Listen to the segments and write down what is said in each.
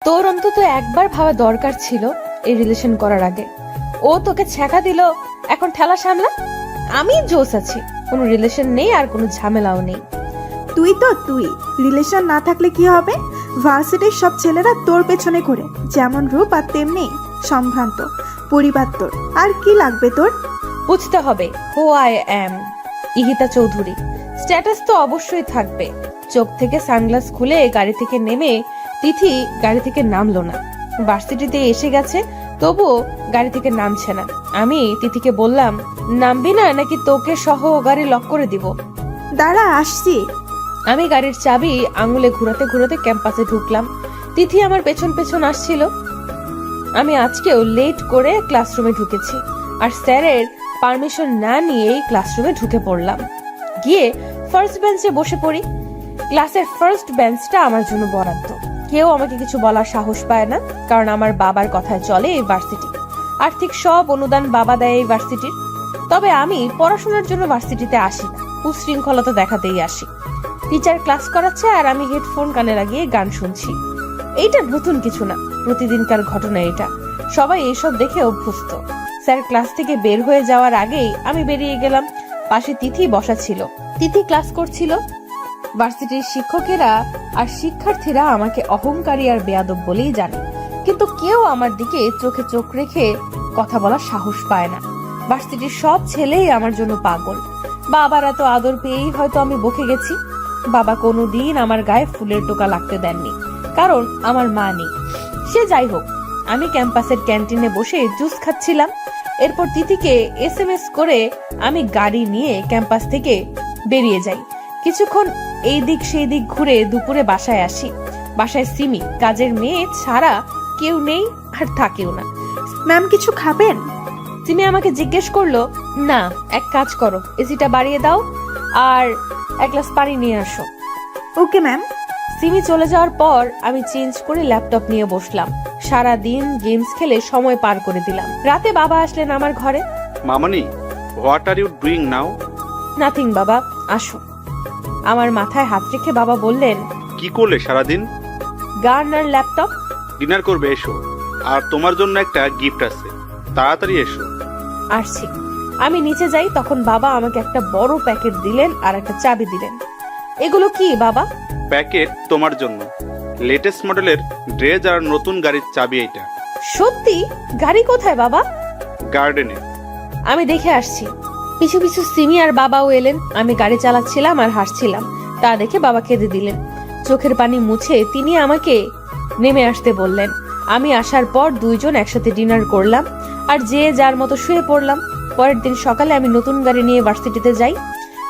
তোর অন্তত একবার ভাবা দরকার ছিল এই রিলেশন করার আগে। ও তোকে ছ্যাঁকা দিল, এখন ঠেলা সামলা। আমি জোস আছি, কোনো রিলেশন নেই আর কোনো ঝামেলাও নেই। তুই রিলেশন না থাকলে কি হবে? ভার্সিটির সব ছেলেরা তোর পেছনে ঘুরে, যেমন রূপ আর তেমনি সম্ভ্রান্ত পরিবার তোর। আর কি লাগবে তোর? বুঝতে হবে who I am, Ihita Chowdhury. Status তো অবশ্যই থাকবে। চোখ থেকে সানগ্লাস খুলে গাড়ি থেকে নেমে তিথি গাড়ি থেকে নামলো না। ভার্সিটিতে এসে গেছে, তবুও গাড়ি থেকে নামছে না। আমি তিথিকে বললাম, নামবি না নাকি তোকে সহ গাড়ি লক করে দিব? দাঁড়া, আসছি। আমি গাড়ির চাবি আঙুলে ঘুরাতে ঘুরাতে ক্যাম্পাসে ঢুকলাম। তিথি আমার পেছন পেছন আসছিল। আমি আজকেও লেট করে ক্লাসরুমে ঢুকেছি, আর স্যারের পারমিশন না নিয়েই ক্লাসরুমে ঢুকে পড়লাম। গিয়ে ফার্স্ট বেঞ্চে বসে পড়ি। ক্লাসের ফার্স্ট বেঞ্চটা আমার জন্য বরাদ্দ। কেউ আমাকে কিছু বলার সাহস পায় না, কারণ আমার বাবার কথায় চলে এই ভার্সিটি। আর্থিক সব অনুদান বাবা দেয় এই ভার্সিটির। তবে আমি পড়াশোনার জন্য ভার্সিটিতে আসি না, উশৃঙ্খলতা দেখাতেই আসি। টিচার ক্লাস করাচ্ছে আর আমি হেডফোন কানে লাগিয়ে গান শুনছি। এইটা নতুন কিছু না, প্রতিদিনকার ঘটনা এটা। সবাই এইসব দেখে অভ্যস্ত। স্যার ক্লাস থেকে বের হয়ে যাওয়ার আগেই আমি বেরিয়ে গেলাম। পাশে তিথি বসা ছিল। তিথি ক্লাস করছিল। ভার্সিটির শিক্ষকেরা আর শিক্ষার্থীরা আমাকে অহংকারী আর বেয়াদব বলেই জানে, কিন্তু কেউ আমার দিকে চোখে চোখ রেখে কথা বলার সাহস পায় না। ভার্সিটির সব ছেলেই আমার জন্য পাগল। বাবার এত আদর পেয়েই হয়তো আমি বকে গেছি। বাবা কোনোদিন আমার গায়ে ফুলের টোকা লাগতে দেননি, কারণ আমার মা নেই। সে যাই হোক, আমি ক্যাম্পাসের ক্যান্টিনে বসে জুস খাচ্ছিলাম। এরপর তিথিকে SMS করে আমি গাড়ি নিয়ে ক্যাম্পাস থেকে বেরিয়ে যাই। কিছুক্ষণ এই দিক সেই দিক ঘুরে দুপুরে বাসায় আসি। বাসায় সিমি, কাজের মেয়ে ছাড়া কেউ নেই আর থাকেও না। ম্যাম কিছু খাবেন? সিমি আমাকে জিজ্ঞেস করলো, না এক কাজ করো, এসিটা বাড়িয়ে দাও আর এক গ্লাস পানি নিয়ে আসো। Okay ma'am. সিমি চলে যাওয়ার পর আমি চেঞ্জ করে ল্যাপটপ নিয়ে বসলাম। সারা দিন গেমস খেলে সময় পার করে দিলাম। রাতে বাবা আসলেন আমার ঘরে। মামনি, what are you doing now? Nothing বাবা, আসো। আমার মাথায় হাত রেখে বাবা বললেন, কি করলে সারাদিন? গান আর ল্যাপটপ। ডিনার করবে, এসো। আর তোমার জন্য একটা গিফট আছে, তাড়াতাড়ি এসো। আসছি। আমি নিচে যাই, তখন বাবা আমাকে একটা বড় প্যাকেট দিলেন আর একটা চাবি দিলেন। এগুলো কি বাবা? প্যাকেট তোমার জন্য, লেটেস্ট মডেলের ড্রেস আর নতুন গাড়ির চাবি এটা। সত্যি? গাড়ি কোথায় বাবা? গার্ডেনে। আমি দেখে আসছি। পিছু পিছু সিমি আর বাবাও এলেন। আমি গাড়ি চালাচ্ছিলাম আর হাসছিলাম, তা দেখে বাবা কেঁদে দিলেন। চোখের পানি মুছে তিনি আমাকে নেমে আসতে বললেন। আমি আসার পর দুইজন একসাথে ডিনার করলাম আর যে যার মতো শুয়ে পড়লাম। পরের দিন সকালে আমি নতুন গাড়ি নিয়ে ভার্সিটিতে যাই।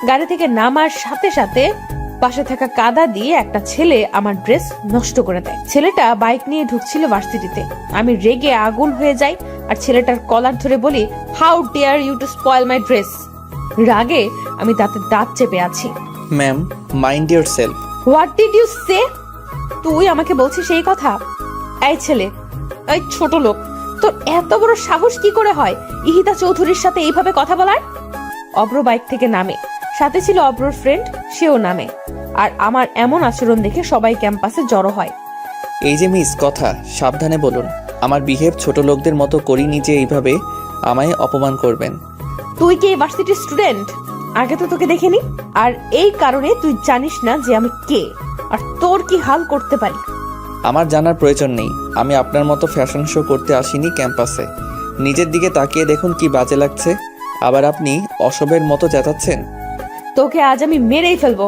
গাড়ি থেকে নামার সাথে সাথে পাশে থাকা কাদা দিয়ে একটা ছেলে আমার ড্রেস নষ্ট করে দেয়। ছেলেটা বাইক নিয়ে ঢুকছিল ভার্সিটিতে। আমি রেগে আগুন হয়ে যাই আর ছেলেটার কলার ধরে বলি, how dare you to spoil my dress. রাগে আমি তাতে দাঁত চেপে আছি। Ma'am, mind yourself. What did you say? তুই আমাকে বলছিস এই কথা? এই ছেলে, এই ছোট লোক, তোর এত বড় সাহস কি করে হয় ইহিতা চৌধুরীর সাথে এইভাবে কথা বলার? অব্র বাইক থেকে নামে, সাথে ছিল অব্রর ফ্রেন্ড, সেও নামে। আর আমার এমন আচরণ দেখে সবাই ক্যাম্পাসে জড়ো হয়। এই যে মিস, কথা সাবধানে বলুন। আমার বিহেভ ছোট লোকদের মতো করিনি যে এইভাবে আমায় অপমান করবেন। তুই কি ভার্সিটির স্টুডেন্ট? আগে তো তোকে দেখিনি, আর এই কারণে তুই জানিস না যে আমি কে আর তোর কি হাল করতে পারি। আমার জানার প্রয়োজন নেই। আমি আপনার মতো ফ্যাশন শো করতে আসিনি ক্যাম্পাসে। নিজের দিকে তাকিয়ে দেখুন কি বাজে লাগছে। আবার আপনি অসবের মতো চেঁচাচ্ছেন। তোকে আজ আমি মেরেই ফেলবো।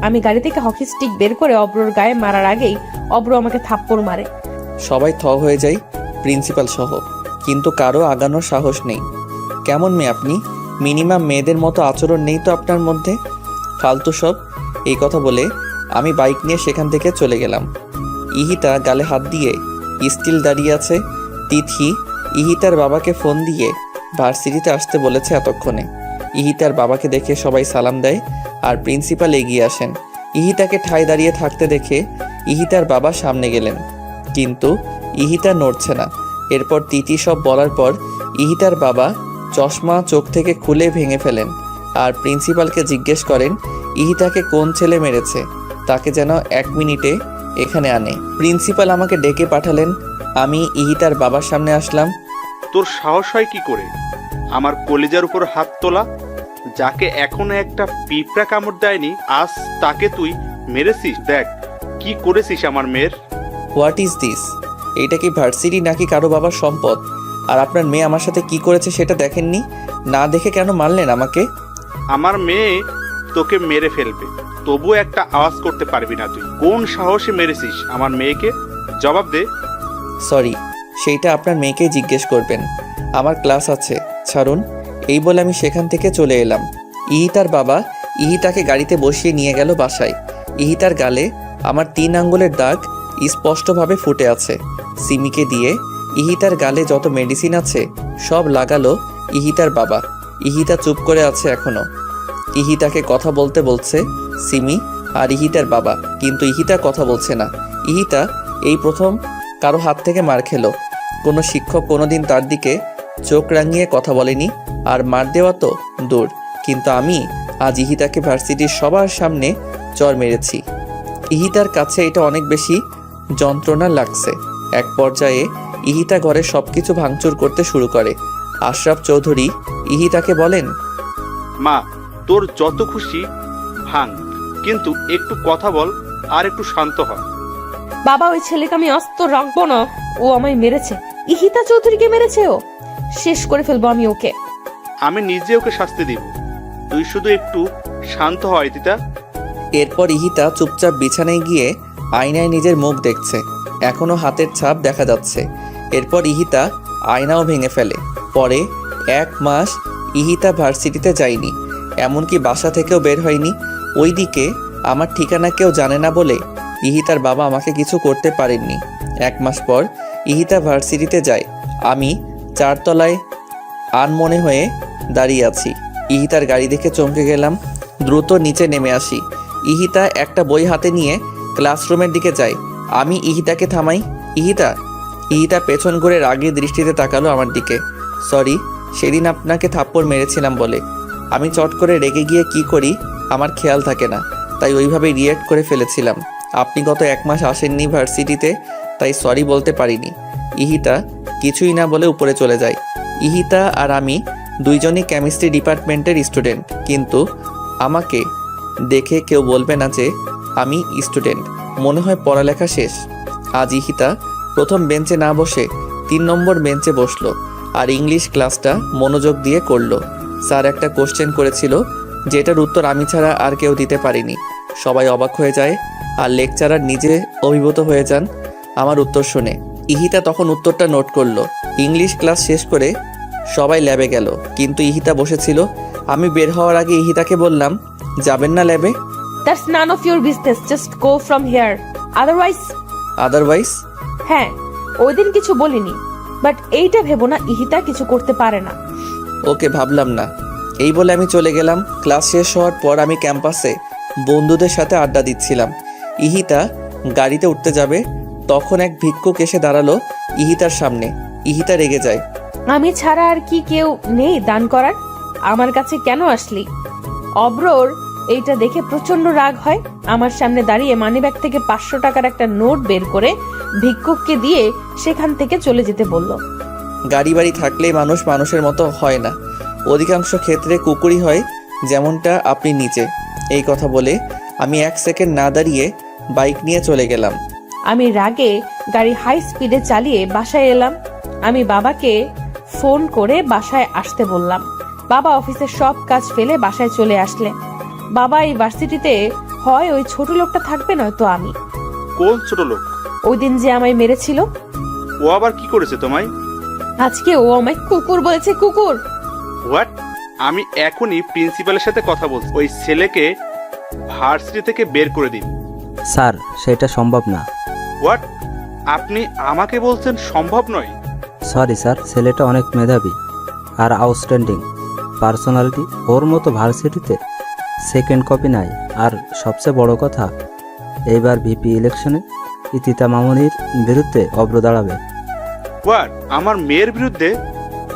আমি গাড়ি থেকে হকি স্টিক বের করে অব্রর গায়ে মারার আগেই অব্র আমাকে থাপ্পড় মারে। সবাই থ হয়ে যায়, প্রিন্সিপাল সহ, কিন্তু কারো আগানোর সাহস নেই। কেমন মেয়ে আপনি? মিনিমাম মেয়েদের মতো আচরণ নেই তো আপনার মধ্যে? ফালতু সব। এই কথা বলে আমি বাইক নিয়ে সেখান থেকে চলে গেলাম। ইহিতা গালে হাত দিয়ে স্টিল দাঁড়িয়ে আছে। তিথি ইহিতার বাবাকে ফোন দিয়ে ভার্সিটিতে আসতে বলেছে এতক্ষণে। ইহিতার বাবাকে দেখে সবাই সালাম দেয় আর প্রিন্সিপাল এগিয়ে আসেন। ইহিতাকে ঠায় দাঁড়িয়ে থাকতে দেখে ইহিতার বাবা সামনে গেলেন, কিন্তু ইহিতা নড়ছে না। এরপর তিথি সব বলার পর ইহিতার বাবা চশমা চোখ থেকে খুলে ভেঙে ফেলেন আর প্রিন্সিপালকে জিজ্ঞেস করেন ইহিতাকে কোন ছেলে মেরেছে। তাকে যেন 1 মিনিটে এখানে আনে। প্রিন্সিপাল আমাকে ডেকে পাঠালেন। আমি ইহিতার বাবার সামনে আসলাম। তোর সাহস হয় কি করে আমার কলিজার উপর হাত তোলা? যাকে এখনো একটা পিঁপড়া কামড় দেয়নি, আজ তাকে তুই মেরেছিস। দেখ কি করেছিস আমার মেয়ের। What is this? এটা কি ভার্সিটি নাকি কারো বাবার সম্পদ? আর আপনার মেয়ে আমার সাথে কি করেছে সেটা দেখেননি? না দেখে কেন মারলেন আমাকে? আমার মেয়ে তোকে মেরে ফেলবে, তবুও একটা আওয়াজ করতে পারবি না। তুই কোন সাহসে মেরেছিস আমার মেয়েকে? জবাব দে। সরি, সেইটা আপনার মেয়েকেই জিজ্ঞেস করবেন। আমার ক্লাস আছে, ছাড়ুন। এই বলে আমি সেখান থেকে চলে এলাম। ইহিতার বাবা ইহিতাকে গাড়িতে বসিয়ে নিয়ে গেল বাসায়। ইহিতার গালে আমার 3 আঙ্গুলের দাগ স্পষ্টভাবে ফুটে আছে। সিমিকে দিয়ে ইহিতার গালে যত মেডিসিন আছে সব লাগালো ইহিতার বাবা। ইহিতা চুপ করে আছে এখনো। ইহিতাকে কথা বলতে বলছে সিমি আর ইহিতার বাবা, কিন্তু ইহিতা কথা বলছে না। ইহিতা এই প্রথম কারো হাত থেকে মার খেলো। কোনো শিক্ষক কোনোদিন তার দিকে চোখ রাঙিয়ে কথা বলেনি, আর মার দেওয়া তো দূর, কিন্তু আমি আজ ইহিতাকে ভার্সিটির সবার সামনে চর মেরেছি। ইহিতার কাছে এটা অনেক বেশি যন্ত্রণা লাগছে। এক পর্যায়ে ইহিতা ঘরে সবকিছু ভাঙচুর করতে শুরু করে। আশরাফ চৌধুরী ইহিতাকে বলেন, মা, তোর যত খুশি ভাঙ, কিন্তু একটু কথা বল আর একটু শান্ত হ। বাবা, ওই ছেলেকে আমি আস্ত রাখবো না। ও আমায় মেরেছে। ইহিতা চৌধুরীকে মেরেছে। ও শেষ করে ফেলবো আমি ওকে। আমি নিজে ওকে শাস্তি দিব, তুই শুধু একটু শান্ত হয় দিতা। এরপর ইহিতা চুপচাপ বিছানায় গিয়ে আয়নায় নিজের মুখ দেখছে। এখনো হাতের ছাপ দেখা যাচ্ছে। এরপর ইহিতা আয়নাও ভেঙে ফেলে। পরে 1 মাস ইহিতা ভার্সিটিতে যায়নি, এমনকি বাসা থেকেও বের হয়নি। ওইদিকে আমার ঠিকানা কেউ জানে না বলে ইহিতার বাবা আমাকে কিছু করতে পারেননি। 1 মাস পর ইহিতা ভার্সিটিতে যায়। আমি 4 তলায় আনমনে হয়ে দাঁড়িয়ে আছি। ইহিতার গাড়ি দেখে চমকে গেলাম। দ্রুত নিচে নেমে আসি। ইহিতা একটা বই হাতে নিয়ে ক্লাসরুমের দিকে যায়। আমি ইহিতাকে থামাই। ইহিতা। ইহিতা পেছন ঘুরে রাগের দৃষ্টিতে তাকালো আমার দিকে। সরি, সেদিন আপনাকে থাপ্পড় মেরেছিলাম বলে। আমি চট করে রেগে গিয়ে কি করি আমার খেয়াল থাকে না, তাই ওইভাবে রিয়েক্ট করে ফেলেছিলাম। আপনি গত 1 মাস আসেননি ভার্সিটিতে, তাই সরি বলতে পারিনি। ইহিতা কিছুই না বলে উপরে চলে যায়। ইহিতা আর আমি দুইজনই কেমিস্ট্রি ডিপার্টমেন্টের স্টুডেন্ট, কিন্তু আমাকে দেখে কেউ বলবে না যে আমি স্টুডেন্ট। মনে হয় পড়ালেখা শেষ। আজ ইহিতা প্রথম বেঞ্চে না বসে 3 নম্বর বেঞ্চে বসলো আর ইংলিশ ক্লাসটা মনোযোগ দিয়ে করলো। স্যার একটা কোশ্চেন করেছিল, যেটার উত্তর আমি ছাড়া আর কেউ দিতে পারিনি। সবাই অবাক হয়ে যায় আর লেকচারার নিজে অভিভূত হয়ে যান আমার উত্তর শুনে। ইহিতা তখন উত্তরটা নোট করলো। ইংলিশ ক্লাস শেষ করে সবাই ল্যাবে গেল, কিন্তু ইহিতা বসেছিল। আমি বের হওয়ার আগে ইহিতাকে বললাম, যাবেন না ল্যাবে? That's none of your business, just go from here. Otherwise? হ্যাঁ, ওই দিন কিছু বলিনি, বাট এইটা ভেবো না ইহিতা কিছু করতে পারে না। ওকে, ভাবলাম না। এই বলে আমি চলে গেলাম। ক্লাস শেষ হওয়ার পর আমি ক্যাম্পাসে বন্ধুদের সাথে আড্ডা দিচ্ছিলাম। ইহিতা গাড়িতে উঠতে যাবে, তখন এক ভিক্ষুক এসে দাঁড়ালো ইহিতার সামনে। ইহিতা রেগে যায়। আমি ছাড়া আর কি কেউ নেই দান করার? আমার কাছে কেন আসলি? অব্রর এইটা দেখে প্রচন্ড রাগ হয়। আমার সামনে দাঁড়িয়ে মানিব্যাগ থেকে 500 টাকার একটা নোট বের করে ভিক্ষুককে দিয়ে সেখান থেকে চলে যেতে বলল। গাড়ি বাড়ি থাকলেই মানুষ মানুষের মতো হয় না, অধিকাংশ ক্ষেত্রে কুকুরই হয়, যেমনটা আপনি নিচে। এই কথা বলে আমি 1 সেকেন্ড না দাঁড়িয়ে বাইক নিয়ে চলে গেলাম। আমি রাগে গাড়ি হাই স্পিডে চালিয়ে বাসায় এলাম। আমি বাবাকে ফোন করে বাসায় আসতে বললাম। বাবা অফিসের সব কাজ ফেলে বাসায় চলে আসলে। বাবা, এই ভার্সিটিতে হয় ওই ছোট লোকটা থাকবে, নয়তো আমি। কোন ছোট লোক? ওই দিন যে আমায় মেরেছিল। ও আবার কি করেছে তোমায়? আজকে ও আমায় কুকুর বলেছে। কুকুর? হোয়াট? আমি এখনই প্রিন্সিপালের সাথে কথা বলছি। ওই ছেলেকে ভার্সিটি থেকে বের করে দিন। স্যার, সেটা সম্ভব না। হোয়াট? আপনি আমাকে বলছেন সম্ভব নয়? সরি স্যার, ছেলেটা অনেক মেধাবী আর আউটস্ট্যান্ডিং পার্সোনালিটি। ওর মতো ভার্সিটিতে সেকেন্ড কপি নাই। আর সবচেয়ে বড় কথা, এইবার ভিপি ইলেকশনে ইতিতা মামুনির বিরুদ্ধে অব্র দাঁড়াবে। হোয়াট? আমার মেয়ের বিরুদ্ধে?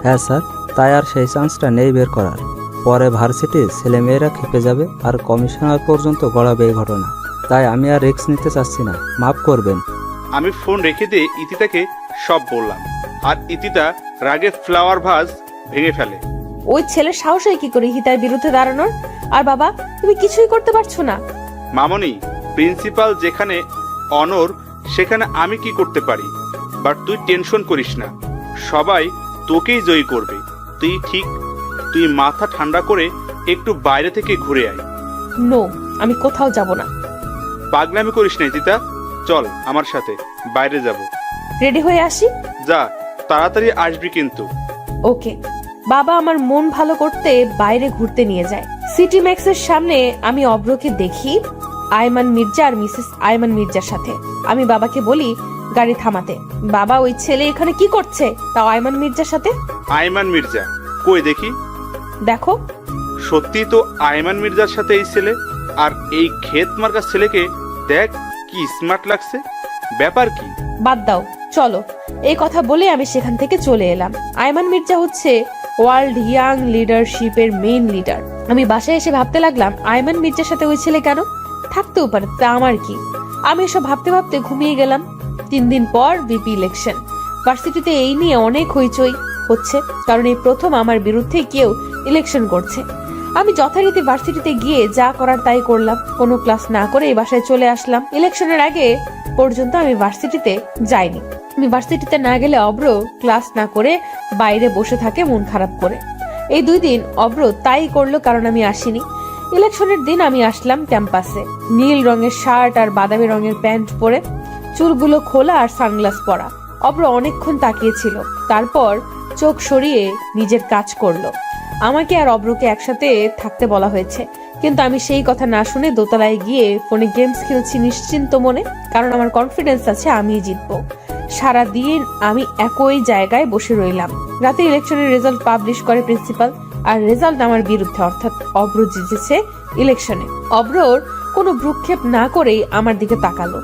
হ্যাঁ স্যার, তাই আর সেই চান্সটা নেই বের করার। পরে ভার্সিটির ছেলেমেয়েরা খেপে যাবে আর কমিশনার পর্যন্ত গড়াবে এই ঘটনা। তাই আমি আর রিস্ক নিতে চাচ্ছি না, মাফ করবেন। আমি ফোন রেখে দিয়ে ইতিতাকে সব বললাম, আর ইতিতা রাগে ফ্লাওয়ার ভাস ভেঙে ফেলে। ওই ছেলের সাহস হয় কি করে হিতার বিরুদ্ধে দাঁড়ানোর? আর বাবা, তুমি কিছুই করতে পারছো না। মামনি, প্রিন্সিপাল যেখানে অনর সেখানে আমি কি করতে পারি? বাট তুই টেনশন করিস না, সবাই তোকেই জয়ী করবে। তুই মাথা ঠান্ডা করে একটু বাইরে থেকে ঘুরে আয়। নো, আমি কোথাও যাব না। পাগলামি করিস না ইতিতা, চল আমার সাথে, বাইরে যাব। রেডি হয়ে আসি। যা, তাড়াতাড়ি আসবি কিন্তু। ওকে। বাবা আমার মন ভালো করতে বাইরে ঘুরতে নিয়ে যায়। সিটি ম্যাক্সের সামনে আমি অব্রকে দেখি আয়মান মির্জা আর মিসেস আয়মান মির্জার সাথে। আমি বাবাকে বলি গাড়ি থামাতে। বাবা, ওই ছেলে এখানে কি করছে, তাও আয়মান মির্জার সাথে? আয়মান মির্জা কই দেখি? দেখো। সত্যি তো আয়মান মির্জার সাথে এই ছেলে, আর এই ক্ষেত মার্কা ছেলেকে দেখ কি স্মার্ট লাগছে। ব্যাপার কি? বাদ দাও, চলো। এই কথা বলে আমি সেখান থেকে চলে এলাম। আয়মান মির্জা হচ্ছে ওয়ার্ল্ড ইয়াং লিডারশিপের মেইন লিডার। আমি বাসায় এসে ভাবতে লাগলাম আয়মান মির্জার সাথে ওই ছেলে কেন থাকতেও পারে, তা আমার কি। আমি এসব ভাবতে ভাবতে ঘুমিয়ে গেলাম। 3 দিন পর ভিপি ইলেকশন। ভার্সিটিতে এই নিয়ে অনেক হইচই হচ্ছে, কারণ এই প্রথম আমার বিরুদ্ধে কেউ ইলেকশন করছে। আমি যথারীতি ভার্সিটিতে গিয়ে যা করার তাই করলাম। কোনো ক্লাস না করে এই বাসায় চলে আসলাম। ইলেকশনের আগে পর্যন্ত আমি ভার্সিটিতে যাইনি। আমি ভার্সিটিতে না গেলে অব্র ক্লাস না করে বাইরে বসে থাকে মন খারাপ করে। এই 2 দিন অব্র তাই করলো, কারণ আমি আসিনি। ইলেকশনের দিন আমি আসলাম ক্যাম্পাসে, নীল রঙের শার্ট আর বাদামি রঙের প্যান্ট পরে, চুলগুলো খোলা আর সানগ্লাস পরা। অব্র অনেকক্ষণ তাকিয়েছিল, তারপর চোখ সরিয়ে নিজের কাজ করলো। আমাকে আর অব্রকে একসাথে থাকতে বলা হয়েছে, কিন্তু আমি সেই কথা না শুনে দোতলায় গিয়ে ফোনে গেমস খেলছি নিশ্চিন্ত মনে, কারণ আমার কনফিডেন্স আছে আমিই জিতবো। সারাদিন আমি একই জায়গায় বসে রইলাম। রাতে ইলেকশনের রেজাল্ট পাবলিশ করে প্রিন্সিপাল, আর রেজাল্ট আমার বিরুদ্ধে, অর্থাৎ অব্র জিতেছে ইলেকশনে। অব্রর কোনো ভ্রুক্ষেপ না করেই আমার দিকে তাকালো।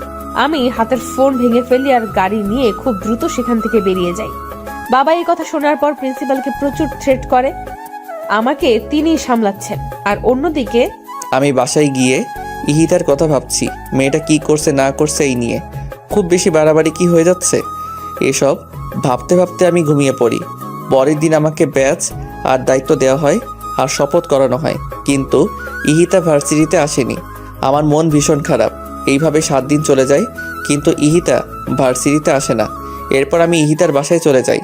আমি হাতের ফোন ভেঙে ফেলি আর গাড়ি নিয়ে খুব দ্রুত সেখান থেকে বেরিয়ে যাই। বাবা এই কথা শোনার পর প্রিন্সিপালকে প্রচুর থ্রেট করে। আমাকে তিনিই সামলাচ্ছেন। আর অন্যদিকে আমি বাসায় গিয়ে ইহিতার কথা ভাবছি, মেয়েটা কি করছে না করছে এই নিয়ে। খুব বেশি বাড়াবাড়ি কি হয়ে যাচ্ছে, এসব ভাবতে ভাবতে আমি ঘুমিয়ে পড়ি। পরের দিন আমাকে ব্যাচ আর দায়িত্ব দেওয়া হয় আর শপথ করানো হয়, কিন্তু ইহিতা ভার্সিটিতে আসেনি। আমার মন ভীষণ খারাপ। এইভাবে 7 দিন চলে যায়, কিন্তু ইহিতা ভার্সিটিতে আসে না। এরপর আমি ইহিতার বাসায় চলে যাই।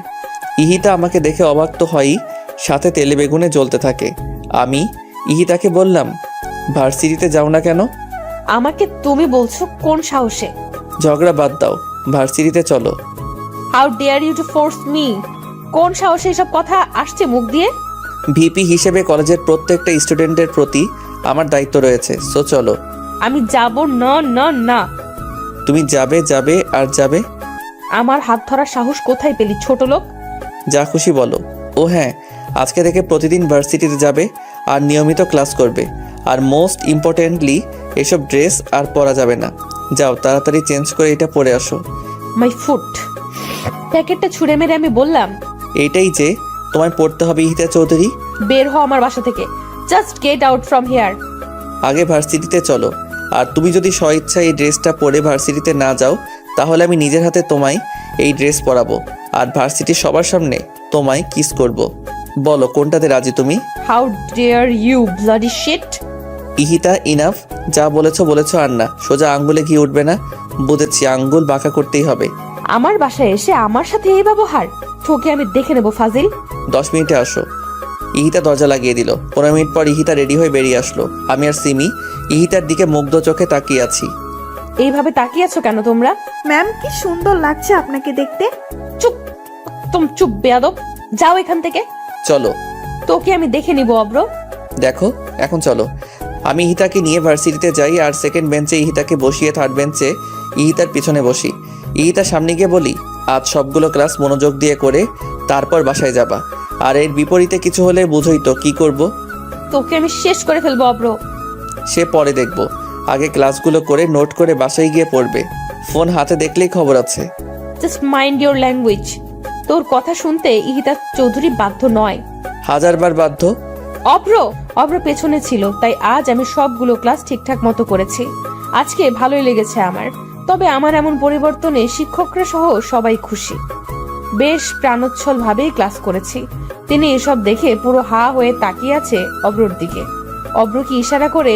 ইহিতা আমাকে দেখে অবাক তো হয়ই, সাথে তেলে বেগুনে জ্বলতে থাকে। আমি ইহিতাকে বললাম, ভার্সিটিতে যাও না কেন? আমাকে তুমি বলছো কোন সাহসে? ঝগড়া বাদ দাও, ভার্সিটিতে চলো। How dare you to force me? কোন সাহসে এসব কথা আসছে মুখ দিয়ে? ভিপি হিসেবে কলেজের প্রত্যেকটা স্টুডেন্টের প্রতি আমার দায়িত্ব রয়েছে, সো চলো। আমি যাব না না না। তুমি যাবে যাবে আর যাবে। আমার হাত ধরার সাহস কোথায় পেলি ছোট লোক? যা খুশি বলো। ও হ্যাঁ, আজকে থেকে প্রতিদিন ভার্সিটিতে যাবে আর নিয়মিত ক্লাস করবে। আর মোস্ট ইম্পর্টেন্টলি, এসব ড্রেস আর পরা যাবে না। যাও তাড়াতাড়ি চেঞ্জ করে এটা পরে আসো। My foot. প্যাকেটটা ছুঁড়ে মেরে আমি বললাম, এইটাই যে তোমায় পড়তে হবে ইহিতা চৌধুরী। বের হও আমার বাসা থেকে। Just get out from here. আগে ভার্সিটিতে চলো। আর তুমি যদি স্বইচ্ছা এই ড্রেসটা পরে ভার্সিটিতে না যাও, তাহলে আমি নিজের হাতে তোমায় এই ড্রেস পরাবো আর ভার্সিটির সবার সামনে তোমায় কিস করব। বলো কোনটাতে রাজি তুমি? How dare you bloody shit. Ihita, enough. যা বলেছো আর না। সোজা আঙ্গুলে ঘি উঠবে না। বুঝেছি, আঙ্গুল বাঁকা করতেই হবে। আমার বাসায় এসে আমার সাথে এই ব্যবহার, তোকে আমি দেখে নেবো ফাজিল। 10 মিনিটে আসো। ইহিতা দরজা লাগিয়ে দিল। 15 মিনিট পর ইহিতা রেডি হয়ে বেরিয়ে আসলো। আমি আর সিমি ইহিতার দিকে মুগ্ধ চোখে তাকিয়ে আছি। এইভাবে তাকিয়ে আছো কেন তোমরা? ম্যাম, কি সুন্দর লাগছে আপনাকে দেখতে। চুপ, চুপ বেয়াদব। যাও এখান থেকে। চলো। তোকে আমি দেখে নিব অব্র। দেখো, এখন চলো। আমি ইহিতাকে নিয়ে ভার্সিটিতে যাই আর সেকেন্ড বেঞ্চে ইহিতাকে বসিয়ে থার্ড বেঞ্চে ইহিতার পিছনে বসি। ইহিতার সামনে গিয়ে বলি, আজ সবগুলো ক্লাস মনোযোগ দিয়ে করে তারপর বাসায় যাবা। আর এর বিপরীতে কিছু হলে বুঝোই তো কি করব। তোকে আমি শেষ করে ফেলবো অব্র। সে পরে দেখবো। আগে ক্লাসগুলো করে নোট করে বাসায় গিয়ে পড়বে। ফোন হাতে দেখলেই খবর আছে। Just mind your language. তোর কথা শুনতে ইহিতা চৌধুরী বাধ্য নয়। 1000বার বাধ্য। অব্র পেছনে ছিল, তাই আজ আমি সবগুলো ক্লাস ঠিকঠাক মতো করেছি। আজকে ভালোই লেগেছে আমার। তবে আমার এমন পরিবর্তনে শিক্ষকরা সহ সবাই খুশি। বেশ প্রাণোচ্ছল ভাবেই ক্লাস করেছি। তিনি এসব দেখে পুরো হা হয়ে তাকিয়ে আছে অব্রর দিকে। অব্র কি ইশারা করে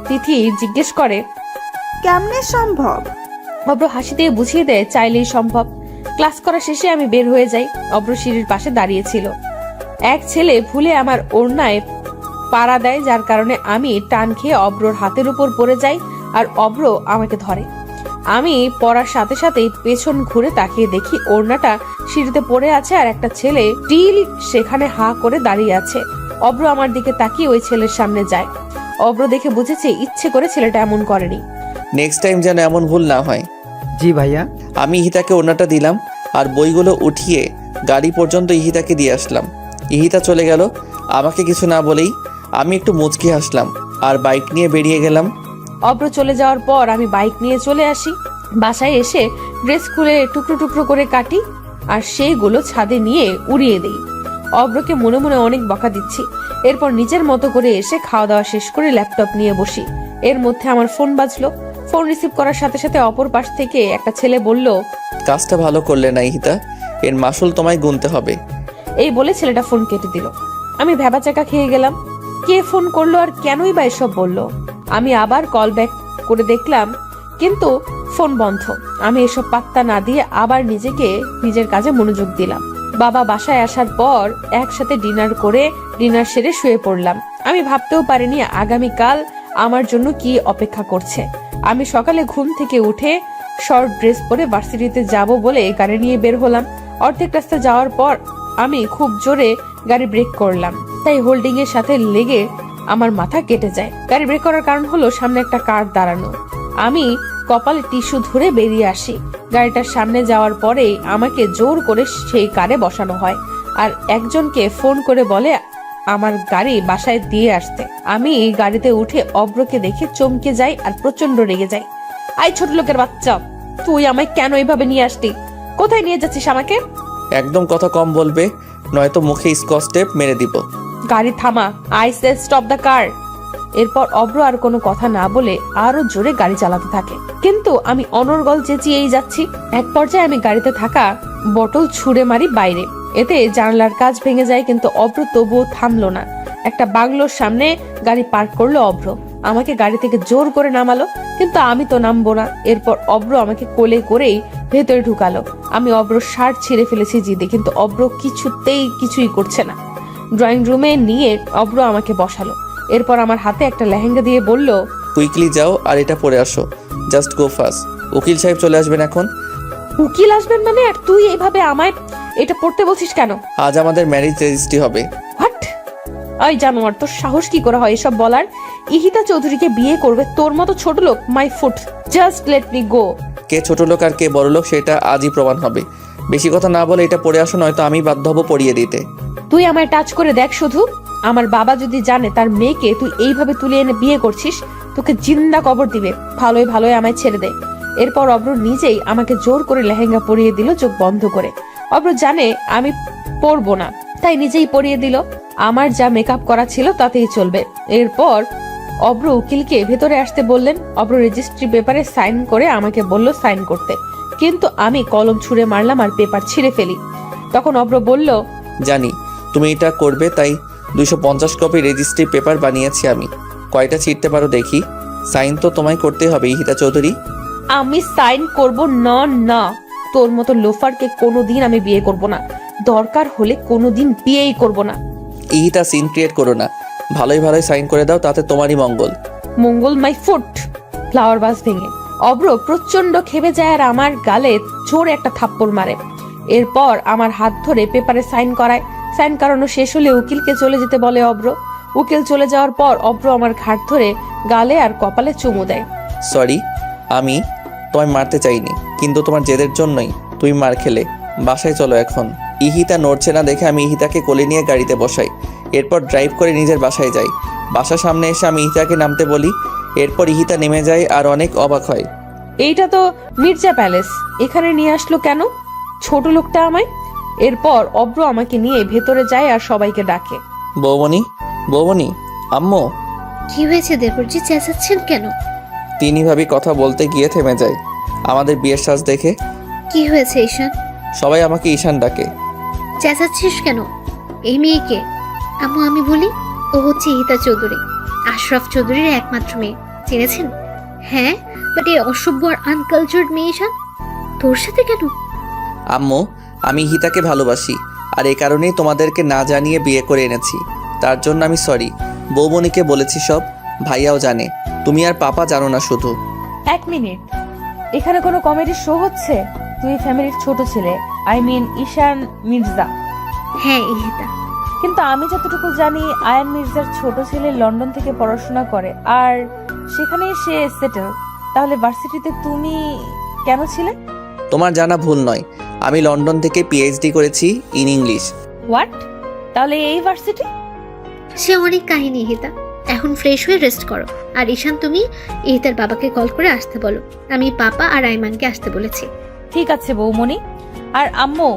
তিথি জিজ্ঞেস করে, কেমনে সম্ভব? অব্র হাসি দিয়ে বুঝিয়ে দেয় চাইলেই সম্ভব। ক্লাস করা শেষে আমি বের হয়ে যাই। অব্র সিঁড়ির পাশে দাঁড়িয়েছিল। এক ছেলে ভুলে আমার ওড়নায় পাড়া দেয়, যার কারণে আমি টান খেয়ে অব্রর হাতের উপর পড়ে যাই আর অব্র আমাকে ধরে। আমি পড়ার সাথে সাথেই পেছন ঘুরে তাকিয়ে দেখি ওড়নাটা সিঁড়িতে পড়ে আছে আর একটা ছেলে টিল সেখানে হা করে দাঁড়িয়ে আছে। অব্র আমার দিকে তাকিয়ে ওই ছেলের সামনে যায়। অব্র দেখে বুঝেছে ইচ্ছে করে ছেলেটা এমন করেনি। নেক্সট টাইম যেন এমন ভুল না হয়। জি ভাইয়া। আমি ইহিতাকে ওড়নাটা দিলাম আর বইগুলো উঠিয়ে গাড়ি পর্যন্ত ইহিতাকে দিয়ে আসলাম। ইহিতা চলে গেল আমাকে কিছু না বলেই। আমি একটু মুচকি হাসলাম আর বাইক নিয়ে বেরিয়ে গেলাম। অব্র চলে যাওয়ার পর আমি বাইক নিয়ে চলে আসি। বাসায় এসে ড্রেস খুলে টুকরো টুকরো করে কাটি আর সেইগুলো ছাদে নিয়ে উড়িয়ে দেই। অব্রকে মনে মনে অনেক বকা দিচ্ছি। এরপর নিজের মতো করে এসে খাওয়া দাওয়া শেষ করে ল্যাপটপ নিয়ে বসি। এর মধ্যে আমার ফোন বাজলো। ফোন রিসিভ করার সাথে সাথে অপর পাশ থেকে একটা ছেলে বলল, কাজটা ভালো করলে না ইহিতা, এর মাসুল তোমায় গুনতে হবে। এই বলে ছেলেটা ফোন কেটে দিল। আমি ভ্যাবাচাকা খেয়ে গেলাম। কে ফোন করলো আর কেনই বা এসব বললো? আমি আবার কল ব্যাক করে দেখলাম, কিন্তু ফোন বন্ধ। আমি এসব পাত্তা না দিয়ে আবার নিজের কাজে মনোযোগ দিলাম। বাবা বাসায় আসার পর একসাথে ডিনার সেরে শুয়ে পড়লাম। আমি ভাবতেও পারিনি আগামীকাল আমার জন্য কি অপেক্ষা করছে। আমি সকালে ঘুম থেকে উঠে শর্ট ড্রেস পরে ভার্সিটিতে যাব বলে গাড়ি নিয়ে বের হলাম। অর্ধেক রাস্তা যাওয়ার পর আমি খুব জোরে গাড়ি ব্রেক করলাম, তাই হোল্ডিং এর সাথে লেগে আমার মাথা কেটে যায়। গাড়ি ব্রেক করার কারণ হলো সামনে একটা কার দাঁড়ানো। আমি কপালে টিস্যু ধরে বেরিয়ে আসি। গাড়িটার সামনে যাওয়ার পরে আমাকে জোর করে সেই কারে বসানো হয় আর একজনকে ফোন করে বলে আমার গাড়ি বাসায় দিয়ে আসতে। আমি গাড়িতে উঠে অব্রকে দেখে চমকে যাই আর প্রচন্ড রেগে যাই। আই ছোট লোকের বাচ্চা, তুই আমায় কেন এইভাবে নিয়ে আসলি? কোথায় নিয়ে যাচ্ছিস আমাকে? একদম কথা কম বলবে, নয়তো মুখে স্কচ টেপ মেরে দিব। গাড়ি থামা, I say stop the car. এরপর অব্র আর কোনো কথা না বলে আরো জোরে গাড়ি চালাতে থাকে, কিন্তু আমি অনর্গল চেঁচিয়েই যাচ্ছি। এক পর্যায়ে আমি গাড়িতে থাকা বটল ছুঁড়ে মারি বাইরে। এতে জানালার কাঁচ ভেঙে যায়, কিন্তু অব্র তবুও থামলো না। একটা বাংলোর সামনে গাড়ি পার্ক করলো অব্র। আমাকে গাড়ি থেকে জোর করে নামালো, কিন্তু আমি তো নামবো না। এরপর অব্র আমাকে কোলে করেই ভেতরে ঢুকালো। আমি অব্র শার্ট ছিঁড়ে ফেলেছি জিদে, কিন্তু অব্র কিছুই করছে না। ড্রয়িং রুমে নিয়ে অব্র আমাকে বসালো। এরপর আমার হাতে একটা লেহেঙ্গা দিয়ে বলল, কুইকলি যাও আর এটা পরে আসো, জাস্ট গো ফাস্ট। উকিল সাহেব চলে আসবেন এখন। উকিল আসবেন মানে? আর তুই এইভাবে আমায় এটা পড়তে বলছিস কেন? আজ আমাদের ম্যারেজ রেজিস্ট্রি হবে। হোয়াট? ওই জানোয়ার, তোর সাহস কি করে হয় এসব বলার? ইহিতা চৌধুরীকে বিয়ে করবে তোর মতো ছোট লোক? My foot, just let me go. কে ছোট লোক আর কে বড় লোক সেটা আজই প্রমাণ হবে। বেশি কথা না বলে এটা পরে আসো, নয়তো আমি বাধ্য হব পরিয়ে দিতে। তুই আমায় টাচ করে দেখ শুধু। আমার বাবা যদি জানে তার মেয়েকে তুই এইভাবে তুলে এনে বিয়ে করছিস, তোকে জিন্দা কবর দিবে। ভালোই আমায় ছেড়ে দে। এরপর অব্র নিজেই আমাকে জোর করে লেহেঙ্গা পরিয়ে দিল চোখ বন্ধ করে। অব্র জানে আমি পরবো না, তাই নিজেই পরিয়ে দিল। আমার যা মেকআপ করা ছিল তাতেই চলবে। এরপর অব্র উকিলকে ভেতরে আসতে বললেন। অব্র রেজিস্ট্রি পেপারে সাইন করে আমাকে বলল সাইন করতে, কিন্তু আমি কলম ছুঁড়ে মারলাম আর পেপার ছিঁড়ে ফেলি। তখন অব্র বলল, জানি তুমি এটা করবে, তাই 250 কপি রেজিস্ট্রি পেপার বানিয়েছি আমি। কয়টা ছিঁড়তে পারো দেখি। সাইন তো তোমায় করতে হবে ইহিতা চৌধুরী। আমি সাইন করব না। না, তোর মতো লোফারকে কোনোদিন আমি বিয়ে করব না। দরকার হলে কোনোদিন বিয়েই করব না। ইহিতা সিন ক্রিয়েট করো না, ভালোই সাইন করে দাও, তাতে তোমারই মঙ্গল। মঙ্গল মাই ফুট। ফ্লাওয়ার ভাস ভেঙে অব্র প্রচন্ড খেপে যায় আর আমার গালে জোরে একটা থাপ্পড় মারে। এরপর আমার হাত ধরে পেপারে সাইন করায়। সাইন করানো শেষ হলে উকিলকে চলে যেতে বলে অব্র। উকিল চলে যাওয়ার পর অব্র আমার ঘাট ধরে গালে আর কপালে চুমু দেয়। সরি, আমি তোমায় মারতে চাইনি, কিন্তু তোমার জেদের জন্যই তুমি মার খেলে। বাসায় চলো এখন। ইহিতা নড়ছে না দেখে আমি ইহিতাকে কোলে নিয়ে গাড়িতে বসাই। এরপর ড্রাইভ করে নিজের বাসায় যাই। বাসার সামনে এসে আমি ইহিতাকে নামতে বলি। এরপর ইহিতা নেমে যায় আর অনেক অবাক হয়। এইটা তো মির্জা প্যালেস, এখানে নিয়ে আসলো কেন ছোট লোকটা আমায়? এরপর অব্র আমাকে নিয়ে ভেতরে যায় আর সবাইকে ডাকে। বৌমনি, আম্মু। কি হয়েছে দেবরজি, চেঁচাচ্ছেন কেন? তিনি ভাবি কথা বলতে গিয়ে থেমে যায় আমাদের বিয়ের সাজ দেখে। কি হয়েছে ঈশান? সবাই আমাকে ঈশান ডাকে। চেঁচাচ্ছিস কেন? এই মেয়েকে? আম্মু আমি বলি, ও হচ্ছে ইহিতা চৌধুরী, আশরাফ চৌধুরীর একমাত্র মেয়ে। চিনেছেন? হ্যাঁ, বাট এই অসভ্য আর আনকালচার্ড মেয়ে ঈশান তোর সাথে কেন? আম্মু, আমি হিতাকে ভালোবাসি, আর এই কারণেই তোমাদেরকে না জানিয়ে বিয়ে করে এনেছি। তার জন্য আমি সরি। বৌমনিকে বলেছি সব, ভাইয়াও জানে, তুমি আর পাপা জানো না শুধু। এক মিনিট, এখানে কোনো কমেডি শো হচ্ছে? তুই ফ্যামিলির ছোট ছেলে, আই মিন ঈশান মির্জা। হ্যাঁ ইহিতা। কিন্তু আমি যতটুকু জানি আয়ান মির্জার ছোট ছেলে লন্ডন থেকে পড়াশোনা করে, আর সেখানে সে সেটেল। তাহলে ভার্সিটিতে তুমি কেন ছিলে? তোমার জানা ভুল নয়, আমি লন্ডন থেকে পিএইচডি করেছি ইন ইংলিশ। হোয়াট? তাহলে এই ভার্সিটি? সে অনেক কাহিনী ইহিতা, এখন ফ্রেশ হয়ে রেস্ট করো। আর ঈশান তুমি ইহিতার বাবাকে কল করে আসতে বলো, আমি পাপা আর আইমানকে আসতে বলেছি। ঠিক আছে বৌমনি। আর আম্মু,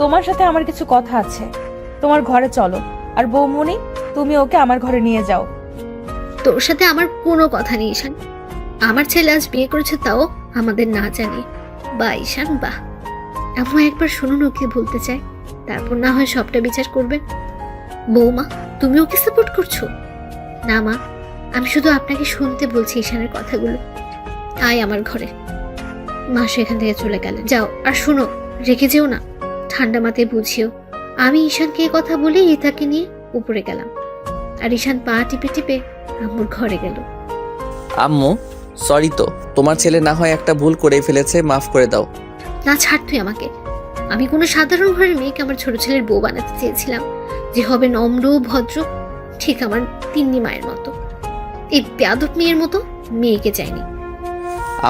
তোমার সাথে আমার কিছু কথা আছে, তোমার ঘরে চলো। আর বৌমনি, তুমি ওকে আমার ঘরে নিয়ে যাও। তোর সাথে আমার কোনো কথা নেই ঈশান। আমার ছেলে আজ বিয়ে করেছে, তাও আমাদের না জানিয়ে। বা ঈশান বাহ। আম্মু একবার শুনুন ওকে বলতে চাই, তারপর না হয় সবটা বিচার করবেন। বৌমা, তুমি ওকে সাপোর্ট করছো? না মা, আমি শুধু আপনাকে শুনতে বলছি ঈশানের কথাগুলো। আয় আমার ঘরে। মা সেখান থেকে চলে গেলেন। যাও, আর শুনো, রেখে যেও না, ঠান্ডা মাথায় বুঝিও। আমি ঈশানকে এই কথা বলে ইতাকে নিয়ে উপরে গেলাম, আর ঈশান পা টিপে টিপে আম্মুর ঘরে গেল। আম্মু, সরি তো, তোমার ছেলে না হয় একটা ভুল করে ফেলেছে, মাফ করে দাও। না ছাড় তুই আমাকে। আমি কোনো সাধারণ ঘরের মেয়েকে আমার ছোট ছেলের বউ বানাতে চেয়েছিলাম, যে হবে নম্র ভদ্র, ঠিক আমার তিন্নি মায়ের মতো। এই বেয়াদব মেয়ের মতো মেয়েকে চাইনি।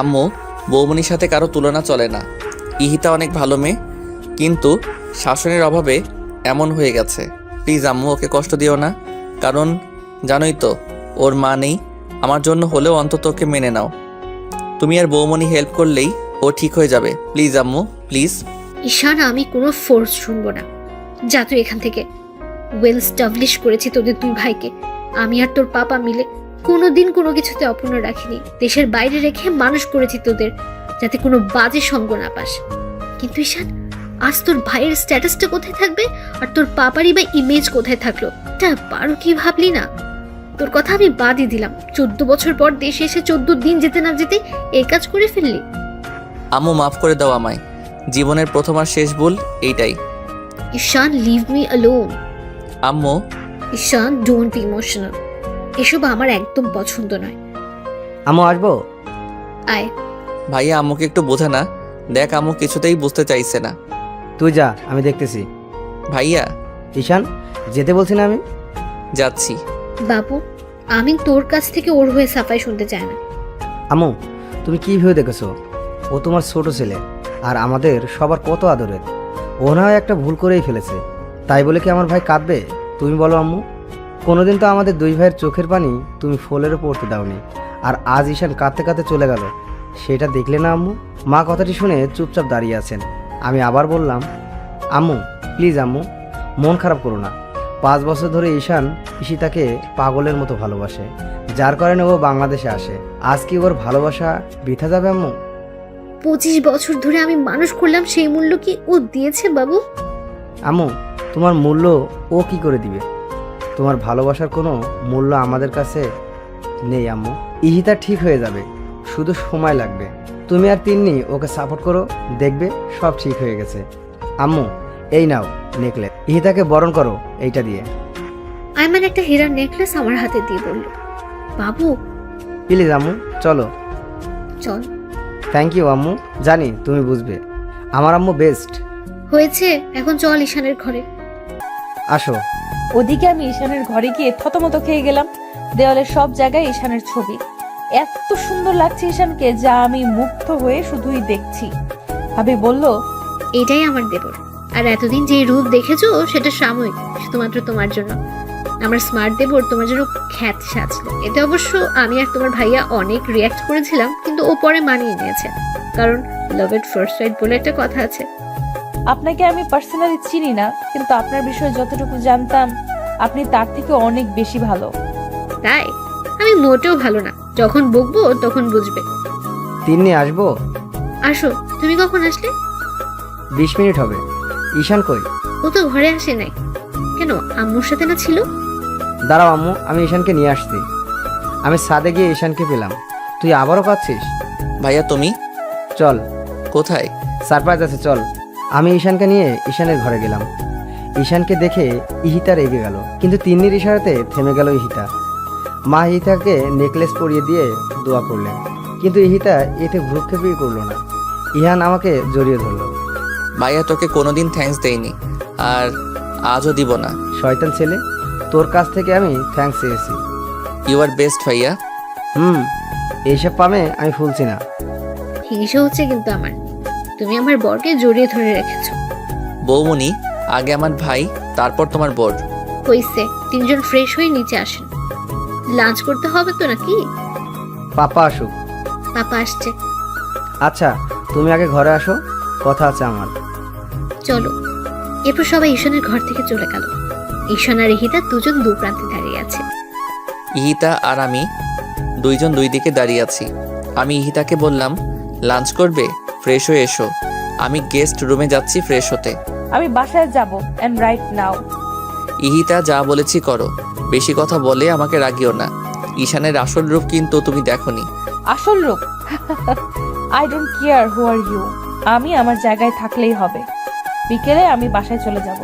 আম্মু, বৌমনির সাথে কারো তুলনা চলে না। ইহিতা অনেক ভালো মেয়ে, কিন্তু শাসনের অভাবে এমন হয়ে গেছে। প্লিজ আম্মু, ওকে কষ্ট দিও না, কারণ জানোই তো ওর মা নেই। আমার জন্য হলেও অন্তত ওকে মেনে নাও। তুমি আর বৌমনি হেল্প করলেই ও ঠিক হয়ে যাবে। প্লিজ আম্মু, প্লিজ। ঈশান, আমি কোনো ফোর্স শুনবো না। যা তুই এখান থেকে। ওয়েল স্টাবলিশ করেছি তোদের দুই ভাইকে। আমি আর তোর পাপা মিলে কোনোদিন কোনো কিছুতে অপূর্ণ রাখিনি। দেশের বাইরে রেখে মানুষ করেছি তোদের, যাতে কোনো বাজে সঙ্গ না পাস। কিন্তু ঈশান, আজ তোর ভাইয়ের স্ট্যাটাসটা কোথায় থাকবে, আর তোর পাপারই বা ইমেজ কোথায় থাকলো? তা বারো কি ভাবলি না? তোর কথা আমি বাদই দিলাম। 14 বছর পর দেশে এসে 14 দিন যেতে না যেতে এই কাজ করে ফেললি। আম্মু, মাফ করে দাও আমায়। জীবনের প্রথম আর শেষ ভুল এইটাই। ঈশান, লিভ মি অ্যালোন। আম্মু, ঈশান, ডোন্ট বি ইমোশনাল। এসব আমার একদম পছন্দ নয়। আম্মু আসবো? আয়। ভাইয়া আম্মুকে একটু বোঝা না। দেখ, আম্মু কিছুতেই বুঝতে চাইছে না। তুই যা, আমি দেখতেছি। ভাইয়া, ঈশান, যেতে বলছি না আমি? যাচ্ছি। বাবু, আমি তোর কাছ থেকে ওর হয়ে সাফাই শুনতে চাই না। আম্মু, তুমি কি ভেবে দেখেছো? ও তোমার ছোট ছেলে, আর আমাদের সবার কত আদরের। ও না হয় একটা ভুল করেই ফেলেছে, তাই বলে কি আমার ভাই কাঁদবে? তুমি বলো আম্মু। কোনোদিন তো আমাদের দুই ভাইয়ের চোখের পানি তুমি ফোলেরও পড়তে দাওনি, আর আজ ঈশান কাঁদতে কাঁদতে চলে গেল, সেটা দেখলে না আম্মু? মা কথাটি শুনে চুপচাপ দাঁড়িয়ে আছেন। আমি আবার বললাম, আম্মু প্লিজ আম্মু, মন খারাপ করো না। 5 বছর ধরে ঈশান ঈশিতাকে পাগলের মতো ভালোবাসে, যার কারণে ও বাংলাদেশে আসে। আজ কি ওর ভালোবাসা বৃথা যাবে আম্মু? 25 বছর ধরে আমি মানুষ করলাম, সেই মূল্য কি ও দিয়েছে বাবু? আম্মু, তোমার মূল্য ও কি করে দিবে? তোমার ভালোবাসার কোনো মূল্য আমাদের কাছে নেই আম্মু। ইহিতা ঠিক হয়ে যাবে, শুধু সময় লাগবে। তুমি আর তিন্নি ওকে সাপোর্ট করো, দেখবে সব ঠিক হয়ে গেছে। আম্মু, এই নাও নেকলেস, ইহিতাকে বরণ করো এইটা দিয়ে। আইমান একটা হীরার নেকলেস আমার হাতে দিয়ে বলল, বাবু প্লিজ আম্মু, চলো। চল। থ্যাংক ইউ আম্মু, জানি তুমি বুঝবে। আমার আম্মু বেস্ট। হয়েছে, এখন চল ঈশানের ঘরে। আসো। ওদিকে আমি ঈশানের ঘরে গিয়ে থতমত খেয়ে গেলাম। দেওয়ালের সব জায়গায় ঈশানের ছবি। এত সুন্দর লাগছে ঈশানকে, যা আমি মুগ্ধ হয়ে শুধুই দেখছি। ভাবি বলল, এটাই আমার দেবর, আর এতদিন যে রূপ দেখেছো সেটা সাময়িক, শুধুমাত্র তোমার জন্য। আমার স্মার্ট দেবর তোমার জন্য খ্যাত সাজলো। এতে অবশ্য আমি আর তোমার ভাইয়া অনেক রিয়াক্ট করেছিলাম, কিন্তু ও পরে মানিয়ে নিয়েছে, কারণ লাভ এট ফার্স্ট সাইট বলে একটা কথা আছে। আপনাকে আমি পার্সোনালি চিনি না, কিন্তু আপনার বিষয়ে যতটুকু জানতাম আপনি তার থেকে অনেক বেশি ভালো। তাই? আমি মোটেও ভালো না। যখন বকবো তখন বুঝবে। তিন্নি আসবো? আসো। তুমি কখন আসলে? 20 মিনিট হবে। ঈশান কই? ও তো ঘরে আসে নাই। কেন, আম্মুর সাথে না ছিল? দাঁড়াও আম্মু, আমি ঈশানকে নিয়ে আসছি। আমি ছাদে গিয়ে ঈশানকে পেলাম। তুই আবারও কাঁদছিস? ভাইয়া তুমি চল, কোথায়? সারপ্রাইজ আছে, চল। আমি ঈশানকে নিয়ে ঈশানের ঘরে গেলাম। ঈশানকে দেখে ইহিতা রেগে গেল, কিন্তু তিন্নির ইশারাতে থেমে গেল ইহিতা। মা ইহিতাকে নেকলেস পরিয়ে দিয়ে দোয়া করলেন, কিন্তু ইহিতা এতে ভ্রুক্ষেপই করলো না। ইহান আমাকে জড়িয়ে ধরলো। ভাইয়া তোকে কোনোদিন থ্যাঙ্কস দেইনি, আর আজও দিব না। শয়তান ছেলে, তোর কাছ থেকে আমি থ্যাঙ্কস চেয়েছি। ইউ আর বেস্ট ভাইয়া। এইসব পামে আমি ফুলছি না। হিংসা হচ্ছে কিন্তু আমার। তুমি আমার বরকে জড়িয়ে ধরে রেখেছো। বৌমনি, আগে আমার ভাই, তারপর তোমার বর। হইছে, তিনজন ফ্রেশ হয়ে নিচে আসেন। লাঞ্চ করতে হবে তো নাকি? পাপা আসুক। পাপা আসছে। আচ্ছা, তুমি আগে ঘরে আসো, কথা আছে আমার। চলো। এরপর সবাই ঈশানের ঘর থেকে চলে গেল। ঈশান আর ইহিতা দুজন দু প্রান্তে দাঁড়িয়ে আছে। ইহিতা আর আমি দুইজন দুই দিকে দাঁড়িয়ে আছি। আমি ইহিতাকে বললাম, লাঞ্চ করবে? ফ্রেশ হয়ে এসো। আমি গেস্ট রুমে যাচ্ছি ফ্রেশ হতে। আমি বাসায় যাব এন্ড রাইট নাও। ইহিতা, যা বলেছি করো। বেশি কথা বলে আমাকে রাগিও না। ঈশানের আসল রূপ কিন্তু তুমি দেখোনি। আসল রূপ? I don't care who are you. আমি আমার জায়গায় থাকলেই হবে। বিকেলে আমি বাসায় চলে যাব।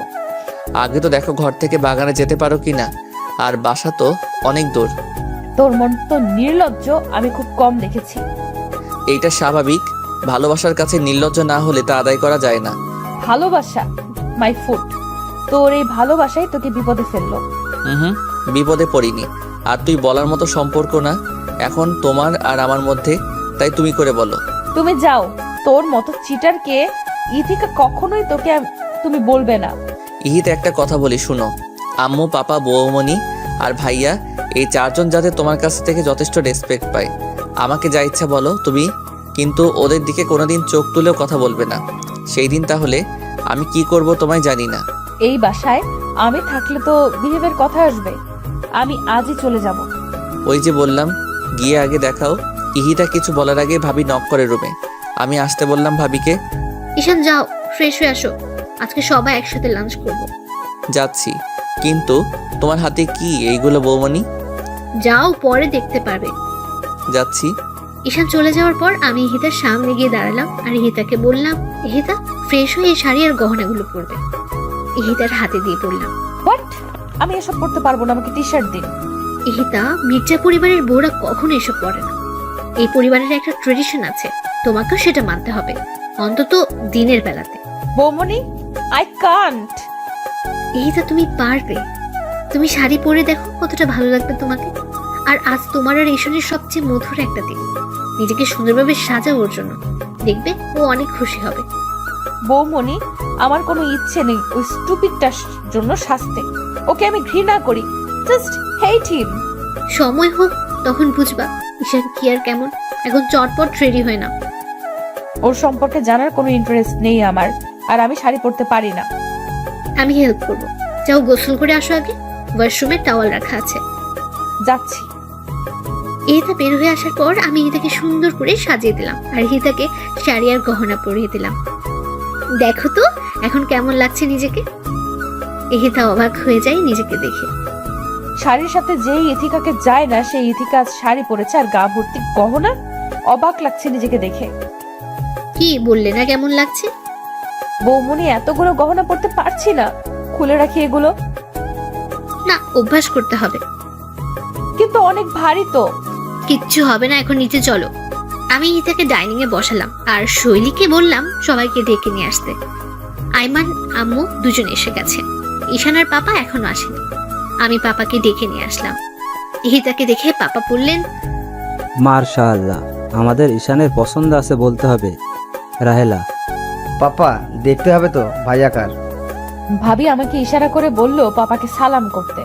আগে তো দেখো ঘর থেকে বাগানে যেতে পারো কিনা, আর বাসা তো অনেক দূর। তোর মন তো নির্লজ্জ, আমি খুব কম দেখেছি। এইটা স্বাভাবিক। ভালোবাসার কাছে নির্লজ্জ না হলে তা আদায় করা যায় না। ভালোবাসা মাই ফুড। তোর এই ভালোবাসাই তোকে বিপদে ফেললো। হুম, বিপদে পড়িনি। আর তুই বলার মতো সম্পর্ক না এখন তোমার আর আমার মধ্যে, তাই তুমি করে বলো। তুমি যাও। তোর মতো চিটারকে ইথিকা কখনোই তোকে তুমি বলবে না। ইহিত, একটা কথা বলি শুনো। আম্মু, পাপা, বৌমনি আর ভাইয়া, এই চারজন যাতে তোমার কাছ থেকে যথেষ্ট রেসপেক্ট পায়। আমাকে যা ইচ্ছা বলো তুমি, কিন্তু ওদের দিকে কোনোদিন চোখ তুলেও কথা বলবে না। সেই দিন তাহলে আমি কি করব তোমায় জানি না। এই বাসায় আমি থাকলে তো বিহেভের কথা আসবে। আমি আজই চলে যাব। ওই যে বললাম, গিয়ে আগে দেখাও। ইহিতা কিছু বলার আগে ভাবি নক করে রুমে। আমি আসতে বললাম ভাবিকে। ঈশান যাও, ফ্রেশ হয়ে আসো। আজকে সবাই একসাথে লাঞ্চ করব। যাচ্ছি, কিন্তু তোমার হাতে কি এইগুলো বৌমনি? যাও, পরে দেখতে পারবে। যাচ্ছি। ঈশান চলে যাওয়ার পর আমি ইহিতার সামনে গিয়ে দাঁড়ালাম আর ইহিতাকে বললাম, ইহিতা ফ্রেশ হয়ে এই শাড়ি আর গহনাগুলো পরবে। ইহিতার হাতে দিয়ে বললাম। হোয়াট? আমি এসব করতে পারবো না, আমাকে টি শার্ট দিন। ইহিতা, মির্জা পরিবারের বউরা কখনো এসব পরে না। এই পরিবারের একটা ট্রেডিশন আছে, তোমাকেও সেটা মানতে হবে, অন্তত দিনের বেলাতে। বৌমনি, আই কান্ট। ইহিতা, তুমি পারবে। তুমি শাড়ি পরে দেখো কতটা ভালো লাগবে তোমাকে। আর আজ তোমার আর ঈশানের সবচেয়ে মধুর একটা দিন। নিজেকে সুন্দরভাবে সাজাও ওর জন্য, দেখবে ও অনেক খুশি হবে। বৌমনি, আমার কোনো ইচ্ছে নেই ওই স্টুপিডটার জন্য শাস্তে। ওকে আমি ঘৃণা করি, জাস্ট হেট হিম। সময় হোক তখন বুঝবা ঈশান কি আর কেমন। এখন চটপট রেডি হয় না। ওর সম্পর্কে জানার কোনো ইন্টারেস্ট নেই আমার, আর আমি শাড়ি পরতে পারি না। আমি হেল্প করব। যাও, গোসল করে আসো আগে। ওয়াশরুমে টাওয়াল রাখা আছে। যাচ্ছি। ইহিতা বের হয়ে আসার পর আমি ইহিতাকে সুন্দর করে সাজিয়ে দিলাম আর ইহিতাকে শাড়ি আর গহনা পরিয়ে দিলাম। দেখো তো এখন কেমন লাগছে নিজেকে। ইহিতা অবাক হয়ে যায় নিজেকে দেখে। শাড়ির সাথে যেই ইথিকাকে যায় না, সেই ইথিকা আজ শাড়ি পরেছে আর গা ভর্তি গহনা। অবাক লাগছে নিজেকে দেখে। কি বললে না কেমন লাগছে? বৌমনি, এতগুলো গহনা পরতে পারছি না, খুলে রাখি এগুলো। না, অভ্যাস করতে হবে। কিন্তু অনেক ভারী তো। কিচ্ছু হবে না, এখন নিচে চলো। আমি ইহিতাকে ডাইনিং এ বসালাম আর শৈলীকে বললাম সবাইকে ডেকে নিয়ে আসতে। আইমান, আম্মু দুজন এসে গেছে। ঈশান আর পাপা এখনো আসেনি। আমি পাপাকে ডেকে নিয়ে আসলাম। ইহিতাকে দেখে পাপা বললেন, মার্শাআল্লাহ, আমাদের ঈশানের পছন্দ আছে বলতে হবে। রাহেলা, পাপা, দেখতে হবে তো ভাইয়াকার। ভাবি আমাকে ইশারা করে বলল পাপাকে সালাম করতে।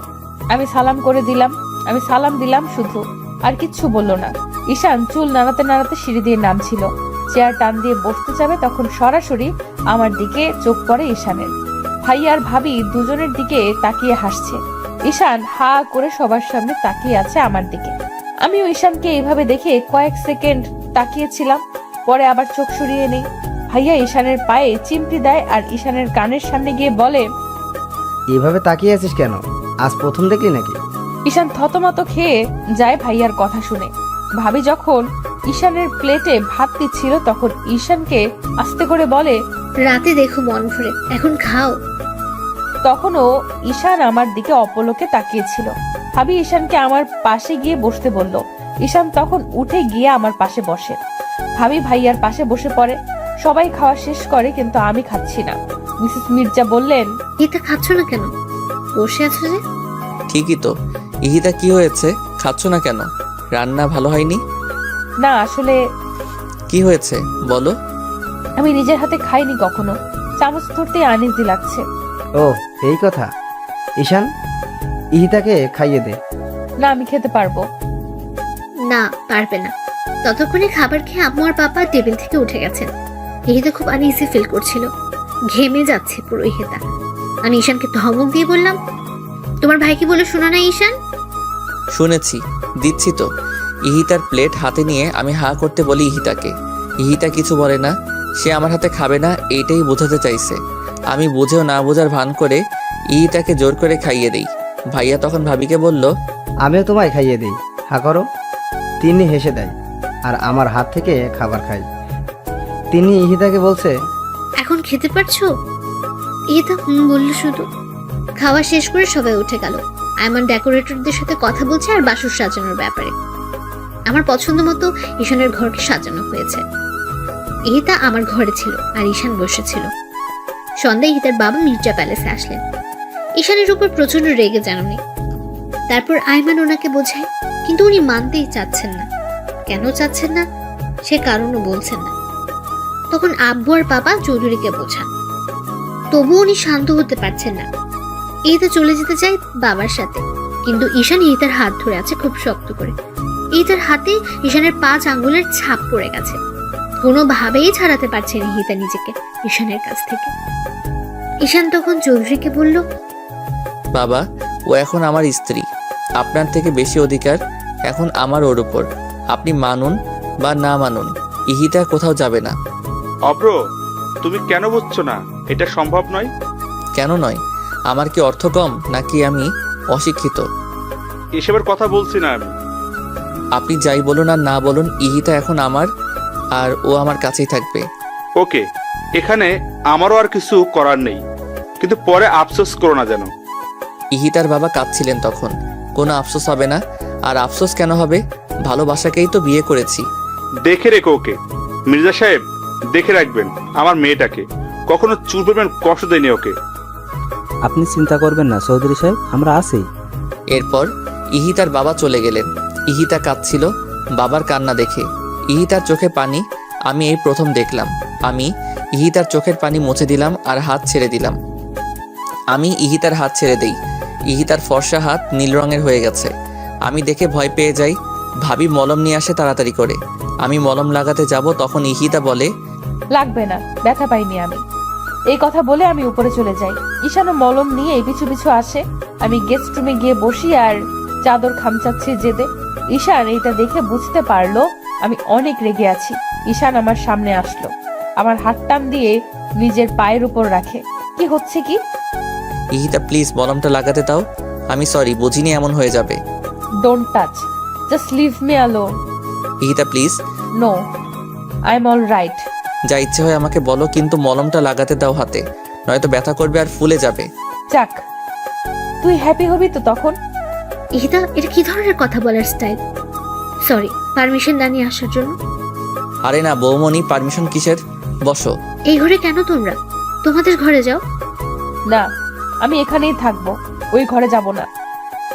আমি সালাম করে দিলাম। আমি সালাম দিলাম শুধু, আর কিচ্ছু বললো না। ঈশান চুল নাড়াতে নাড়াতে সিঁড়ি দিয়ে নামছিল। চেয়ার টান দিয়ে বসতে যাবে তখন সরাসরি আমার দিকে চোখ পড়ে ঈশানের। ভাই আর ভাবি দুজনের দিকে তাকিয়ে হাসছে। ঈশান হা করে সবার সামনে তাকিয়ে আছে আমার দিকে। আমিও ঈশানকে এইভাবে দেখে কয়েক সেকেন্ড তাকিয়েছিলাম, পরে আবার চোখ সরিয়ে নেই। ভাইয়া ঈশানের পায়ে চিমটি দেয় আর ঈশানের কানের সামনে গিয়ে বলে, এভাবে তাকিয়ে আছিস কেন? আজ প্রথম দেখলি নাকি? ঈশান থতমত খেয়ে যায় ভাইয়ার কথা শুনে। ভাবি যখন ঈশানের প্লেটে ভাত দিচ্ছিল তখন ঈশানকে আস্তে করে বলে, রাতে দেখো মন ভরে, এখন খাও। তখনও ঈশান আমার দিকে অপলকে তাকিয়েছিল। ভাবি ঈশানকে আমার পাশে গিয়ে বসতে বলল। ঈশান তখন উঠে গিয়ে আমার পাশে বসে। ভাবি ভাইয়ার পাশে বসে পড়ে। সবাই খাওয়া শেষ করে, কিন্তু আমি খাচ্ছি না। মিসেস মির্জা বললেন, ইহিতা খাচ্ছ না কেন? বসে আছো যে? ঠিকই তো। ইহিতা কি হয়েছে? খাচ্ছ না কেন? রান্না ভালো হয়নি? না আসলে কি হয়েছে বলো। আমি নিজের হাতে খাইনি কখনো, চামচ ধরতে আনইজি লাগছে। ও এই কথা। ঈশান, ইহিতাকে খাইয়ে দে। না আমি খেতে পারবো। না, পারবে না। ততক্ষণে খাবার খেয়ে আম্মু আর পাপা টেবিল থেকে উঠে গেছেন। ইহিতা খুব আনইজি ফিল করছিল, ঘেমে যাচ্ছে পুরো ইহিতা। আমি ঈশানকে ধমক দিয়ে বললাম, তোমার ভাই কি বলে শোনা না ঈশান? শুনেছি, দিচ্ছি তো। ইহিতার প্লেট হাতে নিয়ে আমি হা করতে বলি ইহিতাকে। ইহিতা কিছু বলে না, সে আমার হাতে খাবে না এইটাই বোঝাতে চাইছে। আমি বুঝেও না বোঝার ভান করে ইহিতাকে জোর করে খাইয়ে দেই। ভাইয়া তখন ভাবিকে বলল, আমিও তোমায় খাইয়ে দিই, হা করো। তিনি হেসে দেয় আর আমার হাত থেকে খাবার খাই। তিনি ইহিতাকে বলছে, এখন খেতে পারছো? ইহিতা বললো শুধু। খাওয়া শেষ করে সবাই উঠে গেল। আয়মান ডেকোরেটরদের সাথে কথা বলছে আর বাসর সাজানোর ব্যাপারে। আমার পছন্দ মতো ঈশানের ঘরকে সাজানো হয়েছে। ইহিতা আমার ঘরে ছিল আর ঈশান বসেছিল। সন্ধ্যায় ইহিতার বাবা মির্জা প্যালেসে আসলেন। ঈশানের উপর প্রচন্ড রেগে যেন নেই। তারপর আয়মান ওনাকে বোঝায়, কিন্তু উনি মানতেই চাচ্ছেন না। কেন চাচ্ছেন না সে কারণও বলছেন না। তখন আব্বু আর বাবা চৌধুরীকে বোঝান, তবুও উনি শান্ত হতে পারছেন না। ইহিতা চলে যেতে চায় বাবার সাথে, কিন্তু ঈশান ইহিতার হাত ধরে আছে খুব শক্ত করে। ইহিতার হাতে ঈশানের 5 আঙ্গুলের ছাপ পড়ে গেছে। কোনোভাবেই ছাড়াতে পারছে না ইহিতা নিজেকে ঈশানের কাছ থেকে। ঈশান তখন চৌধুরীকে বলল, বাবা, ও এখন আমার স্ত্রী। আপনার থেকে বেশি অধিকার এখন আমার ওর উপর। আপনি মানুন বা না মানুন, ইহিতা কোথাও যাবে না। অব্র, তুমি কেন বুঝছো না? এটা সম্ভব নয়। কেন নয়? আমার কি অর্থ কম নাকি আমি অশিক্ষিত? এসবের কথা বলছি না আমি। আপনি যাই বলুন আর না বলুন, ইহিতা এখন আমার, আর ও আমার কাছেই থাকবে। ওকে, এখানে আমারও আর কিছু করার নেই, কিন্তু পরে আফসোস করো না যেন। ইহিতার বাবা কাঁদছিলেন তখন। কোনো আফসোস হবে না। আর আফসোস কেন হবে? ভালোবাসাকেই তো বিয়ে করেছি। দেখে রেখো ওকে। মির্জা সাহেব, দেখে রাখবেন আমার মেয়েটাকে। কখনো চুপ করবেন, কষ্ট দেয়নি ওকে। আপনি চিন্তা করবেন না চৌধুরী সাহেব, আমরা আছি। এরপর ইহিতার বাবা চলে গেলেন। ইহিতা কাঁদছিল বাবার কান্না দেখে। ইহিতার চোখে পানি আমি এই প্রথম দেখলাম। আমি ইহিতার চোখের পানি মুছে দিলাম আর হাত ছেড়ে দিলাম। আমি ইহিতার হাত ছেড়ে দেই। ইহিতার ফর্সা হাত নীল রঙের হয়ে গেছে। আমি দেখে ভয় পেয়ে যাই। ভাবি মলম নিয়ে আসে তাড়াতাড়ি করে। আমি মলম লাগাতে যাব, তখন ইহিতা বলে, লাগবে না, ব্যথা পাইনি আমি। এই কথা বলে আমি উপরে চলে যাই। ঈশানও মলম নিয়ে পিছু পিছু আসে। আমি গেস্ট রুমে গিয়ে বসি আর চাদর খামচাচ্ছি জেদে। ঈশান এইটা দেখে বুঝতে পারলো আমি অনেক রেগে আছি। ঈশান আমার সামনে আসলো, আমার হাত টান দিয়ে নিজের পায়ের উপর রাখে। কি হচ্ছে কি? ইহিতা প্লিজ মলমটা লাগাতে দাও। আমি সরি, বুঝিনি এমন হয়ে যাবে। Don't touch, just leave me alone. Ihita please. No, I am all right. যা ইচ্ছে হয় আমাকে বলো, কিন্তু মলমটা লাগাতে দাও হাতে, নয়তো ব্যথা করবে আর ফুলে যাবে। যাক, তুই হ্যাপি হবি তো তখন। ইহিতা, এটা কি ধরনের কথা বলার স্টাইল? সরি, পারমিশন না নিয়ে আসার জন্য। আরে না বৌমনি, পারমিশন কিসের? বসো। এই ঘরে কেন তোমরা? তোমাদের ঘরে যাও। না, আমি এখানেই থাকবো, ওই ঘরে যাব না।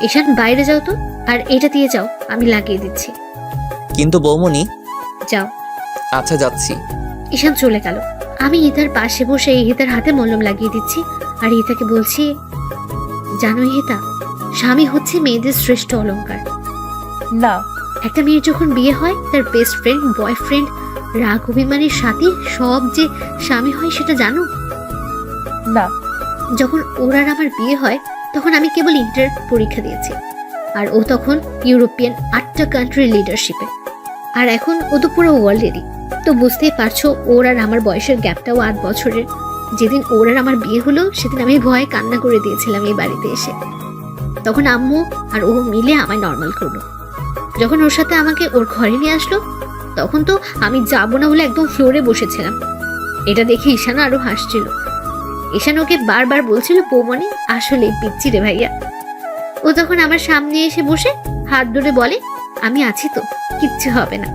ঈশান, বাইরে যাও তো, আর এটা দিয়ে যাও, আমি লাগিয়ে দিচ্ছি। কিন্তু বৌমনি। যাও। আচ্ছা যাচ্ছি। ঈশান চলে গেল। আমি ইহিতার পাশে বসে ইহিতার হাতে মলম লাগিয়ে দিচ্ছি আর ইহিতাকে বলছি, জানো ইহিতা, স্বামী হচ্ছে মেয়েদের শ্রেষ্ঠ অলংকার। না, একটা মেয়ের যখন বিয়ে হয় তার বেস্ট ফ্রেন্ড, বয়ফ্রেন্ড, রাগ অভিমানের সাথী সব যে স্বামী হয় সেটা জানো? না। যখন ওর আর আমার বিয়ে হয় তখন আমি কেবল ইন্টার পরীক্ষা দিয়েছি। আর ও তখন ইউরোপিয়ান 8টা কান্ট্রির লিডারশিপে। আর এখন ও তো পুরো ওয়ার্ল্ডেরই। তো বুঝতেই পারছো ওর আর আমার বয়সের গ্যাপটাও 8 বছরের। যেদিন ওর আর আমার বিয়ে হলো সেদিন আমি ভয়ে কান্না করে দিয়েছিলাম এই বাড়িতে এসে। তখন আম্মু আর ও মিলে আমায় নর্মাল করলো। যখন ওর সাথে আমাকে ওর ঘরে নিয়ে আসলো তখন তো আমি যাবো না বলে একদম ফ্লোরে বসেছিলাম। এটা দেখে ঈশানও আরো হাসছিল। ঈশান ওকে বারবার বলছিল, বৌমনি আসলে পিচ্ছি রে ভাইয়া। ও তখন আমার সামনে এসে বসে হাত ধরে বলে, আমি আছি তো, কিচ্ছু হবে না।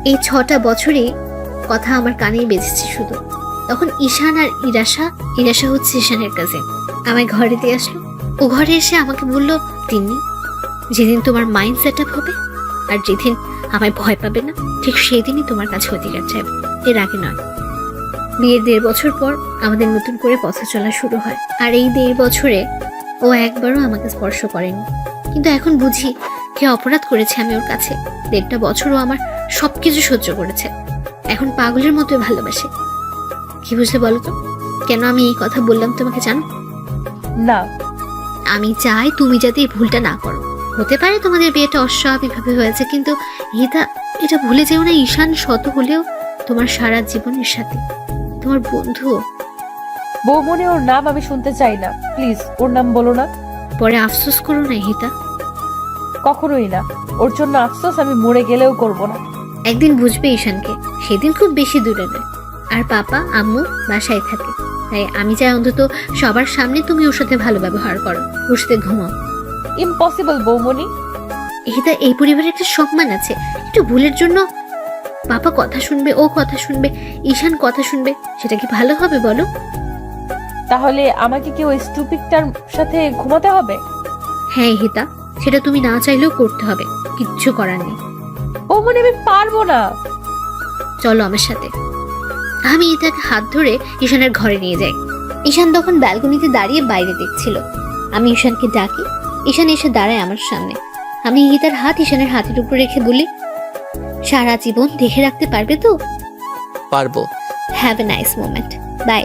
এই 6টা বছরে কথা আমার কানেই বেজেছে শুধু। তখন ঈশান আর ইরাশা হচ্ছে ঈশানের কাজিন, আমায় ঘরে দিয়ে আসলো। ও ঘরে এসে আমাকে বলল, তিন্নি, যেদিন তোমার মাইন্ড সেট আপ হবে আর যেদিন আমায় ভয় পাবে না, ঠিক সেই দিনই তোমার কাছে অধিকার চাইবে, এর আগে নয়। বিয়ের 1.5 বছর পর আমাদের নতুন করে পথে চলা শুরু হয়। আর এই 1.5 বছরে ও একবারও আমাকে স্পর্শ করেনি। কিন্তু এখন বুঝি কে অপরাধ করেছে আমি ওর কাছে। 1.5 বছরও আমার সবকিছু সহ্য করেছে, এখন পাগলের মতো ভালোবাসে। কি বুঝলে বলো তো, কেন আমি এই কথা বললাম তোমাকে জানো? না, আমি চাই তুমি যাতে এই ভুলটা না করো। হতে পারে তোমাদের বিয়েটা অস্বাভাবিকভাবে হয়েছে, কিন্তু এটা ভুলে যেও না, ঈশান শত হলেও তোমার সারা জীবনের সাথে, তোমার বন্ধু। বৌমনি, ওর নাম আমি শুনতে চাই না, প্লিজ ওর নাম বলো না। পরে আফসোস করো না ইহিতা। কখনোই না, ওর জন্য আফসোস আমি মরে গেলেও করব না। একদিন বুঝবে ঈশানকে, সেদিন খুব বেশি দূরে নয়। আর পাপা আম্মু বাসায় থাকে, তাই আমি চাই অন্তত সবার সামনে তুমি ওর সাথে ভালো ব্যবহার করো, ওর সাথে ঘুমাও। ইম্পসিবল বৌমনি। ইহিতা, এই পরিবারের একটা সম্মান আছে। একটু ভুলের জন্য পাপা কথা শুনবে, ও কথা শুনবে, ঈশান কথা শুনবে, সেটা কি ভালো হবে বলো? তাহলে আমাকে কি ওই স্টুপিডটার সাথে ঘুমাতে হবে? হ্যাঁ ইহিতা, সেটা তুমি না চাইলেও করতে হবে, কিচ্ছু করার নেই। বৌমনি, আমি পারবো না। চলো আমার সাথে। আমি ইহিতাকে হাত ধরে ঈশানের ঘরে নিয়ে যাই। ঈশান তখন ব্যালকনিতে দাঁড়িয়ে বাইরে দেখছিল। আমি ঈশানকে ডাকি, ঈশান এসে দাঁড়ায় আমার সামনে। আমি ইহিতার হাত ঈশানের হাতের উপর রেখে বলি, সারা জীবন দেখে রাখতে পারবে তো? পারবো। Have a nice moment, bye.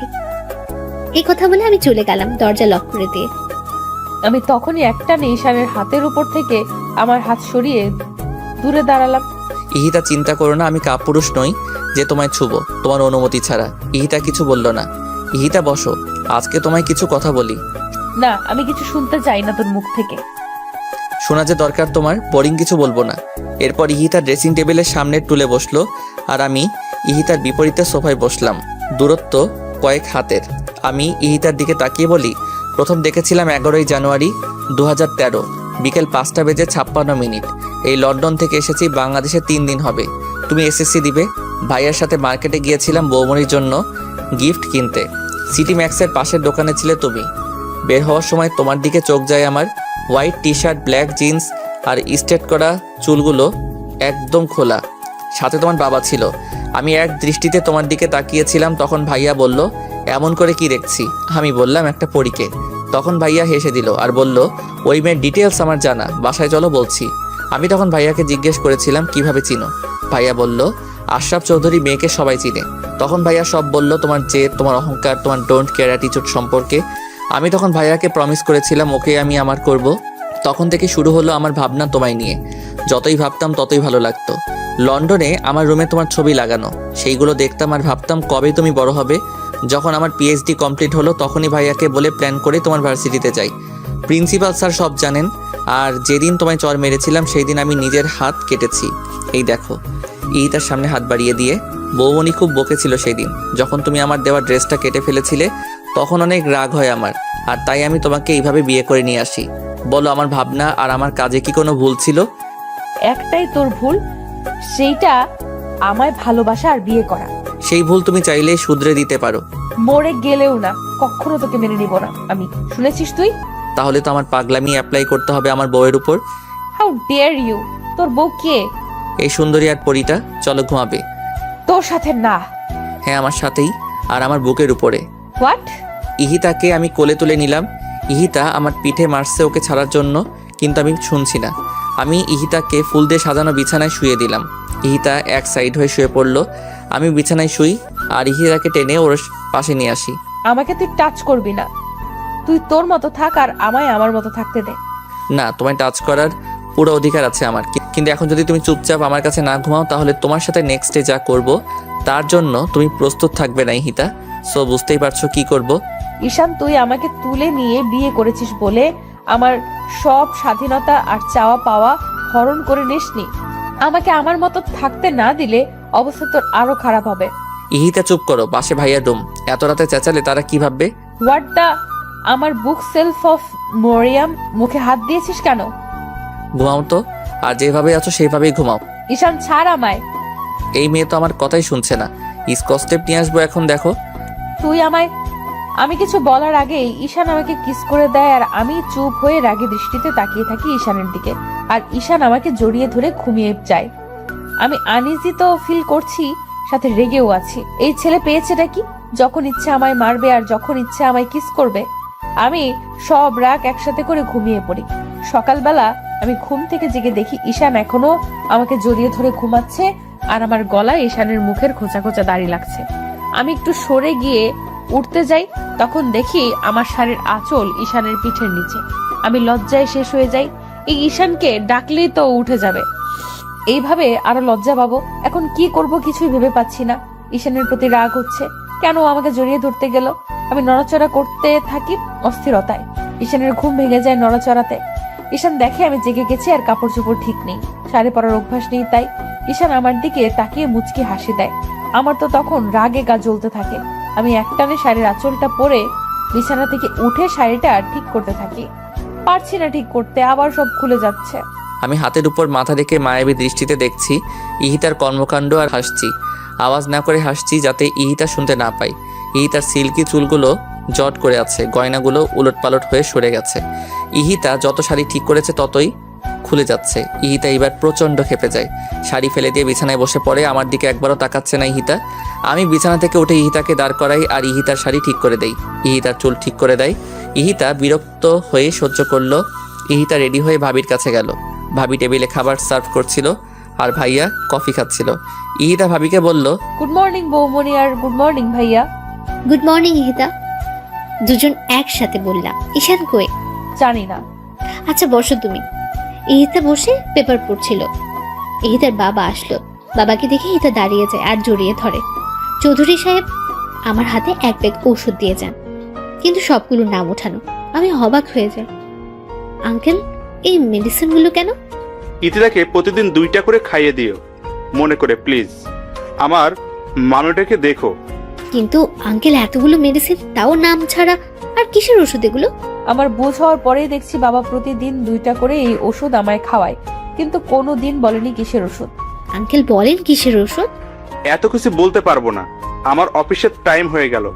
এই কথা বলে আমি চলে গেলাম দরজা লক করে দিয়ে। আমি তখনই একটা ঈশানের হাতের উপর থেকে আমার হাত সরিয়ে দূরে দাঁড়ালাম। ইহিতা, চিন্তা করো না, আমি কাপুরুষ নই যে তোমায় ছুবো তোমার অনুমতি ছাড়া। ইহিতা কিছু বলল না। ইহিতা বসো, আজকে তোমায় কিছু কথা বলি। না, আমি কিছু শুনতে চাই না তোর মুখ থেকে। শোনা যে দরকার তোমার, বোরিং কিছু বলবো না। এরপর ইহিতা ড্রেসিং টেবিলের সামনে টুলে বসলো আর আমি ইহিতার বিপরীতে সোফায় বসলাম, দূরত্ব কয়েক হাতের। আমি ইহিতার দিকে তাকিয়ে বলি, প্রথম দেখেছিলাম 11ই জানুয়ারি 2013 বিকেল 5:56 এই লন্ডন থেকে এসেছি, বাংলাদেশে 3 দিন হবে। তুমি এসএসসি দিবে। ভাইয়ার সাথে মার্কেটে গিয়েছিলাম বৌমনির জন্য গিফট কিনতে। সিটি ম্যাক্সের পাশের দোকানে ছিলে তুমি। বের হওয়ার সময় তোমার দিকে চোখ যায় আমার। White T shirt, black jeans আর স্ট্রেট করা চুলগুলো একদম খোলা, সাথে তোমার বাবা ছিল। আমি এক দৃষ্টিতে তোমার দিকে তাকিয়েছিলাম। তখন ভাইয়া বলল, এমন করে কি দেখছি? আমি বললাম, একটা পরীকে। তখন ভাইয়া হেসে দিল আর বলল, ওই মেয়ের ডিটেলস আমার জানা, বাসায় চলো বলছি। আমি তখন ভাইয়াকে জিজ্ঞেস করেছিলাম, কিভাবে চিনো? ভাইয়া বলল, আশরাফ চৌধুরী মেয়েকে সবাই চিনে। তখন ভাইয়া সব বলল, তোমার জেদ, তোমার অহংকার, তোমার ডোন্ট কেয়ার অ্যাটিটিউড সম্পর্কে। আমি তখন ভাইয়াকে প্রমিস করেছিলাম ওকে আমি আমার করব। তখন থেকে শুরু হলো আমার ভাবনা তোমায় নিয়ে। যতই ভাবতাম ততই ভালো লাগতো। লন্ডনে আমার রুমে তোমার ছবি লাগানো, সেইগুলো দেখতাম আর ভাবতাম কবে তুমি বড় হবে। যখন আমার পিএইচডি কমপ্লিট হলো তখনই ভাইয়াকে বলে প্ল্যান করে তোমার ভার্সিটিতে যাই। প্রিন্সিপাল স্যার সব জানেন। আর যেদিন তোমায় চর মেরেছিলাম সেই দিন আমি নিজের হাত কেটেছি। এই দেখো। ইহিতার সামনে হাত বাড়িয়ে দিয়ে, বৌমনি খুব বকেছিল সেই দিন যখন তুমি আমার দেওয়া ড্রেসটা কেটে ফেলেছিলে। তখন অনেক রাগ হয় আমার, আর তাই আমি তোমাকে এইভাবে বিয়ে করে নিয়ে আসি। বলো, আমার ভাবনা আর আমার কাজে কি কোনো ভুল ছিল? একটাই তোর ভুল, সেইটা আমায় ভালোবাসা আর বিয়ে করা। সেই ভুল তুমি চাইলেই শুধরে দিতে পারো। মরে গেলেও না, কখনো তোকে মেনে নিব না আমি। শুনেছিস তুই? তাহলে তো আমার পাগলামি অ্যাপ্লাই করতে হবে আমার বউয়ের উপর। How dare you! তোর বউ কে? এই সুন্দরী আর পরীটা। চলো ঘুমাবে। তোর সাথে না। হ্যাঁ, আমার সাথেই, আর আমার বুকের উপরে। হোয়াট? ইহিতাকে আমি কোলে তুলে নিলাম। ইহিতা আমার পিঠে মারছে ওকে ছাড়ার জন্য, কিন্তু আমি শুনছি না। আমি ইহিতাকে ফুল দিয়ে সাজানো বিছানায় শুয়ে দিলাম। ইহিতা এক সাইড হয়ে শুয়ে পড়লো। আমি বিছানায় শুই আর ইহিতাকে টেনে ওর পাশে নিয়ে আসি। আমাকে তুই টাচ করবি না। তুই তোর মতো থাক আর আমায় আমার মতো থাকতে দে। না, তোমায় টাচ করার পুরো অধিকার আছে আমার। কিন্তু এখন যদি তুমি চুপচাপ আমার কাছে না ঘুমাও তাহলে তোমার সাথে নেক্সট ডে যা করব তার জন্য তুমি প্রস্তুত থাকবে না ইহিতা। সো বুঝতেই পারছো কি করব। ঈশান, তুই আমাকে তুলে নিয়ে বিয়ে করেছিস বলে আমার সব স্বাধীনতা আর চাওয়া পাওয়া হরণ করে নিসনি। আমাকে আমার মতো থাকতে না দিলে অবস্থা তোর আরো খারাপ হবে। ইহিতা চুপ করো, বাসে ভাইয়া ডুম, এত রাতে চেঁচালে তারা কি ভাববে? হোয়াট দা, আমার বুক সেলফ অফ মরিয়াম, মুখে হাত দিয়েছিস কেন? ঘুমাও তো, আর যেভাবে আছো সেইভাবেই ঘুমাও। ঈশান, ছাড় আমায়। এই মেয়ে তো আমার কথাই শুনছে না। স্কচ টেপ নিয়ে আসবো এখন, দেখো। তুই আমায়, আমি কিছু বলার আগেই ঈশান আমাকে কিস করে দেয় আর আমি চুপ হয়ে রাগী দৃষ্টিতে তাকিয়ে থাকি ঈশানের দিকে। আর ঈশান আমাকে জড়িয়ে ধরে ঘুমিয়ে যায়। আমি আনইজি তো ফিল করছি, সাথে রেগেও আছি। এই ছেলে পেয়েছেটা কি? যখন ইচ্ছে আমায় মারবে আর যখন ইচ্ছে আমায় কিস করবে। আমি সব রাগ একসাথে করে ঘুমিয়ে পড়ি। সকালবেলা আমি ঘুম থেকে জেগে দেখি ঈশান এখনো আমাকে জড়িয়ে ধরে ঘুমাচ্ছে আর আমার গলায় ঈশানের মুখের খোঁচা খোঁচা দাড়ি লাগছে। আমি একটু সরে গিয়ে উঠতে যাই, তখন দেখি আমার শাড়ির আঁচল ঈশানের পিঠের নিচে। আমি লজ্জায় শেষ হয়ে যাই। এই ঈশানকে ডাকলেই তো উঠে যাবে, এইভাবে আরো লজ্জা পাবো। এখন কি করব কিছুই ভেবে পাচ্ছি না। ঈশানের প্রতি রাগ হচ্ছে, কেন আমাকে জড়িয়ে ধরতে গেল। আমি নড়াচড়া করতে থাকি অস্থিরতায়। ঈশানের ঘুম ভেঙে যায় নড়াচড়াতে। ঈশান দেখে আমি জেগে গেছি আর কাপড় চোপড় ঠিক নেই, শাড়ি পরার অভ্যাস নেই। তাই ঈশান আমার দিকে তাকিয়ে মুচকি হাসি দেয়। আমার তো তখন রাগে গা জ্বলতে থাকে। আমি একটানে শাড়ির আঁচলটা পরে বিছানা থেকে উঠে শাড়িটা ঠিক করতে থাকি। পারছি না ঠিক করতে, আবার সব খুলে যাচ্ছে। আমি হাতের উপর মাথা রেখে মায়াবী দৃষ্টিতে দেখছি ইহিতার কর্মকাণ্ড আর হাসছি। আওয়াজ না করে হাসছি যাতে ইহিতা শুনতে না পায়। ইহিতার সিল্কি চুলগুলো জট করে আছে, গয়নাগুলো উলটপালট হয়ে সরে গেছে। ইহিতা যত শাড়ি ঠিক করেছে ততই খুলে যাচ্ছে। ইহিতা এবার প্রচণ্ড ক্ষেপে যায়, শাড়ি ফেলে দিয়ে বিছানায় বসে পড়ে। আমার দিকে একবারও তাকাচ্ছে না ইহিতা। আমি বিছানা থেকে উঠে ইহিতাকে দাঁড় করাই আর ইহিতার শাড়ি ঠিক করে দেই। ইহিতার চুল ঠিক করে দেয়। ইহিতা বিরক্ত হয়ে সহ্য করলো। ইহিতা রেডি হয়ে ভাবির কাছে গেল। ভাবি টেবিলে খাবার সার্ভ করছিল আর ভাইয়া কফি খাচ্ছিল। ইহিতা ভাবিকে বলল, গুড মর্নিং বৌমনি আর গুড মর্নিং ভাইয়া। Good morning Ihita. দুজন একসাথে বললাম। ঈশান কই? জানি না। আচ্ছা বসো তুমি। ইহিতা বসে পেপার পড়ছিল। ইহিতার বাবা আসলো। বাবাকে দেখে ইহিতা দাঁড়িয়ে যায় আর জড়িয়ে ধরে। চৌধুরী সাহেব আমার হাতে এক ব্যাগ ওষুধ দিয়ে যান, কিন্তু সবগুলো নাম ওঠানো। আমি অবাক হয়ে যাই। আঙ্কেল, এই মেডিসিনগুলো কেন? ইতিরাকে প্রতিদিন 2টা করে খাইয়ে দিও, মনে করে প্লিজ। আমার মানুষটাকে দেখো। কিন্তু আঙ্কেল, এতগুলো মেডিসিন, তাও নাম ছাড়া। আর কিসের ওষুধ এগুলো? আমার বুঝ হওয়ার পরেই দেখছি বাবা প্রতিদিন 2টা করে এই ওষুধ আমায় খাওয়ায়, কিন্তু কোনো দিন বলেনি কিসের ওষুধ। আঙ্কেল বলেন কিসের ওষুধ? এত কিছু বলতে পারবো না, আমার অফিসের টাইম হয়ে গেল,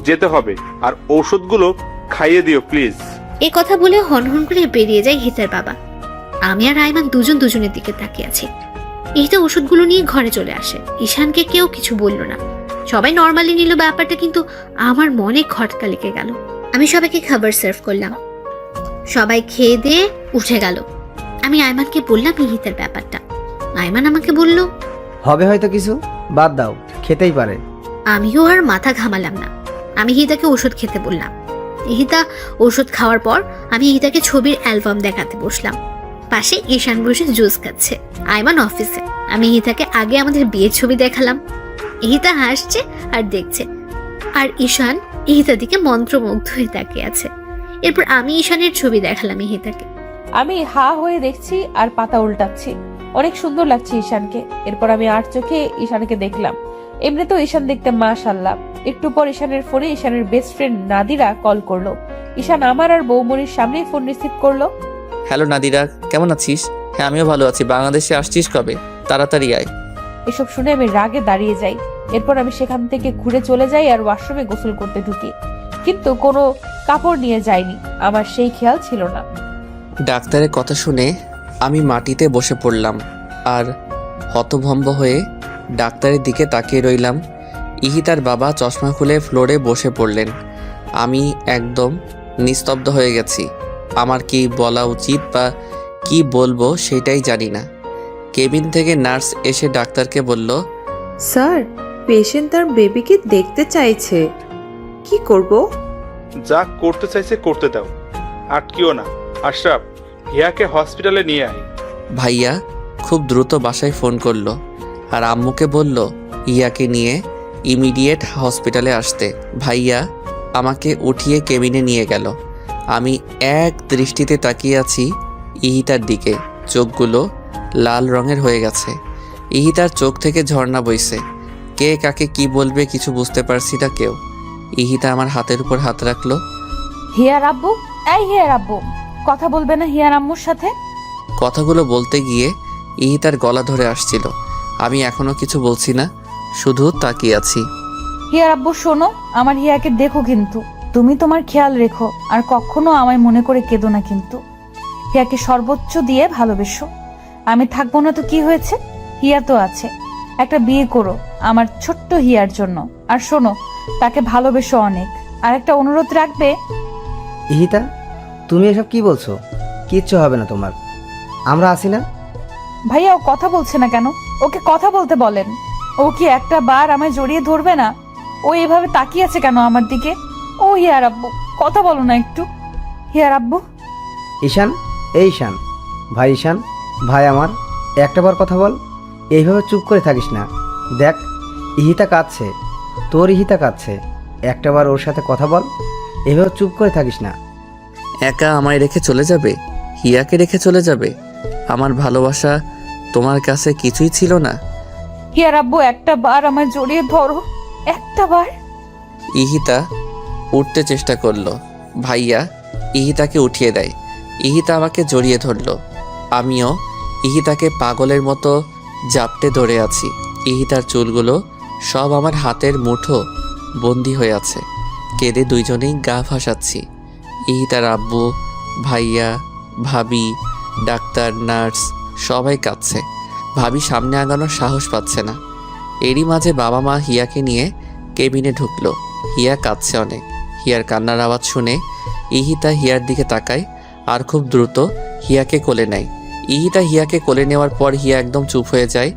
যেতে হবে। আর ওষুধগুলো খাইয়ে দিও প্লিজ। এ কথা বলে হনহন করে বেরিয়ে যায় ইহিতার বাবা। আমি আর আইমান দুজন দুজনের দিকে তাকিয়ে আছি। ইহিতা ওষুধগুলো নিয়ে ঘরে চলে আসে। ঈশানকে কেউ কিছু বলল না, সবাই নর্মালি নিল ব্যাপারটা, কিন্তু আমার মনে খটকা লেগে গেল। আমি সবাইকে খাবার সার্ভ করলাম, সবাই খেয়ে দিয়ে উঠে গেল। আমি আইমানকে বললাম ইহিতার ব্যাপারটা। আইমান আমাকে বলল, হবে হয়তো কিছু, বাদ দাও, খেতেই পারে। আমিও আর মাথা ঘামালাম না। আমি ইহিতাকে ওষুধ খেতে বললাম। ইহিতা ওষুধ খাওয়ার পর আমি ইহিতাকে ছবির অ্যালবাম দেখাতে বসলাম। পাশে ঈশান বসে জুস খাচ্ছে, আইমান অফিসে। আমি ইহিতাকে আগে আমাদের বিয়ের ছবি দেখালাম। ইহিতা হাসছে আর দেখছে, আর ঈশান ইহিতার দিকে মন্ত্রমুগ্ধ হয়ে তাকিয়ে আছে। এরপর আমি ঈশানের ছবি দেখালাম ইহিতাকে। আমি হা হয়ে দেখছি আর পাতা উল্টাচ্ছি। অনেক সুন্দর লাগছে ঈশানকে। এরপর আমি আর চোখে ঈশানকে দেখলাম। এমনিতেও ঈশান দেখতে মাশাআল্লাহ। একটু পর ঈশানের ফোনে ঈশানের বেস্ট ফ্রেন্ড নাদিরা কল করলো। ঈশান আমার আর বৌমনির সামনেই ফোন রিসিভ করলো। হ্যালো নাদিরা, কেমন আছিস? হ্যাঁ আমিও ভালো আছি। বাংলাদেশে আসছিস কবে? তাড়াতাড়ি আয়। এসব শুনে আমি রাগে দাঁড়িয়ে যাই। এরপর আমি সেখান থেকে ঘুরে চলে যাই আর ওয়াশরুমে গোসল করতে ঢুকি, কিন্তু কোনো কাপড় নিয়ে যাইনি। আমার সেই খেয়াল ছিল না। ডাক্তারের কথা শুনে আমি মাটিতে বসে পড়লাম আর হতভম্ব হয়ে ডাক্তারের দিকে তাকিয়ে রইলাম। ইহিতার বাবা চশমা খুলে ফ্লোরে বসে পড়লেন। আমি একদম নিস্তব্ধ হয়ে গেছি। আমার কি বলা উচিত বা কি বলবো সেটাই জানি না। কেবিন থেকে নার্স এসে ডাক্তারকে বলল, স্যার, পেশেন্ট তার বেবিকে দেখতে চাইছে, কি করব? যা করতে চাইছে করতে দাও, আটকিও না। আশরাফ, হিয়াকে হসপিটালে নিয়ে আয়। ভাইয়া খুব দ্রুত বাসায় ফোন করলো আর আম্মুকে বলল ইয়াকে নিয়ে ইমিডিয়েট হসপিটালে আসতে। ভাইয়া আমাকে উঠিয়ে কেবিনে নিয়ে গেল। আমি এক দৃষ্টিতে তাকিয়ে আছি ইহিতার দিকে। চোখগুলো লাল রঙের হয়ে গেছে। ইহিতার চোখ থেকে ঝর্ণা বইছে। কে কাকে কি বলবে কিছু বুঝতে পারছি না কেউ। ইহিতা আমার হাতের উপর হাত রাখলো। হিয়ার আব্বু, এই হিয়ার আব্বু, কথা বলবে না হিয়ার আম্মুর সাথে? কথাগুলো বলতে গিয়ে ইহিতার গলা ধরে আসছিল। আমি এখনো কিছু বলছি না, শুধু তাকিয়ে আছি। হিয়ার আব্বু শোনো, আমার হিয়াকে দেখো কিন্তু। তুমি তোমার খেয়াল রেখো আর কখনো আমায় মনে করে কেঁদো না কিন্তু। হিয়াকে সর্বোচ্চ দিয়ে ভালোবেসো। আমি থাকবো না তো কি হয়েছে, হিয়া তো আছে। একটা বিয়ে করো আমার ছোট্ট হিয়ার জন্য। আর শোনো, তাকে ভালোবেসো অনেক। আর একটা অনুরোধ রাখবে। ইহিতা, তুমি এসব কি বলছো? কিচ্ছু হবে না তোমার, আমরা আছি না। ভাইয়া ও কথা বলছে না কেন? ওকে কথা বলতে বলেন। ও কি একটা বার আমায় জড়িয়ে ধরবে না? ও এভাবে তাকিয়ে আছে কেন আমার দিকে? ও হিয়ার আব্বু, কথা বলো না একটু। হিয়ার আব্বু। ঈশান, এই ঈশান, ভাই ঈশান, ভাই আমার, একটাবার কথা বল। এইভাবে চুপ করে থাকিস না। দেখ, ইহিতা কাঁদছে, তোর ইহিতা কাঁদছে। একটাবার ওর সাথে কথা বল। এইভাবে চুপ করে থাকিস না। একা আমায় রেখে চলে যাবে? হিয়াকে রেখে চলে যাবে? আমার ভালোবাসা তোমার কাছে কিছুই ছিল না? হিয়ার আব্বু, একটা বার আমায় জড়িয়ে ধরো, একটা বার। ইহিতা উঠতে চেষ্টা করলো। ভাইয়া ইহিতাকে উঠিয়ে দেয়। ইহিতা আমাকে জড়িয়ে ধরলো। আমিও ইহিতাকে পাগলের মতো জাপটে ধরে আছি। ইহিতার চুলগুলো সব আমার হাতের মুঠো বন্দি হয়ে আছে। কেঁদে দুইজনেই গা ভাসাচ্ছি। ইহিতার আব্বু, ভাইয়া, ভাবি, ডাক্তার, নার্স সবাই কাঁদছে। ভাবি সামনে আগানোর সাহস পাচ্ছে না। এরই মাঝে বাবা মা হিয়াকে নিয়ে কেবিনে ঢুকলো। হিয়া কাঁদছে অনেক। হিয়ার কান্নার আওয়াজ শুনে ইহিতা হিয়ার দিকে তাকায় আর খুব দ্রুত হিয়াকে কোলে নেয়। ইহিতা হিয়াকে কোলে নেওয়ার পর হিয়া একদম চুপ হয়ে যায়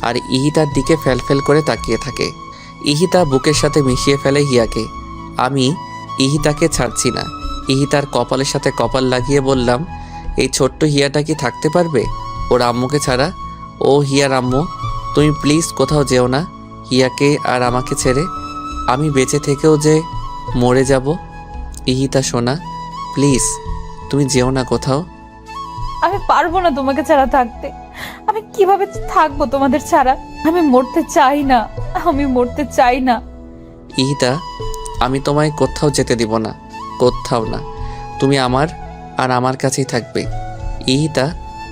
আর ইহিতার দিকে ফ্যালফ্যাল করে তাকিয়ে থাকে। ইহিতা বুকের সাথে মিশিয়ে ফেলে হিয়াকে। আমি ইহিতাকে ছাড়ছি না। ইহিতার কপালের সাথে কপাল লাগিয়ে বললাম, এই ছোট্ট হিয়াটা কি থাকতে পারবে ওর আম্মুকে ছাড়া? ও হিয়ার আম্মু, তুমি প্লিজ কোথাও যেও না হিয়াকে আর আমাকে ছেড়ে। আমি বেঁচে থেকেও যে মরে যাব। ইহিতা সোনা, প্লিজ তুমি যেও না কোথাও। আমি পারবো না তোমাকে ছাড়া থাকতে। আমি কিভাবে থাকবো তোমাদের ছাড়া? আমি মরতে চাই না, আমি মরতে চাই না। ইহিতা, আমি তোমায় কোথাও যেতে দিব না, কোথাও না। তুমি আমার আর আমার কাছেই থাকবে। ইহিতা,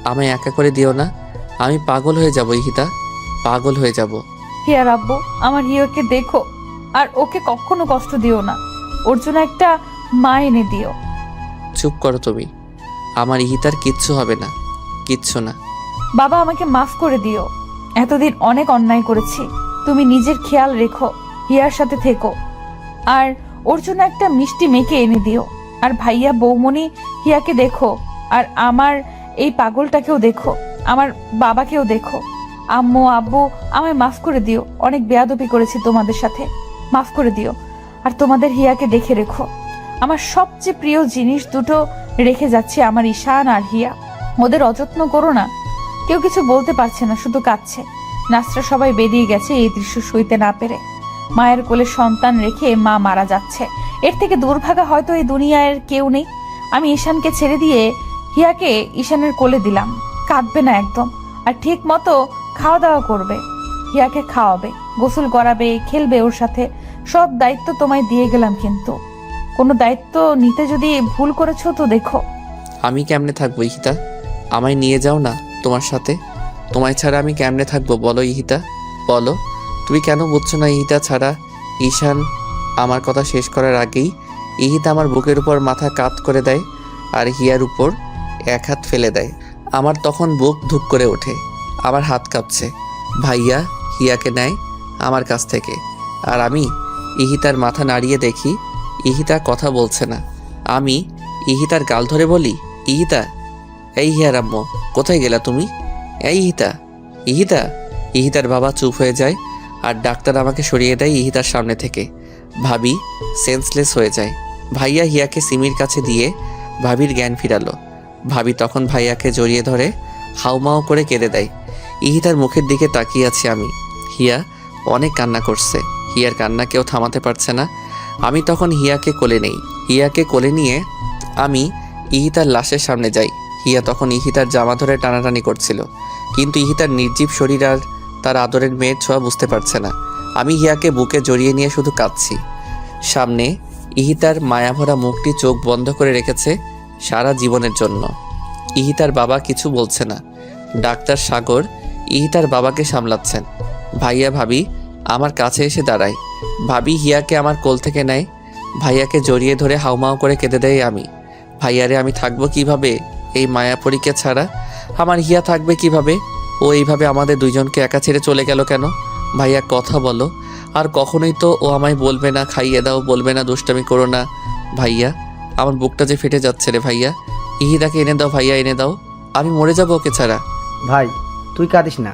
আমায় একা করে দিও না। আমি পাগল হয়ে যাব ইহিতা, পাগল হয়ে যাব। হিয়ার আব্বু, আমার হিয়াকে দেখো আর ওকে কখনো কষ্ট দিও না। ওর জন্য একটা মা এনে দিও। চুপ করো তুমি। আমার ইহিতার কিচ্ছু হবে না, কিচ্ছু না। বাবা, আমাকে মাফ করে দিও। এতদিন অনেক অন্যায় করেছি। তুমি নিজের খেয়াল রেখো, হিয়ার সাথে থেকো। আর ওর জন্য একটা মিষ্টি মেয়েকে এনে দিও। আর ভাইয়া, বৌমনি, হিয়াকে দেখো। আর আমার এই পাগলটাকেও দেখো, আমার বাবাকেও দেখো। আম্মু, আব্বু, আমায় মাফ করে দিও। অনেক বেয়াদবি করেছি তোমাদের সাথে, মাফ করে দিও। আর তোমাদের হিয়াকে দেখে রেখো। আমার সবচেয়ে প্রিয় জিনিস দুটো রেখে যাচ্ছি, আমার ঈশান আর হিয়া। ওদের অযত্ন করো না। কেউ কিছু বলতে পারছে না, শুধু কাঁদছে। নার্সরা সবাই বেরিয়ে গেছে এই দৃশ্য সইতে না পেরে। মায়ের কোলে সন্তান রেখে মা মারা যাচ্ছে, এর থেকে দুর্ভাগা হয়তো এই দুনিয়ার কেউ নেই। আমি ঈশানকে ছেড়ে দিয়ে হিয়াকে ঈশানের কোলে দিলাম। কাঁদবে না একদম। আর ঠিক মতো খাওয়া দাওয়া করবে। হিয়াকে খাওয়াবে, গোসল করাবে, খেলবে ওর সাথে। সব দায়িত্ব তোমায় দিয়ে গেলাম, কিন্তু কোনো দায়িত্ব নিতে যদি ভুল করেছো তো দেখো। আমি কেমনে থাকবো ইহিতা? আমায় নিয়ে যাও না তোমার সাথে। তোমায় ছাড়া আমি কেমনে থাকবো বলো ইহিতা, বলো। তুমি কেন বুঝছো না ইহিতা ছাড়া? ঈশান আমার কথা শেষ করার আগেই ইহিতা আমার বুকের উপর মাথা কাত করে দেয় আর হিয়ার উপর এক হাত ফেলে দেয়। আমার তখন বুক ধুক করে ওঠে, আমার হাত কাঁপছে। ভাইয়া হিয়াকে নেয় আমার কাছ থেকে আর আমি ইহিতার মাথা নাড়িয়ে দেখি ইহিতা কথা বলছে না। আমি ইহিতার গাল ধরে বলি, ইহিতা, এই হিয়ার আম্মু, কোথায় গেলা তুমি? এই ইহিতা, ইহিতা। ইহিতার বাবা চুপ হয়ে যায় আর ডাক্তার আমাকে সরিয়ে দেয় ইহিতার সামনে থেকে। ভাবি সেন্সলেস হয়ে যায়। ভাইয়া হিয়াকে সিমির কাছে দিয়ে ভাবির জ্ঞান ফিরালো। ভাবি তখন ভাইয়াকে জড়িয়ে ধরে হাউমাউ করে কেঁদে দেয়। ইহিতার মুখের দিকে তাকিয়ে আছি আমি। হিয়া অনেক কান্না করছে। হিয়ার কান্না কেউ থামাতে পারছে না। আমি তখন হিয়াকে কোলে নেই। হিয়াকে কোলে নিয়ে আমি ইহিতার লাশের সামনে যাই। হিয়া তখন ইহিতার জামা ধরে টানাটানি করছিল, কিন্তু ইহিতার নির্জীব শরীর আর তার আদরের মেয়ের ছোঁয়া বুঝতে পারছে না। আমি হিয়াকে বুকে জড়িয়ে নিয়ে শুধু কাঁদছি। সামনে ইহিতার মায়াভরা মুখটি চোখ বন্ধ করে রেখেছে সারা জীবনের জন্য। ইহিতার বাবা কিছু বলছে না। ডাক্তার সাগর ইহিতার বাবাকে সামলাচ্ছেন। ভাইয়া ভাবি আমার কাছে এসে দাঁড়ায়। ভাবি হিয়াকে আমার কোল থেকে নেয়। ভাইয়াকে জড়িয়ে ধরে হাউমাউ করে কেঁদে দেয় আমি। ভাইয়ারে আমি থাকবো কিভাবে এই মায়াপরীকে ছাড়া? আমার হিয়া থাকবে কিভাবে? ও এইভাবে আমাদের দুইজনকে একা ছেড়ে চলে গেল কেন? ভাইয়া কথা বলো। আর কখনোই তো ও আমায় বলবে না খাইয়ে দাও, বলবে না দুষ্টামি করো না। ভাইয়া আমার বুকটা যে ফেটে যাচ্ছে রে ভাইয়া। ইহিতাকে এনে দাও ভাইয়া, এনে দাও। আমি মরে যাবো ওকে ছাড়া। ভাই তুই কাঁদিস না।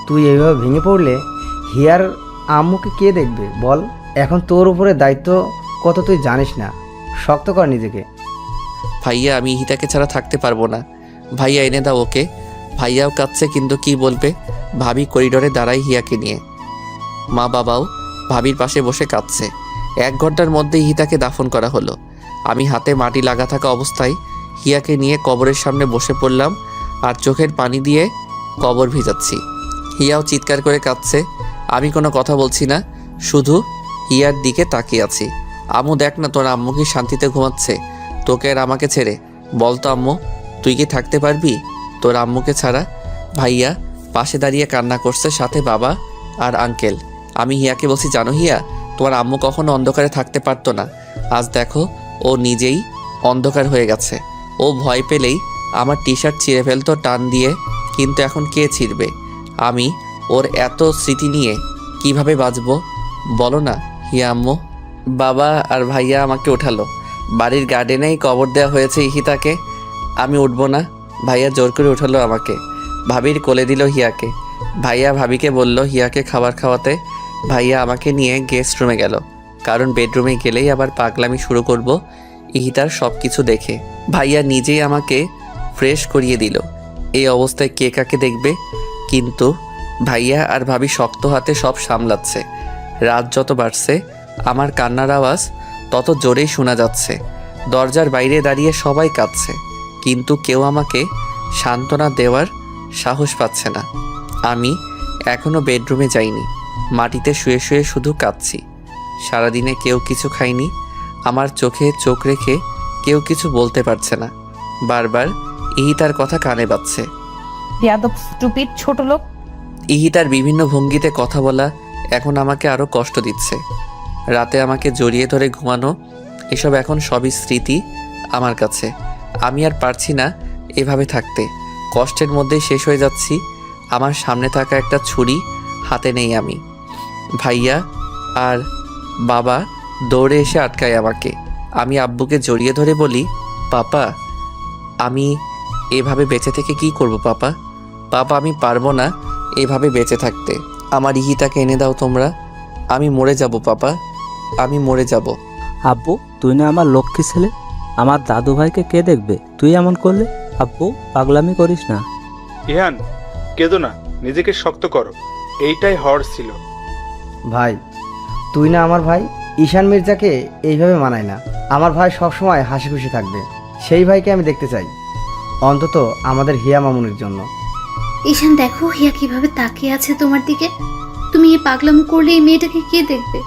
তুই এইভাবে ভেঙে পড়লে হিয়ার আম্মুকে কে দেখবে বল? এখন তোর উপরে দায়িত্ব কত তুই জানিস না। শক্ত কর নিজেকে। ভাইয়া আমি ইহিতাকে ছাড়া থাকতে পারবো না। ভাইয়া এনে দাও ওকে। ভাইয়াও কাঁদছে, কিন্তু কি বলবে? ভাবি করিডোরে দাঁড়াই হিয়াকে নিয়ে। মা বাবাও ভাবির পাশে বসে কাঁদছে। 1 ঘন্টার মধ্যে ইহিতাকে দাফন করা হলো। আমি হাতে মাটি লাগা থাকা অবস্থায় হিয়াকে নিয়ে কবরের সামনে বসে পড়লাম আর চোখের পানি দিয়ে কবর ভিজাচ্ছি। হিয়াও চিৎকার করে কাঁদছে। আমি কোনো কথা বলছি না, শুধু হিয়ার দিকে তাকিয়ে আছি। আম্মু দেখ না, তোর আম্মু কি শান্তিতে ঘুমাচ্ছে তোকে আর আমাকে ছেড়ে? বল তো আম্মু, তুই কি থাকতে পারবি তোর আম্মুকে ছাড়া? ভাইয়া পাশে দাঁড়িয়ে কান্না করছে, সাথে বাবা আর আঙ্কেল। আমি হিয়াকে বলছি, জানো হিয়া, তোমার আম্মু কখনো অন্ধকারে থাকতে পারতো না। আজ দেখো ও নিজেই অন্ধকার হয়ে গেছে। ও ভয় পেলেই আমার টি শার্ট ছিঁড়ে ফেলতো টান দিয়ে, কিন্তু এখন কে ছিঁড়বে? আমি ওর এত স্মৃতি নিয়ে কিভাবে বাঁচবো বলো না হিয়া আম্মু? বাবা আর ভাইয়া আমাকে ওঠালো। বাড়ির গার্ডেনেই কবর দেওয়া হয়েছে ইহিতাকে। আমি উঠবো না। ভাইয়া জোর করে উঠালো আমাকে। ভাবির কোলে দিল হিয়াকে। ভাইয়া ভাবিকে বলল হিয়াকে খাবার খাওয়াতে। ভাইয়া আমাকে নিয়ে গেস্ট রুমে গেল, কারণ বেডরুমে গেলেই আবার পাগলামি শুরু করব ইহিতার সব কিছু দেখে। ভাইয়া নিজেই আমাকে ফ্রেশ করিয়ে দিল। এই অবস্থায় কে কাকে দেখবে? কিন্তু ভাইয়া আর ভাবি শক্ত হাতে সব সামলাচ্ছে। রাত যত বাড়ছে আমার কান্নার আওয়াজ তত জোরেই শোনা যাচ্ছে। দরজার বাইরে দাঁড়িয়ে সবাই কাঁদছে, কিন্তু কেউ আমাকে সান্ত্বনা দেওয়ার সাহস পাচ্ছে না। আমি এখনও বেডরুমে যাইনি। মাটিতে শুয়ে শুয়ে শুধু কাঁদছি। সারাদিনে কেউ কিছু খায়নি। আমার চোখে চোখ রেখে কেউ কিছু বলতে পারছে না। বারবার ইহিতার কথা কানে বাজছে। বেয়াদব, স্টুপিড, ছোট লোক। ইহিতার বিভিন্ন ভঙ্গিতে কথা বলা এখন আমাকে আরও কষ্ট দিচ্ছে। রাতে আমাকে জড়িয়ে ধরে ঘুমানো, এসব এখন সবই স্মৃতি আমার কাছে। আমি আর পারছি না এভাবে থাকতে। কষ্টের মধ্যেই শেষ হয়ে যাচ্ছি। আমার সামনে থাকা একটা ছুরি হাতে নেই আমি। ভাইয়া আর বাবা দৌড়ে এসে আটকায় আমাকে। আমি আব্বুকে জড়িয়ে ধরে বলি, পাপা আমি এভাবে বেঁচে থেকে কি করব পাপা? পাপা আমি পারবো না এভাবে বেঁচে থাকতে। আমার ইহিতাকে এনে দাও তোমরা। আমি মরে যাব পাপা, আমি মরে যাব। আব্বু তুই না আমার লক্ষ্মী ছেলে, আমার দাদু ভাইকে কে দেখবে? তুই এমন করলে? আব্বু পাগলামি করিস না। ইহান কেঁদো না, নিজেকে শক্ত করো। এইটাই হওয়ার ছিল। ভাই তুই না আমার ভাই। ঈশান মির্জাকে এইভাবে মানায় না। আমার ভাই সবসময় হাসি খুশি থাকবে। সেই ভাইকে আমি দেখতে চাই, অন্তত আমাদের হিয়া মামুনের জন্য। ঈশান দেখো হিয়া কিভাবে তাকিয়ে আছে তোমার দিকে। তুমি এই পাগলামো করলে এই মেয়েটাকে কে দেখবে?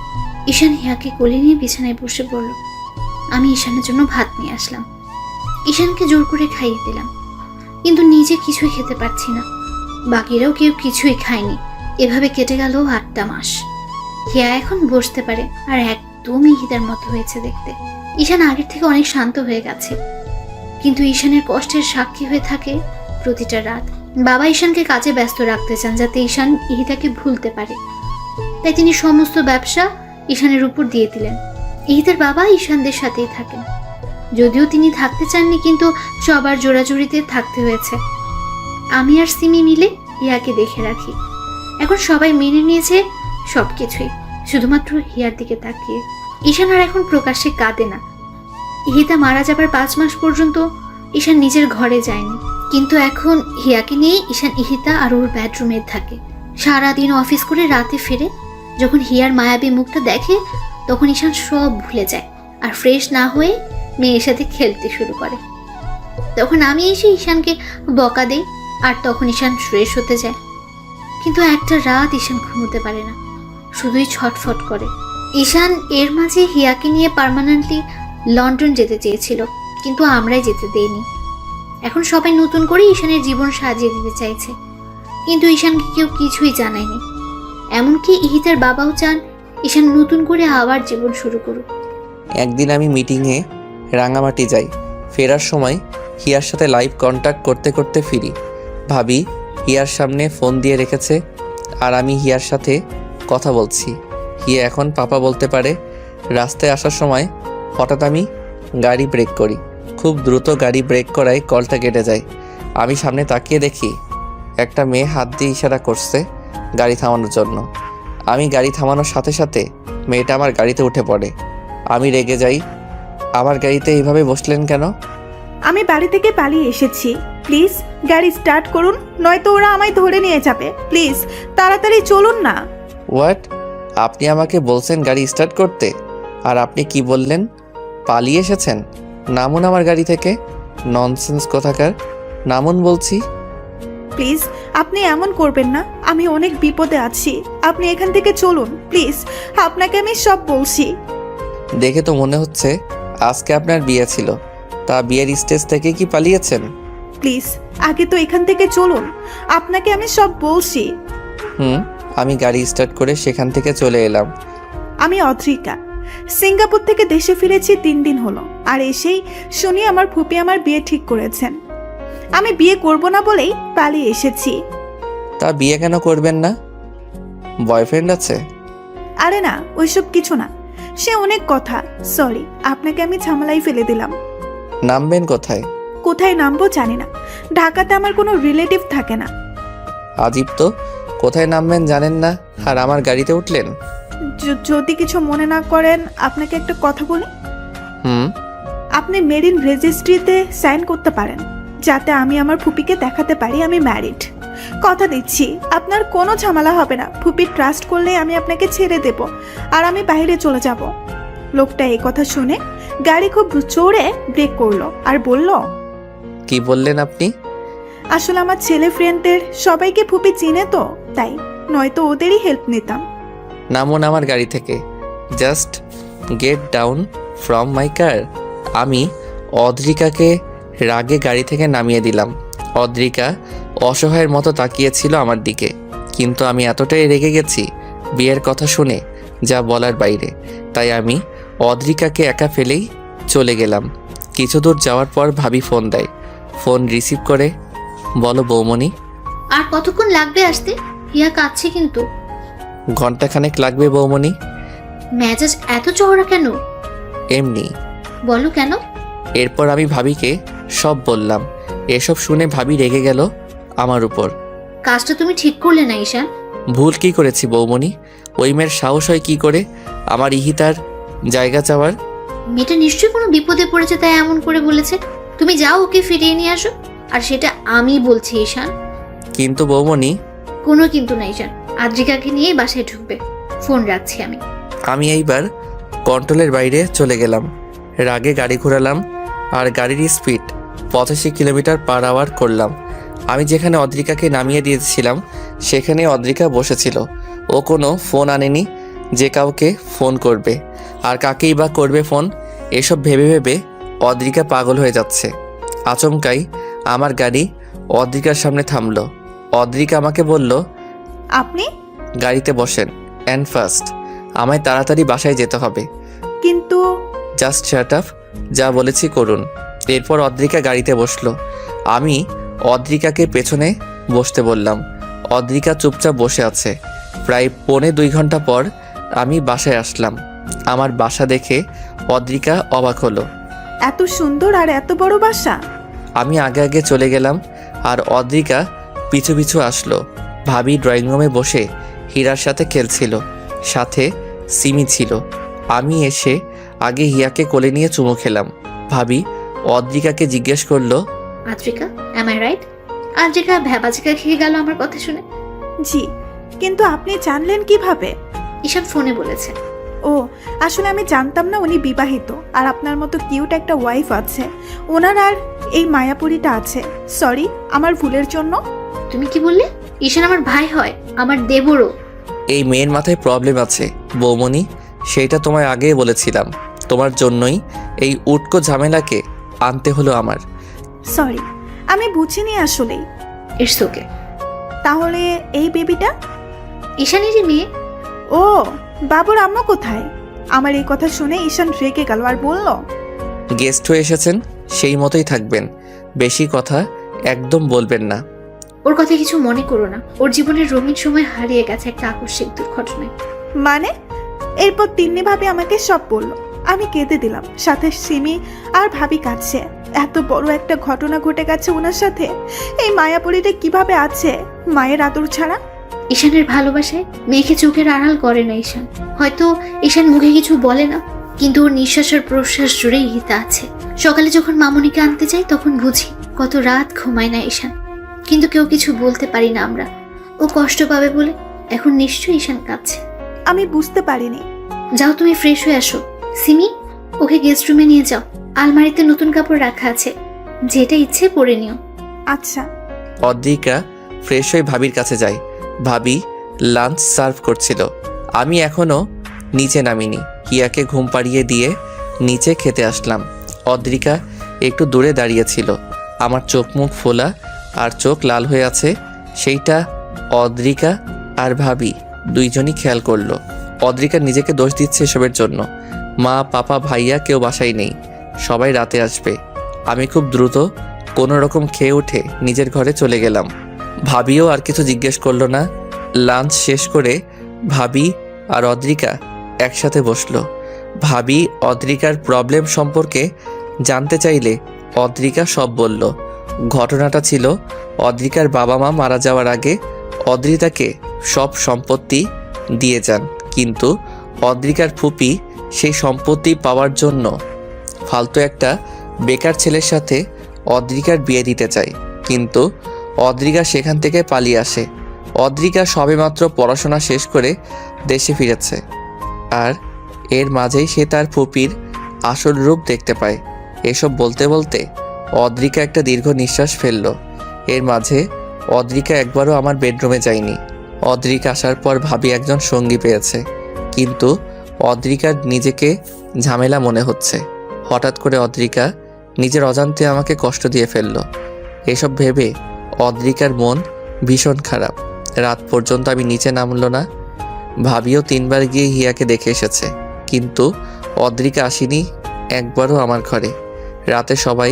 ঈশান হিয়াকে কোলে নিয়ে বিছানায় বসে পড়ল। আমি ঈশানের জন্য ভাত নিয়ে আসলাম। ঈশানকে জোর করে খাইয়ে দিলাম, কিন্তু নিজে কিছুই খেতে পারছি না। বাকিরাও কেউ কিছুই খায়নি। এভাবে কেটে গেল 8টা মাস। হিয়া এখন বসতে পারে আর একদমই হিতার মতো হয়েছে দেখতে। ঈশান আগের থেকে অনেক শান্ত হয়ে গেছে, কিন্তু ঈশানের কষ্টের সাক্ষী হয়ে থাকে প্রতিটা রাত। বাবা ঈশানকে কাজে ব্যস্ত রাখতে চান যাতে ঈশান ইহিতাকে ভুলতে পারে, তাই তিনি সমস্ত ব্যবসা ঈশানের উপর দিয়ে দিলেন। ইহিতার বাবা ঈশানদের সাথেই থাকেন, যদিও তিনি থাকতে চাননি, কিন্তু সবার জোড়াজুড়িতে থাকতে হয়েছে। আমি আর সিমি মিলে হিয়াকে দেখে রাখি। এখন সবাই মেনে নিয়েছে সবকিছুই, শুধুমাত্র হিয়ার দিকে তাকিয়ে। ঈশান আর এখন প্রকাশ্যে কাঁদে না। ইহিতা মারা যাবার 5 মাস পর্যন্ত ঈশান নিজের ঘরে যায়নি, কিন্তু এখন হিয়াকে নিয়ে ঈশান ইহিতা আর ওর বেডরুমে থাকে। সারাদিন অফিস করে রাতে ফিরে। যখন হিয়ার মায়াবী মুখটা দেখে তখন ঈশান সব ভুলে যায় আর ফ্রেশ না হয়ে মেয়ের সাথে খেলতে শুরু করে। তখন আমি এসে ঈশানকে বকা দেই আর তখন ঈশান ফ্রেশ হতে যায়। কিন্তু একটা রাত ঈশান ঘুমোতে পারে না, শুধুই ছটফট করে। ঈশান এর মাঝে হিয়াকে নিয়ে পার্মানেন্টলি লন্ডন যেতে চেয়েছিল, কিন্তু আমরাই যেতে দেইনি। এখন সবাই নতুন করে ঈশানের জীবন সাজিয়ে দিতে চাইছে, কিন্তু ঈশানকে কেউ কিছুই জানায়নি। এমনকি ইহিতার বাবাও চান ঈশান নতুন করে আবার জীবন শুরু করুক। একদিন আমি মিটিংয়ে রাঙামাটি যাই। ফেরার সময় হিয়ার সাথে লাইভ কন্ট্যাক্ট করতে করতে ফিরি। ভাবি হিয়ার সামনে ফোন দিয়ে রেখেছে আর আমি হিয়ার সাথে কথা বলছি। হিয়া এখন পাপা বলতে পারে। রাস্তায় আসার সময় হঠাৎ আমি গাড়ি ব্রেক করি। খুব দ্রুত গাড়ি ব্রেক করায় কলটা কেটে যায়। আমি সামনে তাকিয়ে দেখি একটা মেয়ে হাত দিয়ে ইশারা করছে গাড়ি থামানোর জন্য। আমি গাড়ি থামানোর সাথে সাথে মেয়েটা আমার গাড়িতে উঠে পড়ে। আমি রেগে যাই, আমার গাড়িতে এইভাবে বসলেন কেন? আমি বাড়ি থেকে পালিয়ে এসেছি, প্লিজ গাড়ি স্টার্ট করুন, নয়তো ওরা আমায় ধরে নিয়ে যাবে। প্লিজ তাড়াতাড়ি চলুন না। হোয়াট? আপনি আমাকে বলছেন গাড়ি স্টার্ট করতে, আর আপনি কি বললেন? পালিয়ে এসেছেন? নামুন আমার গাড়ি থেকে। ননসেন্স কোথাকার, নামুন বলছি। প্লিজ আপনি এমন করবেন না, আমি অনেক বিপদে আছি। আপনি এখান থেকে চলুন প্লিজ, আপনাকে আমি সব বলছি। দেখে তো মনে হচ্ছে আজকে আপনার বিয়ে ছিল, তা বিয়ের স্টেজ থেকে কি পালিয়েছেন? প্লিজ আগে তো এখান থেকে চলুন, আপনাকে আমি সব বলছি। আমি গাড়ি স্টার্ট করে সেখান থেকে চলে এলাম। আমি অদ্রিকা, সিঙ্গাপুর থেকে দেশে ফিরেছি 3 দিন হলো। আর এসেই শুনি আমার ফুপি আমার বিয়ে ঠিক করেছেন। আমি বিয়ে করব না বলেই পালিয়ে এসেছি। তা বিয়ে কেন করবেন না? বয়ফ্রেন্ড আছে? আরে না, ওইসব কিছু না, সে অনেক কথা। সরি, আপনাকে আমি ঝামেলায় ফেলে দিলাম। নামবেন কোথায়? কোথায় নামবো জানি না, ঢাকাতে আমার কোনো রিলেটিভ থাকে না। আজীব তো, কোথায় নামবেন জানেন না আর আমার গাড়িতে উঠলেন। যদি কিছু মনে না করেন আপনাকে একটা কথা বলি। হুম। আপনি মেরিন রেজিস্ট্রিতে সাইন করতে পারেন, যাতে আমি আমার ফুপিকে দেখাতে পারি আমি ম্যারিড। কথা দিচ্ছি আপনার কোনো ঝামেলা হবে না। ফুপি ট্রাস্ট করলে আমি আপনাকে ছেড়ে দেব আর আমি বাইরে চলে যাব। লোকটা এই কথা শুনে গাড়ি খুব জোরে ব্রেক করলো আর বলল, কি বললেন আপনি? আসলে আমার ছেলে ফ্রেন্ডদের সবাইকে ফুপি চিনে তো, তাই, নয়তো ওদেরই হেল্প নিতাম। নামুন আমার গাড়ি থেকে, just get down from my car. আমি অদ্রিকাকে রাগে গাড়ি থেকে নামিয়ে দিলাম। অদ্রিকা অসহায়ের মতো তাকিয়েছিল আমার দিকে, কিন্তু আমি এতটাই রেগে গেছি বিয়ের কথা শুনে যা বলার বাইরে। তাই আমি অদ্রিকাকে একা ফেলেই চলে গেলাম। কিছু দূর যাওয়ার পর ভাবি ফোন দেয়। ফোন রিসিভ করে বলো, বৌমণি। আর কতক্ষণ লাগবে আসতে? হিয়া কাঁদছে কিন্তু। ঘন্টাখানেক লাগবে বৌমণি। মেজাজ এত চওড়া কেন? এমনি। বলো কেন? এরপর আমি ভাবিকে সব বললাম। এসব শুনে ভাবি রেগে গেল আমার উপর। কাজটা তুমি ঠিক করলে না ঈশান। ভুল কি করেছি বৌমণি? ওই মেয়ের সাহস হয় কি করে আমার ইহিতার জায়গা চাওয়ার? মেয়েটা নিশ্চয়ই কোনো বিপদে পড়েছে তাই এমন করে বলেছে। তুমি যাও ওকে ফিরিয়ে নিয়ে আসো। আর সেটা আমি বলছি ঈশান। কিন্তু বৌমণি। কোনো কিন্তু না ঈশান, আদ্রিকাকে নিয়ে বাসায় ঢুকবে। ফোন রাখছি আমি। আমি এইবার কন্ট্রোলের বাইরে চলে গেলাম। রাগে গাড়ি ঘোরালাম আর গাড়ির স্পিড 85 কিলোমিটার পার আওয়ার করলাম। আমি যেখানে অদ্রিকাকে নামিয়ে দিয়েছিলাম সেখানে অদ্রিকা বসেছিল। ও কোনো ফোন আনেনি যে কাউকে ফোন করবে, আর কাকেই বা করবে ফোন। এসব ভেবে ভেবে অদ্রিকা পাগল হয়ে যাচ্ছে। আচমকাই আমার গাড়ি অদ্রিকার সামনে থামলো। অদ্রিকা আমাকে বলল, আপনি? গাড়িতে বসেন অ্যান্ড ফার্স্ট, আমায় তাড়াতাড়ি বাসায় যেতে হবে। কিন্তু জাস্ট শাট আপ, যা বলেছি করুন। এরপর অদ্রিকা গাড়িতে বসলো। আমি অদ্রিকাকে পেছনে বসতে বললাম। অদ্রিকা চুপচাপ বসে আছে। প্রায় 2.25 ঘন্টা পর আমি বাসায় আসলাম। আমার বাসা দেখে অদ্রিকা অবাক হলো। এত সুন্দর আর এত বড় বাসা? আমি আগে আগে চলে গেলাম আর অদ্রিকা পিছু পিছু আসলো। ভাবি ড্রয়িং রুমে বসে হীরার সাথে খেলছিল, সাথে সিমি ছিল। আমি এসে আগে হিয়াকে কোলে নিয়ে চুমু খেলাম। ভাবি অদ্রিকাকে জিজ্ঞেস করলো, Adrika, am I right? Adrika ভ্যাবাচিকা খেয়ে গেল আমার কথা শুনে। জি, কিন্তু আপনি জানলেন কিভাবে? ঈশান ফোনে বলেছে। ও, আসলে আমি জানতাম না উনি বিবাহিত আর আপনার মতো কিউট একটা ওয়াইফ আছে। ওনার আর এই মায়াপুরীটা আছে। সরি আমার ভুলের জন্য। তুমি কি বললে? ঈশান আমার ভাই হয়, আমার দেবরও। এই মেয়ের মাথায় প্রবলেম আছে বৌমনি, সেইটা তোমায় আগেই বলেছিলাম। তোমার জন্যই এই উটকো ঝামেলাকে আনতে হলো আমার। সরি, আমি বুঝিনি আসলেই। It's okay. তাহলে এই বেবিটা? ঈশানেরই মেয়ে। ও, বাবুর আম্মা কোথায়? আমার এই কথা শুনে ঈশান রেগে গেল আর বলল, গেস্ট হয়ে এসেছেন, সেই মতোই থাকবেন, বেশি কথা একদম বলবেন না। ওর কথা কিছু মনে করো না, ওর জীবনের রঙিন সময় হারিয়ে গেছে একটা আকস্মিক দুর্ঘটনায়। মানে? এরপর তিন্নি ভাবি আমাকে সব বললো। আমি কেঁদে দিলাম, সাথে সিমি আর ভাবি কাঁদছে। এত বড় একটা ঘটনা ঘটে গেছে ওনার সাথে। এই মায়াপুরীটা কিভাবে আছে মায়ের আদর ছাড়া? ঈশানের ভালোবাসায় মেয়েকে চোখের আড়াল করে না ঈশান। হয়তো ঈশান মুখে কিছু বলে না, কিন্তু ওর নিঃশ্বাস আর প্রশ্বাস জুড়ে ইহিতা আছে। সকালে যখন মামনিকে আনতে যাই তখন বুঝি কত রাত ঘুমায় না ঈশান, কিন্তু কেউ কিছু বলতে পারি না আমরা। ও কষ্ট পাবে বলে। এখন নিশ্চয়ই ঈশান কাঁদছে। আমি বুঝতে পারিনি। যাও তুমি ফ্রেশ হয়ে আসো। সিমি, ওকে গেস্ট রুমে নিয়ে যাও। আলমারিতে নতুন কাপড় রাখা আছে, যেটা ইচ্ছে পরে নিও। আচ্ছা। অদ্রিকা ফ্রেশ হয়ে ভাবির কাছে যায়। ভাবি লাঞ্চ সার্ভ করছিল। আমি এখনো নিচে নামিনি। হিয়াকে ঘুম পাড়িয়ে দিয়ে নিচে খেতে আসলাম। অদ্রিকা একটু দূরে দাঁড়িয়েছিল। আমার চোখ মুখ ফোলা আর চোখ লাল হয়ে আছে, সেইটা অদ্রিকা আর ভাবি দুইজনই খেয়াল করলো। অদ্রিকা নিজেকে দোষ দিচ্ছে এসবের জন্য। মা, পাপা, ভাইয়া কেউ বাসায় নেই, সবাই রাতে আসবে। আমি খুব দ্রুত কোনো রকম খেয়ে উঠে নিজের ঘরে চলে গেলাম। ভাবিও আর কিছু জিজ্ঞেস করলো না। লাঞ্চ শেষ করে ভাবি আর অদ্রিকা একসাথে বসলো। ভাবি অদ্রিকার প্রবলেম সম্পর্কে জানতে চাইলে অদ্রিকা সব বলল। ঘটনাটা ছিল, অদ্রিকার বাবা মা মারা যাওয়ার আগে অদ্রিতাকে সব সম্পত্তি দিয়ে যান, কিন্তু অদ্রিকার ফুপি সেই সম্পত্তি পাওয়ার জন্য ফালতু একটা বেকার ছেলের সাথে অদ্রিকার বিয়ে দিতে চায়, কিন্তু অদ্রিকা সেখান থেকে পালিয়ে আসে। অদ্রিকা সবেমাত্র পড়াশোনা শেষ করে দেশে ফিরেছে, আর এর মাঝেই সে তার ফুপির আসল রূপ দেখতে পায়। এসব বলতে বলতে অদ্রিকা একটা দীর্ঘ নিঃশ্বাস ফেলল। এর মাঝে অদ্রিকা একবারও আমার বেডরুমে যায়নি। অদ্রিকা আসার পর ভাবি একজন সঙ্গী পেয়েছে, কিন্তু অদ্রিকার নিজেকে ঝামেলা মনে হচ্ছে। হঠাৎ করে অদ্রিকা নিজের অজান্তে আমাকে কষ্ট দিয়ে ফেলল। এসব ভেবে অদ্রিকার মন ভীষণ খারাপ। রাত পর্যন্ত আমি নিচে নামলো না। ভাবিও 3 বার গিয়ে হিয়াকে দেখে এসেছে, কিন্তু অদ্রিকা আসেনি একবারও আমার ঘরে। রাতে সবাই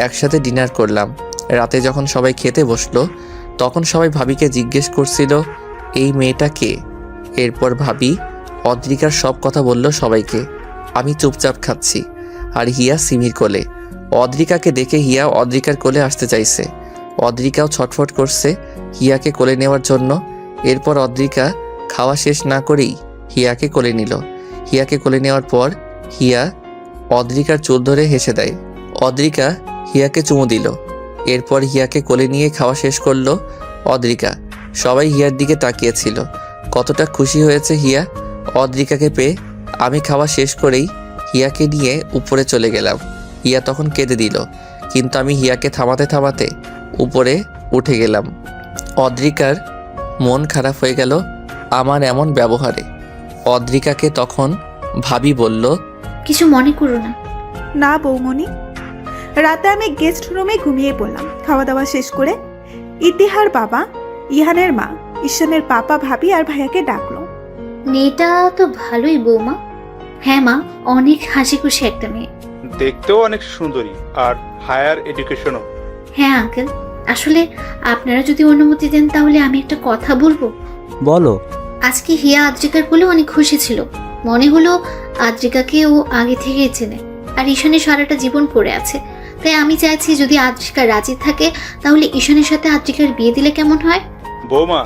একসাথে ডিনার করলাম। রাতে যখন সবাই খেতে বসলো তখন সবাই ভাবিকে জিজ্ঞেস করছিল, এই মেয়েটা কে? এরপর ভাবি অদ্রিকার সব কথা বলল সবাইকে। আমি চুপচাপ খাচ্ছি, আর হিয়া সিমির কোলে। অদ্রিকাকে দেখে হিয়া অদ্রিকার কোলে আসতে চাইছে। অদ্রিকাও ছটফট করছে হিয়াকে কোলে নেওয়ার জন্য। এরপর অদ্রিকা খাওয়া শেষ না করেই হিয়াকে কোলে নিল। হিয়াকে কোলে নেওয়ার পর হিয়া অদ্রিকার চুল ধরে হেসে দেয়। অদ্রিকা হিয়াকে চুমু দিল। এরপর হিয়াকে কোলে নিয়ে খাওয়া শেষ করলো অদ্রিকা। সবাই হিয়ার দিকে তাকিয়েছিল। কতটা খুশি হয়েছে হিয়া অদ্রিকাকে পেয়ে। আমি খাওয়া শেষ করেই হিয়াকে নিয়ে উপরে চলে গেলাম। হিয়া তখন কেঁদে দিল, কিন্তু আমি হিয়াকে থামাতে থামাতে উপরে উঠে গেলাম। অদ্রিকার মন খারাপ হয়ে গেল আমার এমন ব্যবহারে। অদ্রিকাকে তখন ভাবি বলল, কিছু মনে করো না। না বৌমনি। রাতে আমি গেস্ট রুমে ঘুমিয়ে পড়লাম। খাওয়া দাওয়া শেষ করে ইতিহার বাবা, ইহানের মা, ঈশানের পাপা, ভাবি আর ভাইয়াকে ডাকলো। মেয়েটা তো ভালোই বৌমা। হ্যাঁ মা, অনেক হাসি খুশি একটা মেয়ে। দেখতেও অনেক সুন্দরী, আর হায়ার এডুকেশনও। হ্যাঁ আঙ্কেল, আসলে আপনারা যদি অনুমতি দেন তাহলে আমি একটা কথা বলবো। বলো। আজকে হিয়া আদ্রিকার কোলে অনেক খুশি ছিল। মনে হলো আদ্রিকাকে ও আগে থেকেই চেনে, আর ঈশানের সারাটা জীবন পড়ে আছে। তাই আমি চাইছি যদি আদ্রিকা রাজি থাকে তাহলে ঈশানের সাথে আদ্রিকার বিয়ে দিলে কেমন হয়? বৌমা,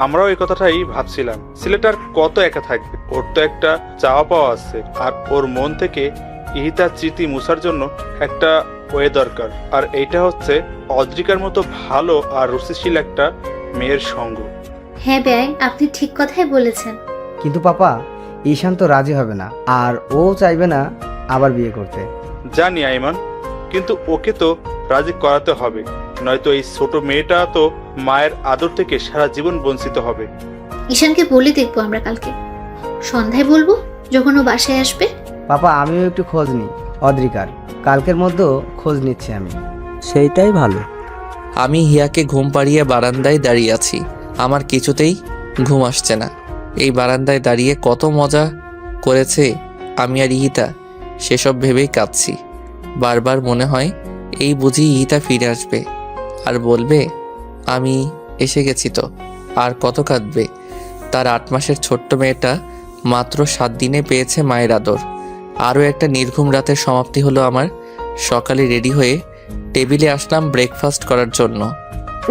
আমরাও এই কথাটাই ভাবছিলাম। ছেলেটার কত একা থাকবে, ওর তো একটা চাওয়া পাওয়া আছে, আর ওর মন থেকে ইহিতার স্মৃতি মুছার জন্য একটা ওয়ে দরকার, আর এইটা হচ্ছে অদ্রিকার মতো ভালো আর রুচিশীল একটা মেয়ের সঙ্গ। হ্যাঁ ব্যয়, আপনি ঠিক কথাই বলেছেন। কিন্তু পাপা, ঈশান তো রাজি হবে না, আর ও চাইবে না আবার বিয়ে করতে। জানি আইমান, কিন্তু ওকে তো রাজি করাতে হবে, নয়তো এই ছোট মেয়েটা তো মায়ের আদর থেকে সারা জীবন বঞ্চিত হবে। ঈশানকে বলে দেখবো আমরা কালকে সন্ধ্যায়, বলবো যখন ও বাসায় আসবে। পাপা, আমিও একটু খোঁজ নিই অদ্রিকার, কালকের মধ্যেও খোঁজ নিচ্ছি আমি। সেইটাই ভালো। আমি হিয়াকে ঘুম পাড়িয়ে বারান্দায় দাঁড়িয়ে আছি। আমার কিছুতেই ঘুম আসছে না। এই বারান্দায় দাঁড়িয়ে কত মজা করেছে আমি আর ইহিতা, সেসব ভেবেই কাঁদছি। বারবার মনে হয় এই বুঝি ইহিতা ফিরে আসবে আর বলবে আমি এসে গেছি। তো আর কত কাঁদবে। তার 8 মাসের ছোট্ট মেয়েটা মাত্র 7 দিনে পেয়েছে মায়ের আদর। আরও একটা নির্ঘুম রাতের সমাপ্তি হলো আমার। সকালে রেডি হয়ে টেবিলে আসলাম ব্রেকফাস্ট করার জন্য।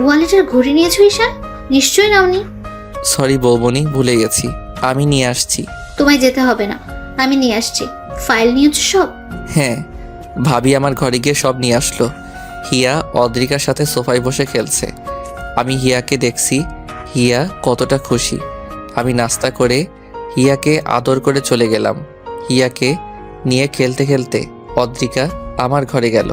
ওয়ালেটের ঘড়ি নিয়েছো ঈশান? নিশ্চয়ই নাওনি। সরি বৌমনি, ভুলে গেছি। আমি নিয়ে আসছি। তোমায় যেতে হবে না, আমি নিয়ে আসছি। ফাইল নিয়েছো সব? হ্যাঁ, ভাবি আমার ঘরে গিয়ে সব নিয়ে আসলো। হিয়া অদ্রিকার সাথে সোফায় বসে খেলছে। আমি হিয়াকে দেখছি, হিয়া কতটা খুশি। আমি নাস্তা করে হিয়াকে আদর করে চলে গেলাম। হিয়াকে নিয়ে খেলতে খেলতে অদ্রিকা আমার ঘরে গেল।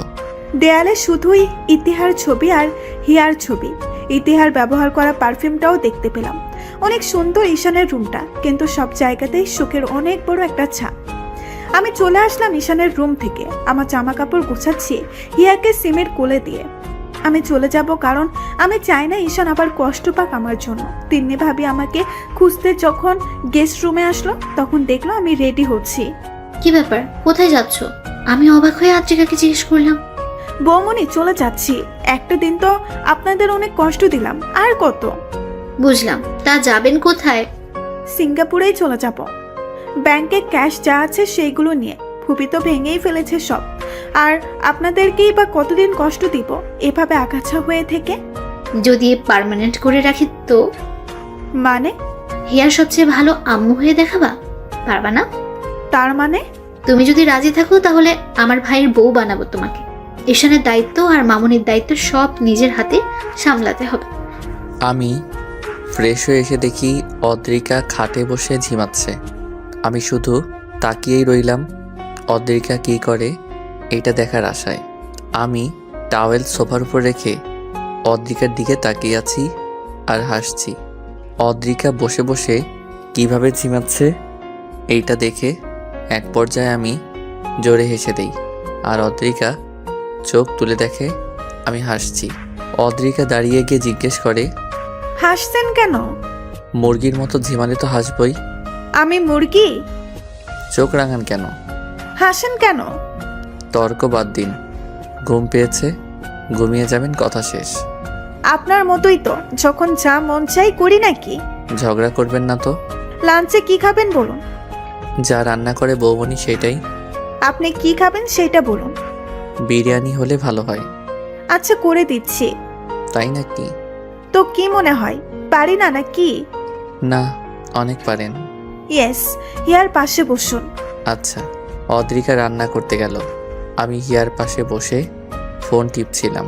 দেয়ালে শুধুই ইতিহার ছবি আর হিয়ার ছবি। ইতিহার ব্যবহার করা পারফিউমটাও দেখতে পেলাম। অনেক সুন্দর ঈশানের রুমটা, কিন্তু সব জায়গাতেই শোকের অনেক বড় একটা ছাপ। আমি চলে আসলাম ঈশানের রুম থেকে। আমার জামা কাপড় গোছাচ্ছি হিয়াকে সিমের কোলে দিয়ে। আমি চলে যাব, কারণ আমি চাই না ঈশান আবার কষ্ট পাক আমার জন্য। তিন্নি ভাবি আমাকে খুঁজতে যখন গেস্ট রুমে আসলো, তখন দেখলো আমি রেডি হচ্ছি। কি ব্যাপার, কোথায় যাচ্ছ? আমি অবাক হয়ে আদ্রিকাকে জিজ্ঞেস করলাম। বৌমনি, চলে যাচ্ছি। একটা দিন তো আপনাদের অনেক কষ্ট দিলাম, আর কত। বুঝলাম, তা যাবেন কোথায়? সিঙ্গাপুরেই চলে যাব। ব্যাংকে ক্যাশ যা আছে সেইগুলো নিয়ে। ফুপি তো ভেঙেই ফেলেছে সব। আর আপনাদেরকেই বা কতদিন কষ্ট দিব এভাবে আগাছা হয়ে থেকে? যদি পার্মানেন্ট করে রাখি তো? মানে? হিয়ার সবচেয়ে ভালো আম্মু হয়ে দেখাবা, পারবা না? তার মানে? তুমি যদি রাজি থাকো তাহলে আমার ভাইয়ের বউ বানাবো তোমাকে। ঈশানের দায়িত্ব আর মামুনির দায়িত্ব সব নিজের হাতে সামলাতে হবে। আমি ফ্রেশ হয়ে এসে দেখি অদ্রিকা খাটে বসে ঝিমাচ্ছে। আমি শুধু তাকিয়েই রইলাম অদ্রিকা কী করে এটা দেখার আশায়। আমি টাওয়েল সোফার উপর রেখে অদ্রিকার দিকে তাকিয়ে আছি আর হাসছি। অদ্রিকা বসে বসে কিভাবে ঝিমাচ্ছে এইটা দেখে এক পর্যায়ে আমি জোরে হেসে দেই, আর অদ্রিকা চোখ তুলে দেখে আমি হাসছি। অদ্রিকা দাঁড়িয়ে গিয়ে জিজ্ঞেস করে, হাসছেন কেন? মুরগির মতো ঝিমালে তো হাসবই। আমি মুরগি? চোখ রাঙান কেন? হাসেন কেন? তর্ক বাদ দিন। ঘুম পেয়েছে, ঘুমিয়ে যাবেন, কথা শেষ। আপনার মতোই তো, যখন যা মন চাই করি নাকি? ঝগড়া করবেন না তো। লাঞ্চে কি খাবেন বলুন? যা রান্না করে বৌমনি সেটাই। আপনি কি খাবেন সেটা বলুন। বিরিয়ানি হলে ভালো হয়। আচ্ছা, করে দিচ্ছি। তাই নাকি? তো কি মনে হয়, পারি না নাকি? না, অনেক পারেন। ইয়েস। হিয়ার পাশে বসুন। আচ্ছা। অদ্রিকা রান্না করতে গেল। আমি হিয়ার পাশে বসে ফোন টিপছিলাম।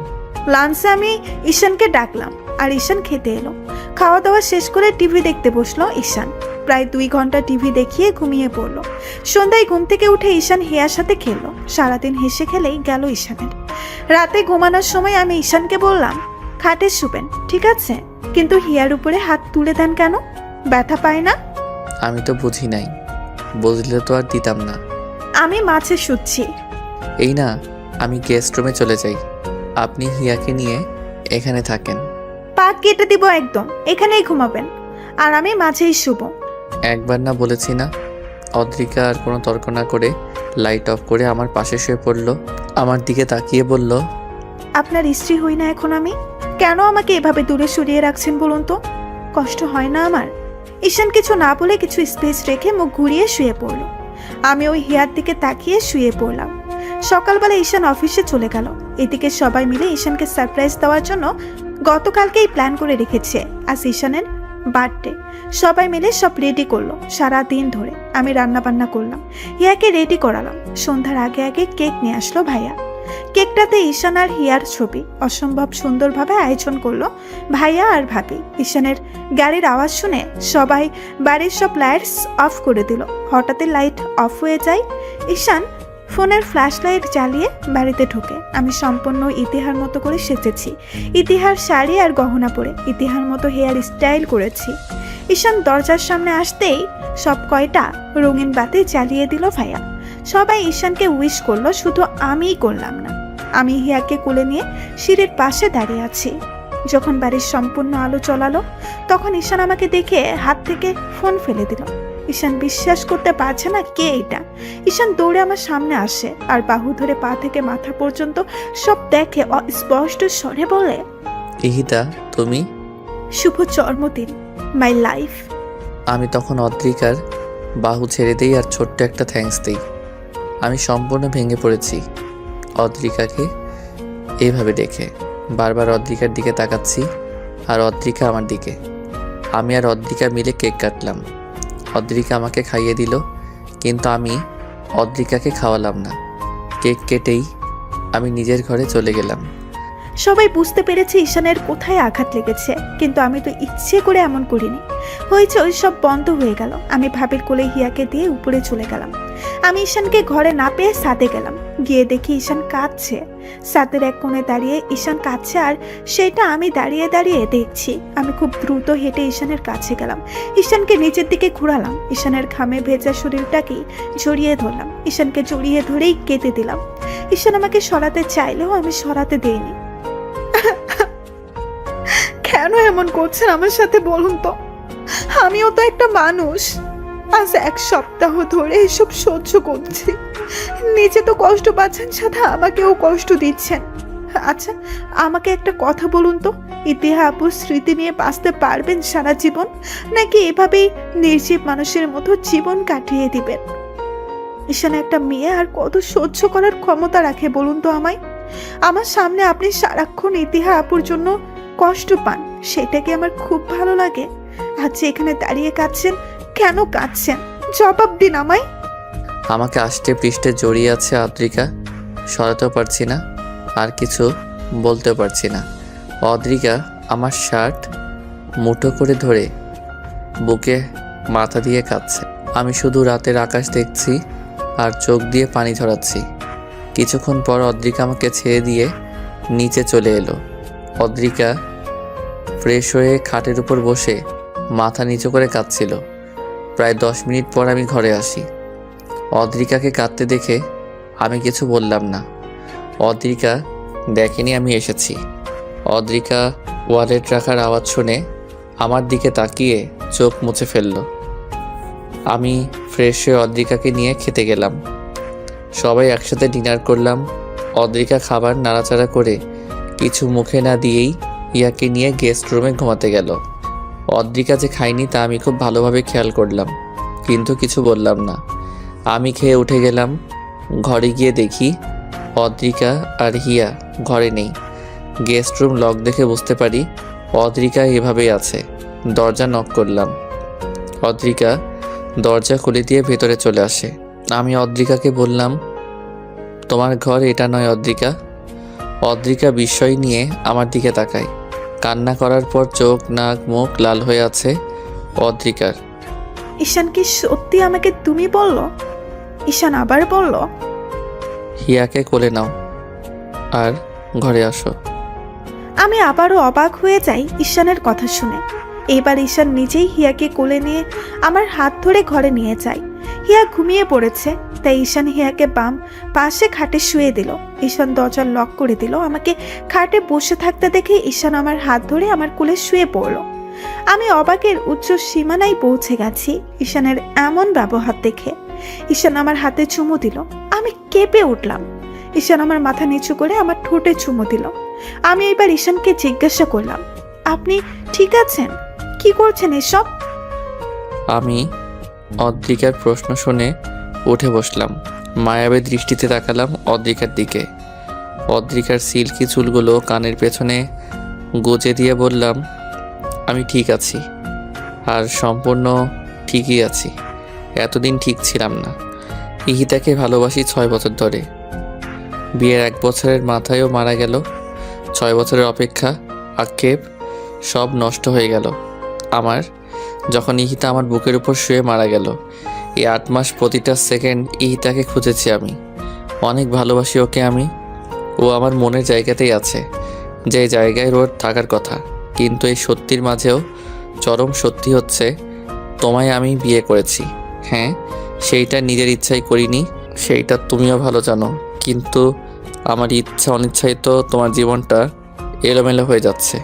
লাঞ্চে আমি ঈশানকে ডাকলাম, আর ঈশান খেতে এলো। খাওয়া দাওয়া শেষ করে টিভি দেখতে বসলো ঈশান। প্রায় 2 ঘন্টা টিভি দেখিয়ে ঘুমিয়ে পড়লো। সন্ধ্যায় ঘুম থেকে উঠে ঈশান হিয়ার সাথে খেললো। সারাদিন হেসে খেলেই গেল ঈশানের। রাতে ঘুমানোর সময় আমি ঈশানকে বললাম, খাটে শুবেন ঠিক আছে, কিন্তু হিয়ার উপরে হাত তুলে দেন কেন? ব্যথা পায় না? আমি তো বুঝি নাই, বুঝলে তো আর দিতাম না। আমি মাঝে শুচ্ছি। এই না, আমি গেস্ট রুমে চলে যাই, আপনি হিয়াকে নিয়ে এখানে থাকেন। পা কেটে দিব একদম, এখানেই ঘুমাবেন, আর আমি মাঝেই শুব। একবার না বলেছি না? অদ্রিকা আর কোনো তর্ক না করে লাইট অফ করে আমার পাশে শুয়ে পড়ল। আমার দিকে তাকিয়ে বলল, আপনার স্ত্রী হই না এখন আমি? কেন আমাকে এভাবে দূরে সরিয়ে রাখছেন বলুন তো? কষ্ট হয় না আমার? ঈশান কিছু না বলে কিছু স্পেস রেখে মুখ ঘুরিয়ে শুয়ে পড়ল। আমি ওই হিয়ার দিকে তাকিয়ে শুয়ে পড়লাম। সকালবেলা ঈশান অফিসে চলে গেল। এদিকে সবাই মিলে ঈশানকে সারপ্রাইজ দেওয়ার জন্য গতকালকেই প্ল্যান করে রেখেছে। আজ ঈশানের বার্থডে। সবাই মিলে সব রেডি করলো। সারা দিন ধরে আমি রান্না বান্না করলাম, হিয়াকে রেডি করালাম। সন্ধ্যার আগে আগে কেক নিয়ে আসলো ভাইয়া। কেকটাতে ঈশান আর হিয়ার ছবি অসম্ভব সুন্দরভাবে আয়োজন করলো ভাইয়া আর ভাবি। ঈশানের গাড়ির আওয়াজ শুনে সবাই বাড়ির সব লাইটস অফ করে দিল। হঠাৎই লাইট অফ হয়ে যায়। ঈশান ফোনের ফ্ল্যাশ লাইট জ্বালিয়ে বাড়িতে ঢোকে। আমি সম্পূর্ণ ইতিহার মতো করে সেজেছি, ইতিহার শাড়ি আর গহনা পরে ইতিহার মতো হেয়ার স্টাইল করেছি। ঈশান দরজার সামনে আসতেই সব কয়টা রঙিন বাতি জ্বালিয়ে দিল ভাইয়া। সবাই ঈশানকে উইশ করলো, শুধু আমিই করলাম না। আমি হিয়াকে কোলে নিয়ে সিঁড়ির পাশে দাঁড়িয়ে আছি। যখন বাড়ির সম্পূর্ণ আলো জ্বলালো তখন ঈশান আমাকে দেখে হাত থেকে ফোন ফেলে দিল। ঈশান বিশ্বাস করতে পারছে না কে এটা। ঈশান দৌড়ে আমার সামনে আসে আর বাহু ধরে পা থেকে মাথা পর্যন্ত সব দেখে স্পষ্ট স্বরে বলে, ইহিতা তুমি? শুভ জন্মদিন মাই লাইফ। আমি তখন অদ্রিকার বাহু ছেড়ে দিই আর ছোট্ট একটা থ্যাঙ্কস দিই। আমি সম্পূর্ণ ভেঙে পড়েছি অদ্রিকাকে এইভাবে দেখে। বারবার অদ্রিকার দিকে তাকাচ্ছি আর অদ্রিকা আমার দিকে। আমি আর অদ্রিকা মিলে কেক কাটলাম। অদ্রিকা আমাকে খাইয়ে দিল, কিন্তু আমি অদ্রিকাকে খাওয়ালাম না। কেক কেটেই আমি নিজের ঘরে চলে গেলাম। সবাই বুঝতে পেরেছে ঈশানের কোথায় আঘাত লেগেছে, কিন্তু আমি তো ইচ্ছে করে এমন করিনি। হয়েছে ওই সব বন্ধ হয়ে গেল। আমি ভাবির কোলে হিয়াকে দিয়ে উপরে চলে গেলাম। আমি ঈশানকে ঘরে না পেয়ে ছাদে গেলাম। গিয়ে দেখি ঈশান কাঁদছে। ছাদের এক কোণে দাঁড়িয়ে ঈশান কাঁদছে আর সেটা আমি দাঁড়িয়ে দাঁড়িয়ে দেখছি। আমি খুব দ্রুত হেঁটে ঈশানের কাছে গেলাম। ঈশানকে নিচের দিকে ঘোরালাম। ঈশানের ঘামে ভেজা শরীরটাকেই জড়িয়ে ধরলাম। ঈশানকে জড়িয়ে ধরেই কেঁদে দিলাম। ঈশান আমাকে সরাতে চাইলেও আমি সরাতে দেইনি। কেন এমন করছেন আমার সাথে বলুন তো? আমিও তো একটা মানুষ। আজ এক সপ্তাহ ধরে এসব সহ্য করছি। নিজে তো কষ্ট পাচ্ছেন, সাথে আমাকেও কষ্ট দিচ্ছেন। আচ্ছা আমাকে একটা কথা বলুন তো, ইতিহা আপুর স্মৃতি নিয়ে বাঁচতে পারবেন সারা জীবন, নাকি এভাবেই নির্জীব মানুষের মতো জীবন কাটিয়ে দিবেন? ঈশান একটা মেয়ে আর কত সহ্য করার ক্ষমতা রাখে বলুন তো আমায়? আমার সামনে আপনি সারাক্ষণ ইতিহা আপুর জন্য কষ্ট পান, সেটা কি আমার খুব ভালো লাগে? আজ এখানে দাঁড়িয়ে কাঁদছেন, কেন কাঁদছেন? জবাব দিন আমায়। আমাকে আষ্টে পৃষ্ঠে জড়িয়ে আছে অদ্রিকা। সরাতেও পারছি না, আর কিছু বলতেও পারছি না। অদ্রিকা আমার শার্ট মুঠো করে ধরে বুকে মাথা দিয়ে কাঁদছে। আমি শুধু রাতের আকাশ দেখছি আর চোখ দিয়ে পানি ঝরাচ্ছি। কিছুক্ষণ পর অদ্রিকা আমাকে ছেড়ে দিয়ে নিচে চলে এলো। অদ্রিকা ফ্রেশ হয়ে খাটের উপর বসে মাথা নিচু করে কাঁদছিল। প্রায় 10 মিনিট পর আমি ঘরে আসি। অদ্রিকাকে কাঁদতে দেখে আমি কিছু বললাম না। অদ্রিকা দেখেনি আমি এসেছি। অদ্রিকা ওয়ালেট রাখার আওয়াজ শুনে আমার দিকে তাকিয়ে চোখ মুছে ফেলল। আমি ফ্রেশ হয়ে অদ্রিকাকে নিয়ে খেতে গেলাম। সবাই একসাথে ডিনার করলাম। অদ্রিকা খাবার নাড়াচাড়া করে কিছু মুখে না দিয়েই ইয়াকে নিয়ে গেস্ট রুমে ঘুমাতে গেল। অদ্রিকা যে খায়নি তা আমি খুব ভালোভাবে খেয়াল করলাম, কিন্তু কিছু বললাম না। আমি খেয়ে উঠে গেলাম। ঘরে গিয়ে দেখি অদ্রিকা আর হিয়া ঘরে নেই। গেস্ট রুম লক দেখে বুঝতে পারি অদ্রিকা এভাবেই আছে। দরজা নক করলাম। অদ্রিকা দরজা খুলে দিয়ে ভেতরে চলে আসে। আমি অদ্রিকাকে বললাম, তোমার ঘর এটা নয় অদ্রিকা। অদ্রিকা বিস্ময় নিয়ে আমার দিকে তাকায়। কান্না করার পর চোখ নাক মুখ লাল হয়ে আছে অদ্রিকার। ঈশান কি সত্যি আমাকে তুমি বললো? ঈশান আবার বলল, হিয়াকে কোলে নাও আর ঘরে আসো। আমি আবারও অবাক হয়ে যাই ঈশানের কথা শুনে। এবার ঈশান নিজেই হিয়াকে কোলে নিয়ে আমার হাত ধরে ঘরে নিয়ে যায়। হিয়া ঘুমিয়ে পড়েছে, তাই ঈশান হিয়াকে বাম পাশে খাটে শুয়ে দিল। ঈশান দরজা লক করে দিল। আমাকে খাটে বসে থাকতে দেখে ঈশান আমার হাত ধরে আমার কোলে শুয়ে পড়ল। আমি অবাকের উচ্চ সীমানায় পৌঁছে গেছি ঈশানের এমন ব্যবহার দেখে। ঈশান আমার হাতে চুমু দিল। আমি কেঁপে উঠলাম। ঈশান আমার মাথা নিচু করে আমার ঠোঁটে চুমু দিল। আমি এবার ঈশানকে জিজ্ঞাসা করলাম, আপনি ঠিক আছেন? কি করছেন এসব? আমি অদ্রিকার প্রশ্ন শুনে উঠে বসলাম। মায়াবী দৃষ্টিতে তাকালাম অদ্রিকার দিকে। অদ্রিকার সিল্কি চুলগুলো কানের পেছনে গুজে দিয়ে বললাম, আমি ঠিক আছি, আর সম্পূর্ণ ঠিকই আছি। এতদিন ঠিক ছিলাম না। ইহিতাকে ভালোবাসি 6 বছর ধরে। বিয়ের 1 বছরের মাথায়ও মারা গেল। 6 বছরের অপেক্ষা, আক্ষেপ সব নষ্ট হয়ে গেল আমার, যখন ইহিতা আমার বুকের উপর শুয়ে মারা গেল। এই 8 মাস প্রতিটা সেকেন্ড ইহিতাকে খুঁজেছি আমি। অনেক ভালোবাসি ওকে আমি। ও আমার মনের জায়গাতেই আছে, যে জায়গায় ওর থাকার কথা। কিন্তু এই সত্যির মাঝেও চরম সত্যি হচ্ছে, তোমায় আমি বিয়ে করেছি। হ্যাঁ, সেইটা নিজের ইচ্ছাই করিনি, সেইটা তুমিও ভালো জানো। কিন্তু আমার ইচ্ছা অনিচ্ছায় তো তোমার জীবনটা এলোমেলো হয়ে যাচ্ছে।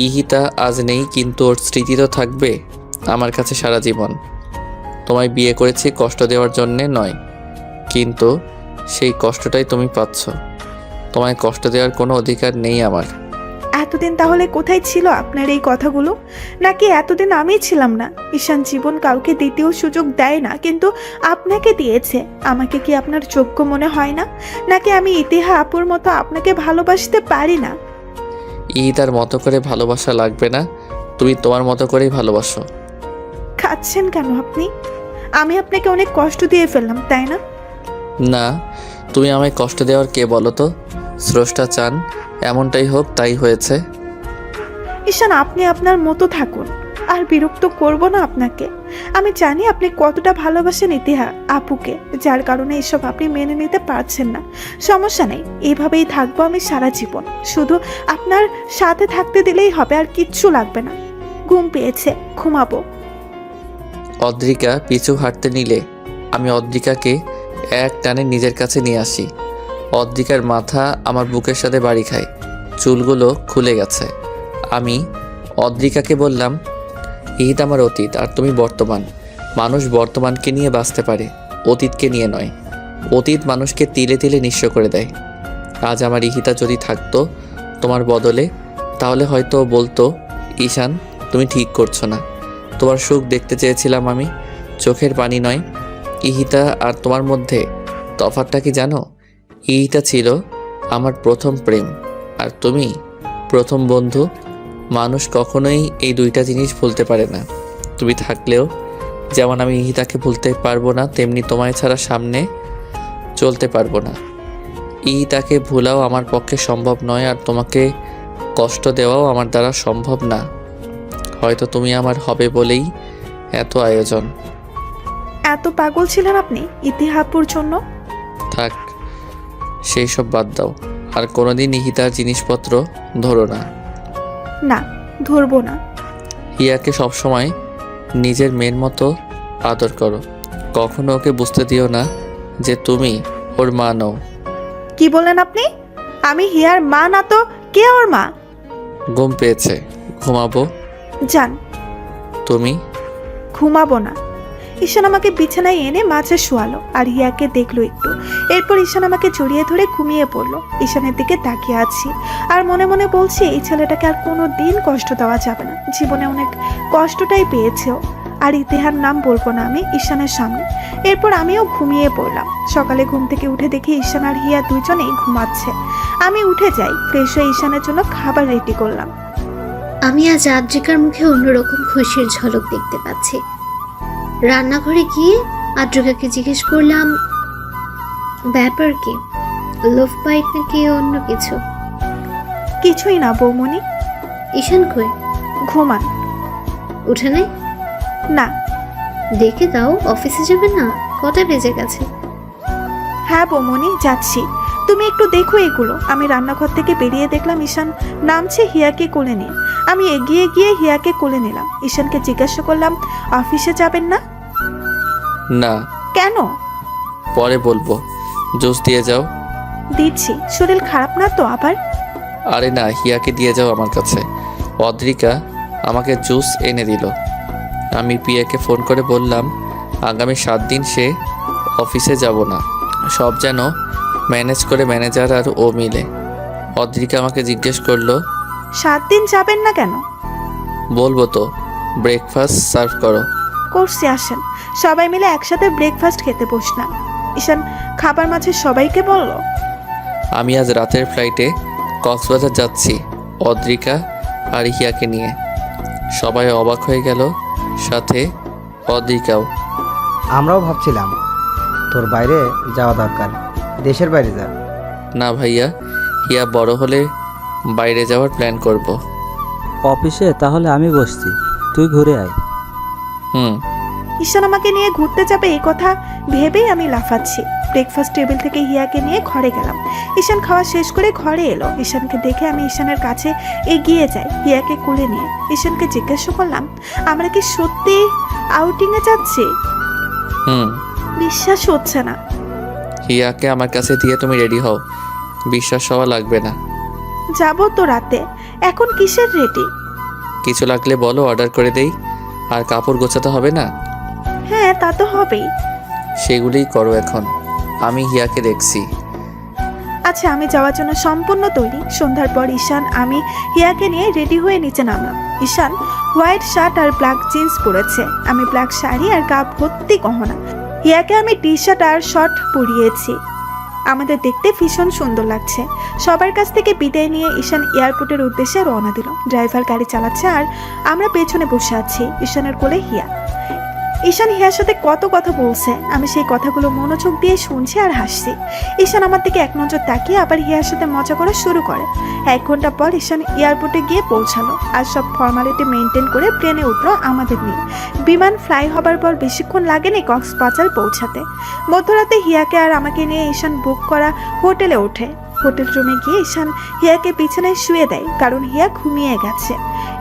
ইহিতা আজ নেই, কিন্তু ওর স্মৃতি তো থাকবে আমার কাছে সারা জীবন। তোমায় বিয়ে করেছি কষ্ট দেওয়ার জন্যে নয়, কিন্তু সেই কষ্টটাই তুমি পাচ্ছ। তোমায় কষ্ট দেওয়ার কোনো অধিকার নেই আমার। এতদিন তাহলে কোথায় ছিল আপনার এই কথাগুলো? নাকি এতদিন আমি ছিলাম না? ঈশান জীবন কাউকে দ্বিতীয় সুযোগ দেয় না, কিন্তু আপনাকে দিয়েছে। আমাকে কি আপনার যোগ্য মনে হয় না? নাকি আমি ইতিহা আপুর মতো আপনাকে ভালোবাসতে পারি না? ইহিতার মতো করে ভালোবাসা লাগবে না, তুমি তোমার মতো করেই ভালোবাসো। খাচ্ছেন কেন আপনি? আমি আপনাকে অনেক কষ্ট দিয়ে ফেললাম, তাই না? না, তুমি আমায় কষ্ট দেওয়ার কে বলো তো? স্রষ্টা চান এমনটাই হোক, তাই হয়েছে। ঈশান, আপনি আপনার মতো থাকুন, আর বিরক্ত করব না আপনাকে। আমি জানি আপনি কতটা ভালোবাসেন ইতিহা আপুকে, যার কারণে এসব আপনি মেনে নিতে পারছেন না। সমস্যা নেই, এভাবেই থাকবো আমি সারা জীবন। শুধু আপনার সাথে থাকতে দিলেই হবে, আর কিচ্ছু লাগবে না। ঘুম পেয়েছে, ঘুমাবো। অদ্রিকা পিছু হাঁটতে নিলে আমি অদ্রিকাকে এক টানে নিজের কাছে নিয়ে আসি। অদ্রিকার মাথা আমার বুকের সাথে বাড়ি খায়, চুলগুলো খুলে গেছে। আমি অদ্রিকাকে বললাম, ইহিত আমার অতীত আর তুমি বর্তমান। মানুষ বর্তমানকে নিয়ে বাঁচতে পারে, অতীতকে নিয়ে নয়। অতীত মানুষকে তিলে তিলে নিঃস্ব করে দেয়। আজ আমার ইহিতা যদি থাকতো তোমার বদলে, তাহলে হয়তো বলতো, ঈশান তুমি ঠিক করছো না। তোমার সুখ দেখতে চেয়েছিলাম আমি, চোখের পানি নয়। ইহিতা আর তোমার মধ্যে তফাৎটা কি জানো? ইহিতা ছিল আমার প্রথম প্রেম, আর তুমি প্রথম বন্ধু। মানুষ কখনোই এই দুইটা জিনিস ভুলতে পারে না। তুমি থাকলেও যেমন আমি ইহিতাকে ভুলতে পারবো না, তেমনি তোমায় ছাড়া সামনে চলতে পারবো না। ইহিতাকে ভুলাও আমার পক্ষে সম্ভব নয়, আর তোমাকে কষ্ট দেওয়াও আমার দ্বারা সম্ভব না। হয়তো তুমি আমার হবে বলেই এত আয়োজন। এত পাগল ছিলেন আপনি ইতিহা আপুর জন্য? থাক, সেই সব বাদ দাও। আর কোনোদিন ইহিতার জিনিসপত্র ধরো না। না, ধরবো না। হিয়াকে সবসময় নিজের মেয়ের মতো আদর করো। কখনো ওকে বুঝতে দিও না যে তুমি ওর মা নও। কি বললেন আপনি? আমি হিয়ার মা না তো কে ওর মা? ঘুম পেয়েছে, ঘুমাবো। যান। তুমি? ঘুমাবো না। ঈশান আমাকে বিছানায় এনে মাঝে শোয়ালো, আর হিয়াকে দেখলো একটু। এরপর ঈশান আমাকে জড়িয়ে ধরে ঘুমিয়ে পড়লো। ঈশানের দিকে তাকিয়ে আছি, আর মনে মনে বলছি, এই ছেলেটাকে আর কোনো দিন কষ্ট দেওয়া যাবে না। জীবনে অনেক কষ্টটাই পেয়েছে ও। আর ইতিহার নাম বলবো না আমি ঈশানের সামনে। এরপর আমিও ঘুমিয়ে পড়লাম। সকালে ঘুম থেকে উঠে দেখি ঈশান আর হিয়া দুজনেই ঘুমাচ্ছে। আমি উঠে যাই, ফ্রেশ হয়ে ঈশানের জন্য খাবার রেডি করলাম। আমি আজ আদ্রিকার মুখে অন্যরকম খুশির ঝলক দেখতে পাচ্ছি। রান্নাঘরে গিয়ে আদ্রিকাকে জিজ্ঞেস করলাম, ব্যাপার কি? লোভ পাইট নাকি অন্য কিছু? কিছুই না বৌমনি। ঈশান কই? ঘুমান। উঠে নেই? না। দেখে দাও, অফিসে যাবে না? কটা বেজে গেছে? হ্যাঁ বৌমনি, যাচ্ছি। তুমি একটু দেখো এগুলো। আমি রান্নাঘর থেকে বেরিয়ে দেখলাম ঈশান নামছে হিয়াকে কোলে নিয়ে। আমি এগিয়ে গিয়ে হিয়াকে কোলে নিলাম। ঈশানকে জিজ্ঞাসা করলাম, অফিসে যাবেন না? না। কেন? পরে বলবো। জুস দিয়ে যাও। দিচ্ছি। শরীর খারাপ না তো আবার? আরে না, হিয়াকে দিয়ে যাও আমার কাছে। অদ্রিকা আমাকে জুস এনে দিল। আমি পিয়াকে ফোন করে বললাম, আগামী 7 দিন সে অফিসে যাব না। সব যেন ম্যানেজ করে ম্যানেজার আর ও মিলে। অদ্রিকা আমাকে জিজ্ঞেস করলো, 7 দিন যাবেন না কেন? বলবো তো। ব্রেকফাস্ট সার্ভ করো। করছি, আসেন। সবাই মিলে একসাথে ব্রেকফাস্ট খেতে বসলাম। ঈশান খাবার মাঝে সবাইকে বলল, আমি আজ রাতের ফ্লাইটে কক্সবাজার যাচ্ছি অদ্রিকা আর হিয়াকে নিয়ে। সবাই অবাক হয়ে গেল, সাথে অদ্রিকাও। আমরাও ভাবছিলাম তোর বাইরে যাওয়া দরকার, দেশের বাইরে যা। না ভাইয়া, হিয়া বড় হলে বাইরে যাওয়ার প্ল্যান করব। অফিসে তাহলে আমি বসছি, তুই ঘুরে আয়। হুম। ঈশান আমাকে নিয়ে ঘুরতে যাবে এই কথা ভেবেই আমি লাফাচ্ছি। ব্রেকফাস্ট টেবিল থেকে হিয়াকে নিয়ে ঘরে গেলাম। ঈশান খাওয়া শেষ করে ঘরে এলো। ঈশানকে দেখে আমি ঈশানের কাছে এগিয়ে যাই, হিয়াকে কোলে নিয়ে। ঈশানকে জিজ্ঞাসা করলাম, আমরা কি সত্যি আউটিংয়ে যাচ্ছি? হুম। বিশ্বাস হচ্ছে না। হিয়াকে আমার কাছে দিয়ে তুমি রেডি হও, বিশ্বাস হওয়া লাগবে না। যাবো তো রাতে, এখন কিসের রেডি? কিছু লাগলে বলো, অর্ডার করে দেই। আর কাপড় গোছাতে হবে না? হ্যাঁ, তা তো হবেই। সেগুলোই করো এখন, আমি হিয়াকে দেখছি। আচ্ছা, আমি যাওয়ার জন্য সম্পূর্ণ তৈরি। সন্ধ্যার পর ঈশান আমি হিয়াকে নিয়ে রেডি হয়ে নিচে নামলাম। ঈশান হোয়াইট শার্ট আর ব্ল্যাক জিন্স পরেছে, আমি ব্ল্যাক শাড়ি আর গা ভর্তি গহনা। হিয়াকে আমি টি শার্ট আর শর্ট পরিয়েছি। আমাদের দেখতে ভীষণ সুন্দর লাগছে। সবার কাছ থেকে বিদায় নিয়ে ঈশান এয়ারপোর্টের উদ্দেশ্যে রওনা দিল। ড্রাইভার গাড়ি চালাচ্ছে আর আমরা পেছনে বসে আছি। ঈশানের কোলে হিয়া। ঈশান হিয়ার সাথে কত কথা বলছে, আমি সেই কথাগুলো মনোযোগ দিয়ে শুনছি আর হাসছি। ঈশান আমার দিকে এক নজর তাকিয়ে আবার হিয়ার সাথে মজা করা শুরু করে। 1 ঘন্টা পর ঈশান এয়ারপোর্টে গিয়ে পৌঁছালো আর সব ফর্মালিটি মেনটেন করে প্লেনে উঠলো আমাদের নিয়ে। বিমান ফ্লাই হবার পর বেশিক্ষণ লাগেনি কক্সবাজার পৌঁছাতে। মধ্যরাতে হিয়াকে আর আমাকে নিয়ে ঈশান বুক করা হোটেলে ওঠে। হোটেল রুমে গিয়ে ঈশান হিয়াকে বিছানায় শুয়ে দেয়, কারণ হিয়া ঘুমিয়ে গেছে।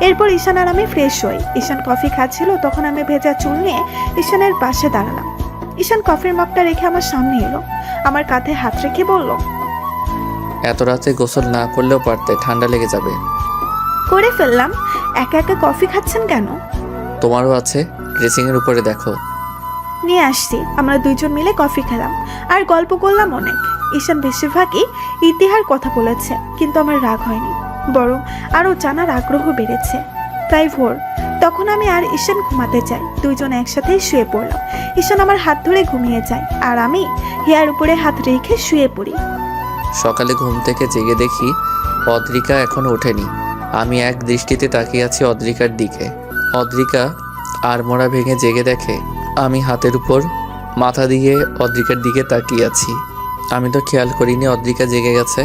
এরপর ঈশান আর আমি ফ্রেশ হই। ঈশান কফি খাচ্ছিল, তখন আমি ভেজা চুল নিয়ে ঈশানের পাশে দাঁড়ালাম। ঈশান কফির মগটা রেখে আমার সামনে এলো, আমার কাঁধে হাত রেখে বলল, এত রাতে গোসল না করলেও পারতে, ঠান্ডা লেগে যাবে। করে ফেললাম। একা একা কফি খাচ্ছেন কেন? তোমারও আছে, ড্রেসিংয়ের উপরে দেখো। নিয়ে আসছি। আমরা দুইজন মিলে কফি খেলাম আর গল্প করলাম অনেক। ঈশান বেশিরভাগই ইতিহার কথা বলেছে, কিন্তু আমার রাগ হয়নি, বরং আরও জানার আগ্রহ বেড়েছে। প্রায় ভোর, তখন আমি আর ঈশান ঘুমাতে চাই। দুইজন একসাথেই শুয়ে পড়লাম। ঈশান আমার হাত ধরে ঘুমিয়ে যায় আর আমি হিয়ার উপরে হাত রেখে শুয়ে পড়ি। সকালে ঘুম থেকে জেগে দেখি অদ্রিকা এখনো ওঠেনি। আমি এক দৃষ্টিতে তাকিয়ে আছি অদ্রিকার দিকে। অদ্রিকা আড়মোড়া ভেঙে জেগে দেখে আমি হাতের উপর মাথা দিয়ে অদ্রিকার দিকে তাকিয়ে আছি। আমি তো খেয়াল করিনি অদ্রিকা জেগে গেছে।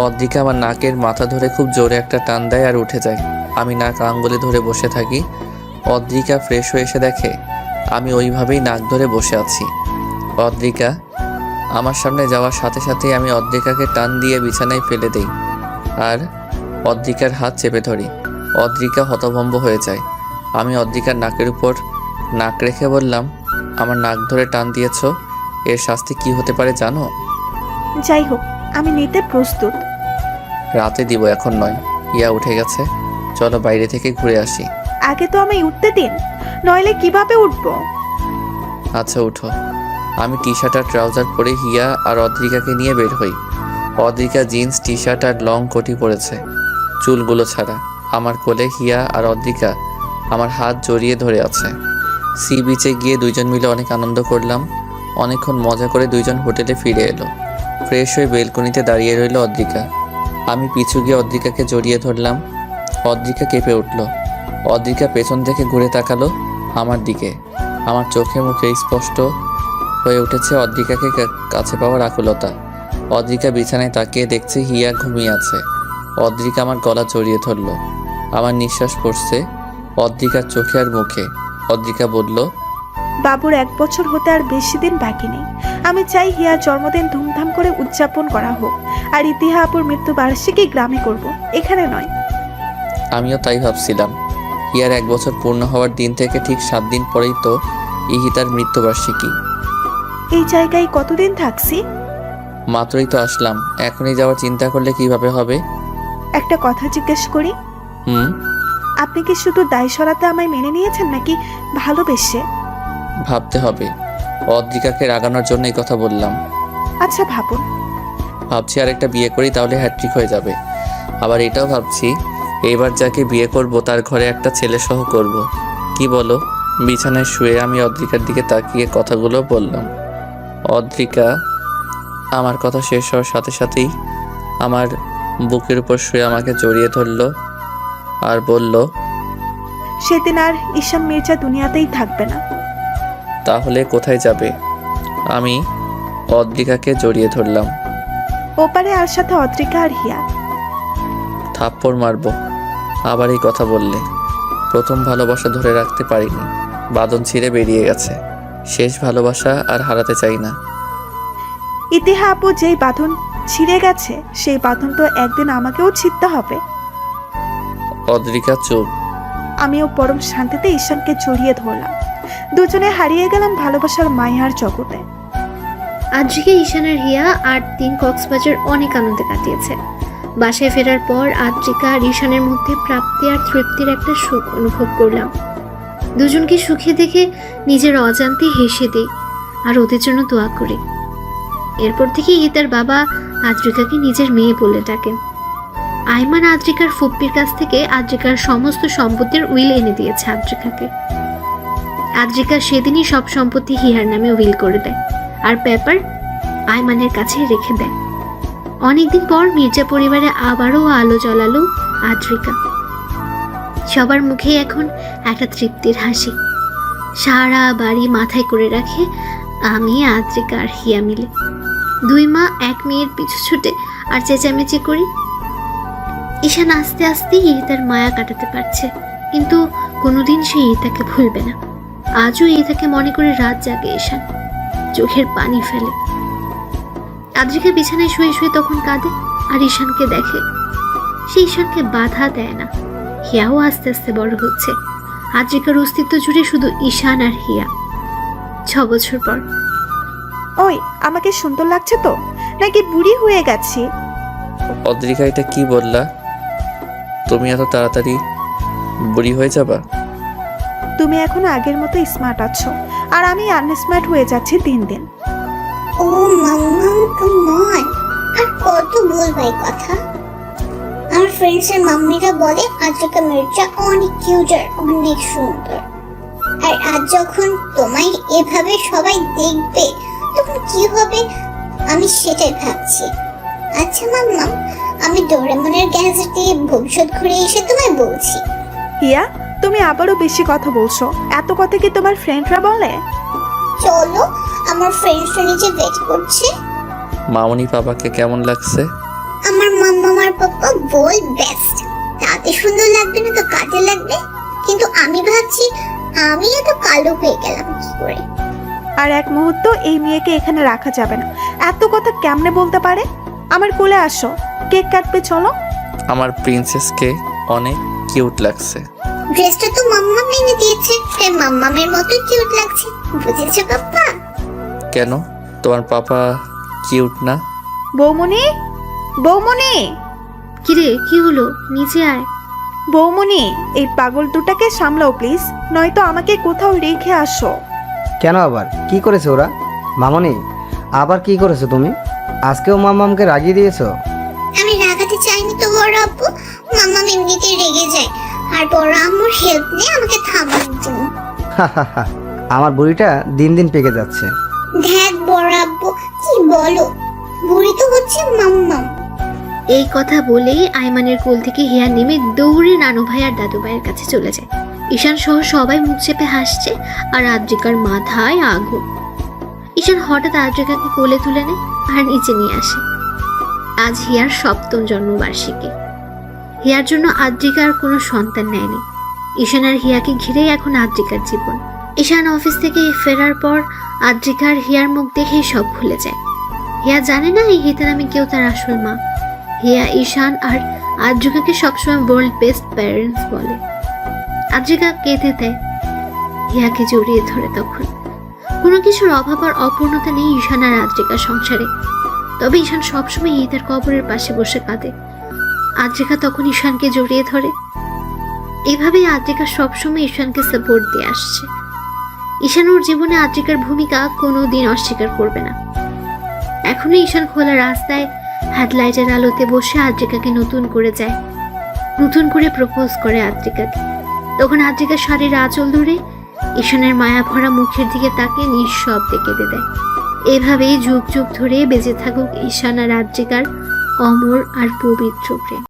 অদ্রিকা আমার নাকের মাথা ধরে খুব জোরে একটা টান দেয় আর উঠে যায়। আমি নাক আঙ্গুলে ধরে বসে থাকি। অদ্রিকা ফ্রেশ হয়ে এসে দেখে আমি ওইভাবেই নাক ধরে বসে আছি। অদ্রিকা আমার সামনে যাওয়ার সাথে সাথেই আমি অদ্রিকাকে টান দিয়ে বিছানায় ফেলে দেই আর অদ্রিকার হাত চেপে ধরি। অদ্রিকা হতভম্ব হয়ে যায়। আমি অদ্রিকার নাকের উপর নাক রেখে বললাম, আমার নাক ধরে টান দিয়েছ, এর শাস্তি কি হতে পারে জানো? যাই হোক, আমি নিতে প্রস্তুত। রাতে দিব, এখন নয়। ইয়া উঠে গেছে, চলো বাইরে থেকে ঘুরে আসি। আগে তো আমি উঠতে দিন, নইলে কিভাবে উঠবো? আচ্ছা উঠো। আমি টি শার্ট আর ট্রাউজার পরে হিয়া আর অদ্রিকাকে নিয়ে বের হই। অদ্রিকা জিন্স টি শার্ট আর লং কোটি পরেছে, চুলগুলো ছাড়া। আমার কোলে হিয়া আর অদ্রিকা আমার হাত জড়িয়ে ধরে আছে। সি বিচে গিয়ে দুইজন মিলে অনেক আনন্দ করলাম। অনেকক্ষণ মজা করে দুইজন হোটেলে ফিরে এলো। ফ্রেশ হয়ে বেলকনিতে দাঁড়িয়ে রইল অদ্রিকা। আমি পিছু গিয়ে অদ্রিকাকে জড়িয়ে ধরলাম। অদ্রিকা কেঁপে উঠল। অদ্রিকা পেছন থেকে ঘুরে তাকালো আমার দিকে। আমার চোখে মুখে স্পষ্ট হয়ে উঠেছে অদ্রিকাকে কাছে পাওয়ার আকুলতা। অদ্রিকা বিছানায় তাকিয়ে দেখছে হিয়া ঘুমিয়ে আছে। অদ্রিকা আমার গলা জড়িয়ে ধরল। আমার নিঃশ্বাস পড়ছে অদ্রিকার চোখে আর মুখে। অদ্রিকা বলল, বাবুর 1 বছর হতে আর বেশি দিন বাকি নেই। আমি চাই হিয়ার জন্মদিন ধুমধাম করে উদযাপন করা হোক, আর ইতিহা আপুর মৃত্যুবার্ষিকী গ্রামে করব, এখানে নয়। আমিও তাই ভাবছিলাম। হিয়ার 1 বছর পূর্ণ হওয়ার দিন থেকে ঠিক 7 দিন পরেই তো ইহিতার মৃত্যুবার্ষিকী। এই জায়গায় কতদিন থাকছি? মাত্রই তো আসলাম, এখনই যাওয়ার চিন্তা করলে কিভাবে হবে? একটা কথা জিজ্ঞেস করি, হুম। আপনি কি শুধু দায় সরাতে আমায় মেনে নিয়েছেন, নাকি ভালোবেসে? ভাবতে হবে। অদ্রিকাকে রাগানোর জন্য এই কথা বললাম। আচ্ছা ভাবুন। ভাবছি আরেকটা বিয়ে করি, তাহলে হ্যাট্রিক হয়ে যাবে। আবার এটাও ভাবছি এবার যাকে বিয়ে করব তার ঘরে একটা ছেলে সহ করব। কি বলো? বিছানায় শুয়ে আমি অদ্রিকার দিকে তাকিয়ে কথাগুলো বললাম। অদ্রিকা আমার কথা শেষ হওয়ার সাথে সাথেই আমার বুকের উপর শুয়ে আমাকে জড়িয়ে ধরলো আর বলল, সেদিন আর ঈশান মির্জা দুনিয়াতেই থাকবে না। তাহলে কোথায় যাবে? আমি অদ্রিকাকে জড়িয়ে ধরলাম। ওপারে আর সাথে অদ্রিকা আর হিয়া। থাপ্পড় মারবো আবার এই কথা বললে। প্রথম ভালোবাসা ধরে রাখতে পারিনি, বাঁধন ছিঁড়ে বেরিয়ে গেছে। শেষ ভালোবাসা আর হারাতে চাই না। ইতিহা আপু, যেই বাঁধন ছিঁড়ে গেছে সেই বাঁধন তো একদিন আমাকেও ছিঁড়তে হবে। অদ্রিকা চুপ। আমিও পরম শান্তিতে ঈশানকে জড়িয়ে ধরলাম। দুজনে হারিয়ে গেলাম ভালোবাসার মায়ার জগতে। আদ্রিকা, ঈশান আর হিয়া 8 দিন কক্সবাজার অনেক আনন্দে কাটিয়েছে। বাসায় ফেরার পর আদ্রিকা আর ঈশানের মধ্যে প্রাপ্তি আর তৃপ্তির একটা সুখ অনুভব করলাম। দুজনকে সুখে দেখে নিজের অজান্তে হেসে দিই আর ওদের জন্য দোয়া করি। এরপর থেকে ইহিতার বাবা আদ্রিকাকে নিজের মেয়ে বলে ডাকেন। আইমান আদ্রিকার ফুপ্পির কাছ থেকে আদ্রিকার সমস্ত সম্পত্তির উইল এনে দিয়েছে আদ্রিকাকে। আদ্রিকা সেদিনই সব সম্পত্তি হিয়ার নামে উইল করে দেয় আর পেপার আইমানের কাছে রেখে দেয়। অনেকদিন পর মির্জা পরিবারে আবারও আলো জ্বালালো আদ্রিকা। সবার মুখে এখন একটা তৃপ্তির হাসি। সারা বাড়ি মাথায় করে রাখে আমি, আদ্রিকা আর হিয়া মিলে। 2 মা 1 মেয়ের পিছু ছুটে আর চেঁচামেচি করি। ঈশান আস্তে আস্তে ইহিতার মায়া কাটাতে পারছে, কিন্তু কোনোদিন সে ইহিতাকে ভুলবে না। আজও ইহিতাকে মনে করে রাত জাগে ঈশান, চোখের পানি ফেলে। আদ্রিকা বিছানায় শুয়ে শুয়ে তখন কাঁদে আর ঈশানকে দেখে। সে ঈশানকে বাধা দেয় না। হিয়াও আস্তে আস্তে বড় হচ্ছে। আদ্রিকার অস্তিত্ব জুড়ে শুধু ঈশান আর হিয়া। 6 বছর পর। ওই, আমাকে সুন্দর লাগছে তো, নাকি বুড়ি হয়ে গেছি? অদ্রিকা, এটা কি বললা? তুমি এত তাড়াতাড়ি বুড়ি হয়ে যাবা? তুমি এখন আগের মতো স্মার্ট আছো, আর আমি আনস্মার্ট হয়ে যাচ্ছি দিন দিন। ও মাম্মাম, কাম অন, আর কত বলবো এই কথা? আমার ফ্রেন্ডসের মাম্মিরা বলে আদ্রিকা মির্জা অনেক কিউট আর অনেক সুন্দর। আর আজ যখন তোমায় এভাবে সবাই দেখবে তখন কি হবে আমি সেটাই ভাবছি। আচ্ছা মাম্মাম, আমি ডোরেমনের গ্যাজেট দিয়ে ভবিষ্যৎ ঘুরে এসে তোমায় বলছি। হিয়া, তুমি আবারও বেশি কথা বলছো। এত কথা কি তোমার ফ্রেন্ডরা বলে? চলো, আমার ফ্রেন্ডসরা নিচে ওয়েট করছে। মামনি পাপাকে কেমন লাগছে? আমার মাম্মাম আর পাপা বল বেস্ট। তাতে সুন্দর লাগবে না তো কাজে লাগবে। কিন্তু আমি ভাবছি আমি এত কালো হয়ে গেলাম কি করে? আর এক মুহূর্ত এই মেয়েকে এখানে রাখা যাবে না। এত কথা কেমনে বলতে পারে? আমার কোলে আসো, কেক কাটবে চলো। আমার প্রিন্সেসকে অনেক কিউট লাগছে। ড্রেসটা তো মাম্মাম এনে দিয়েছে, তাই মাম্মামের মতো কিউট লাগছে। বুঝেছো পাপ্পা? কেন, তোমার পাপা কিউট না? বৌমনি, বৌমনি, কিরে, কি হলো? নিচে আয়। বৌমনি, এই পাগল দুটাকে সামলাও প্লিজ, নয়তো আমাকে কোথাও রেখে আসো। কেন আবার কি করেছে ওরা? মামনি, আবার কি করেছো তুমি? আজকেও মাম্মামকে রাগিয়ে দিয়েছো? আমি রাগাতে চাইনি তো বড় আব্বু। মাম্মাম এমনিতেই রেগে যায়, আর বড় আম্মুর হেল্প নিয়ে আমাকে থামানোর জন্য। আমার বুড়িটা দিন দিন পেকে যাচ্ছে। দেখ বড় আব্বু, কি বলো? বুড়ি তো হচ্ছে মাম্মাম। এই কথা বলেই আইমানের কোল থেকে হিয়া নেমে দৌড়ে নানু ভাই আর দাদু ভাইয়ের কাছে চলে যায়। ঈশান সহ সবাই মুখ চেপে হাসছে আর আদ্রিকার মাথায় আগুন। ঈশান হঠাৎ আদ্রিকাকে কোলে তুলে নেয় আর নিচে নিয়ে আসে। আজ হিয়ার 7ম জন্মবার্ষিকী। হিয়ার জন্য আদ্রিকা আর কোনো সন্তান নেয়নি। ঈশান আর হিয়াকে ঘিরেই এখন আদ্রিকার জীবন। ঈশান অফিস থেকে ফেরার পর আদ্রিকা আর হিয়ার মুখ দেখেই সব ভুলে যায়। হিয়া জানে না এই হিতা নামে কেউ তার আসল মা। হিয়া ঈশান আর আদ্রিকাকে সবসময় ওয়ার্ল্ড বেস্ট প্যারেন্টস বলে। আদ্রিকা কেঁদে দেয়, হিয়াকে জড়িয়ে ধরে। তখন কোনো কিছুর অভাব আর অপূর্ণতা নেই ঈশান আর আদ্রিকার সংসারে। তবে ঈশান সবসময় ইহিতার কবরের পাশে বসে কাঁদে। আদ্রিকা তখন ঈশানকে জড়িয়ে ধরে। এভাবেই আদ্রিকা সবসময় ঈশানকে সাপোর্ট দিয়ে আসছে। ঈশান ওর জীবনে আদ্রিকার ভূমিকা কোনোদিন অস্বীকার করবে না। এখনো ঈশান খোলা রাস্তায় হেডলাইটের আলোতে বসে আদ্রিকাকে নতুন করে যায়, নতুন করে প্রপোজ করে আদ্রিকাকে। তখন আদ্রিকা শাড়ির আঁচল ধরে ঈশানের মায়া ভরা মুখের দিকে তাকিয়ে নিঃশব্দে কেঁদে দেয়। এভাবেই যুগ যুগ ধরে বেঁচে থাকুক ঈশান আর আদ্রিকার অমর আর পবিত্র প্রেম।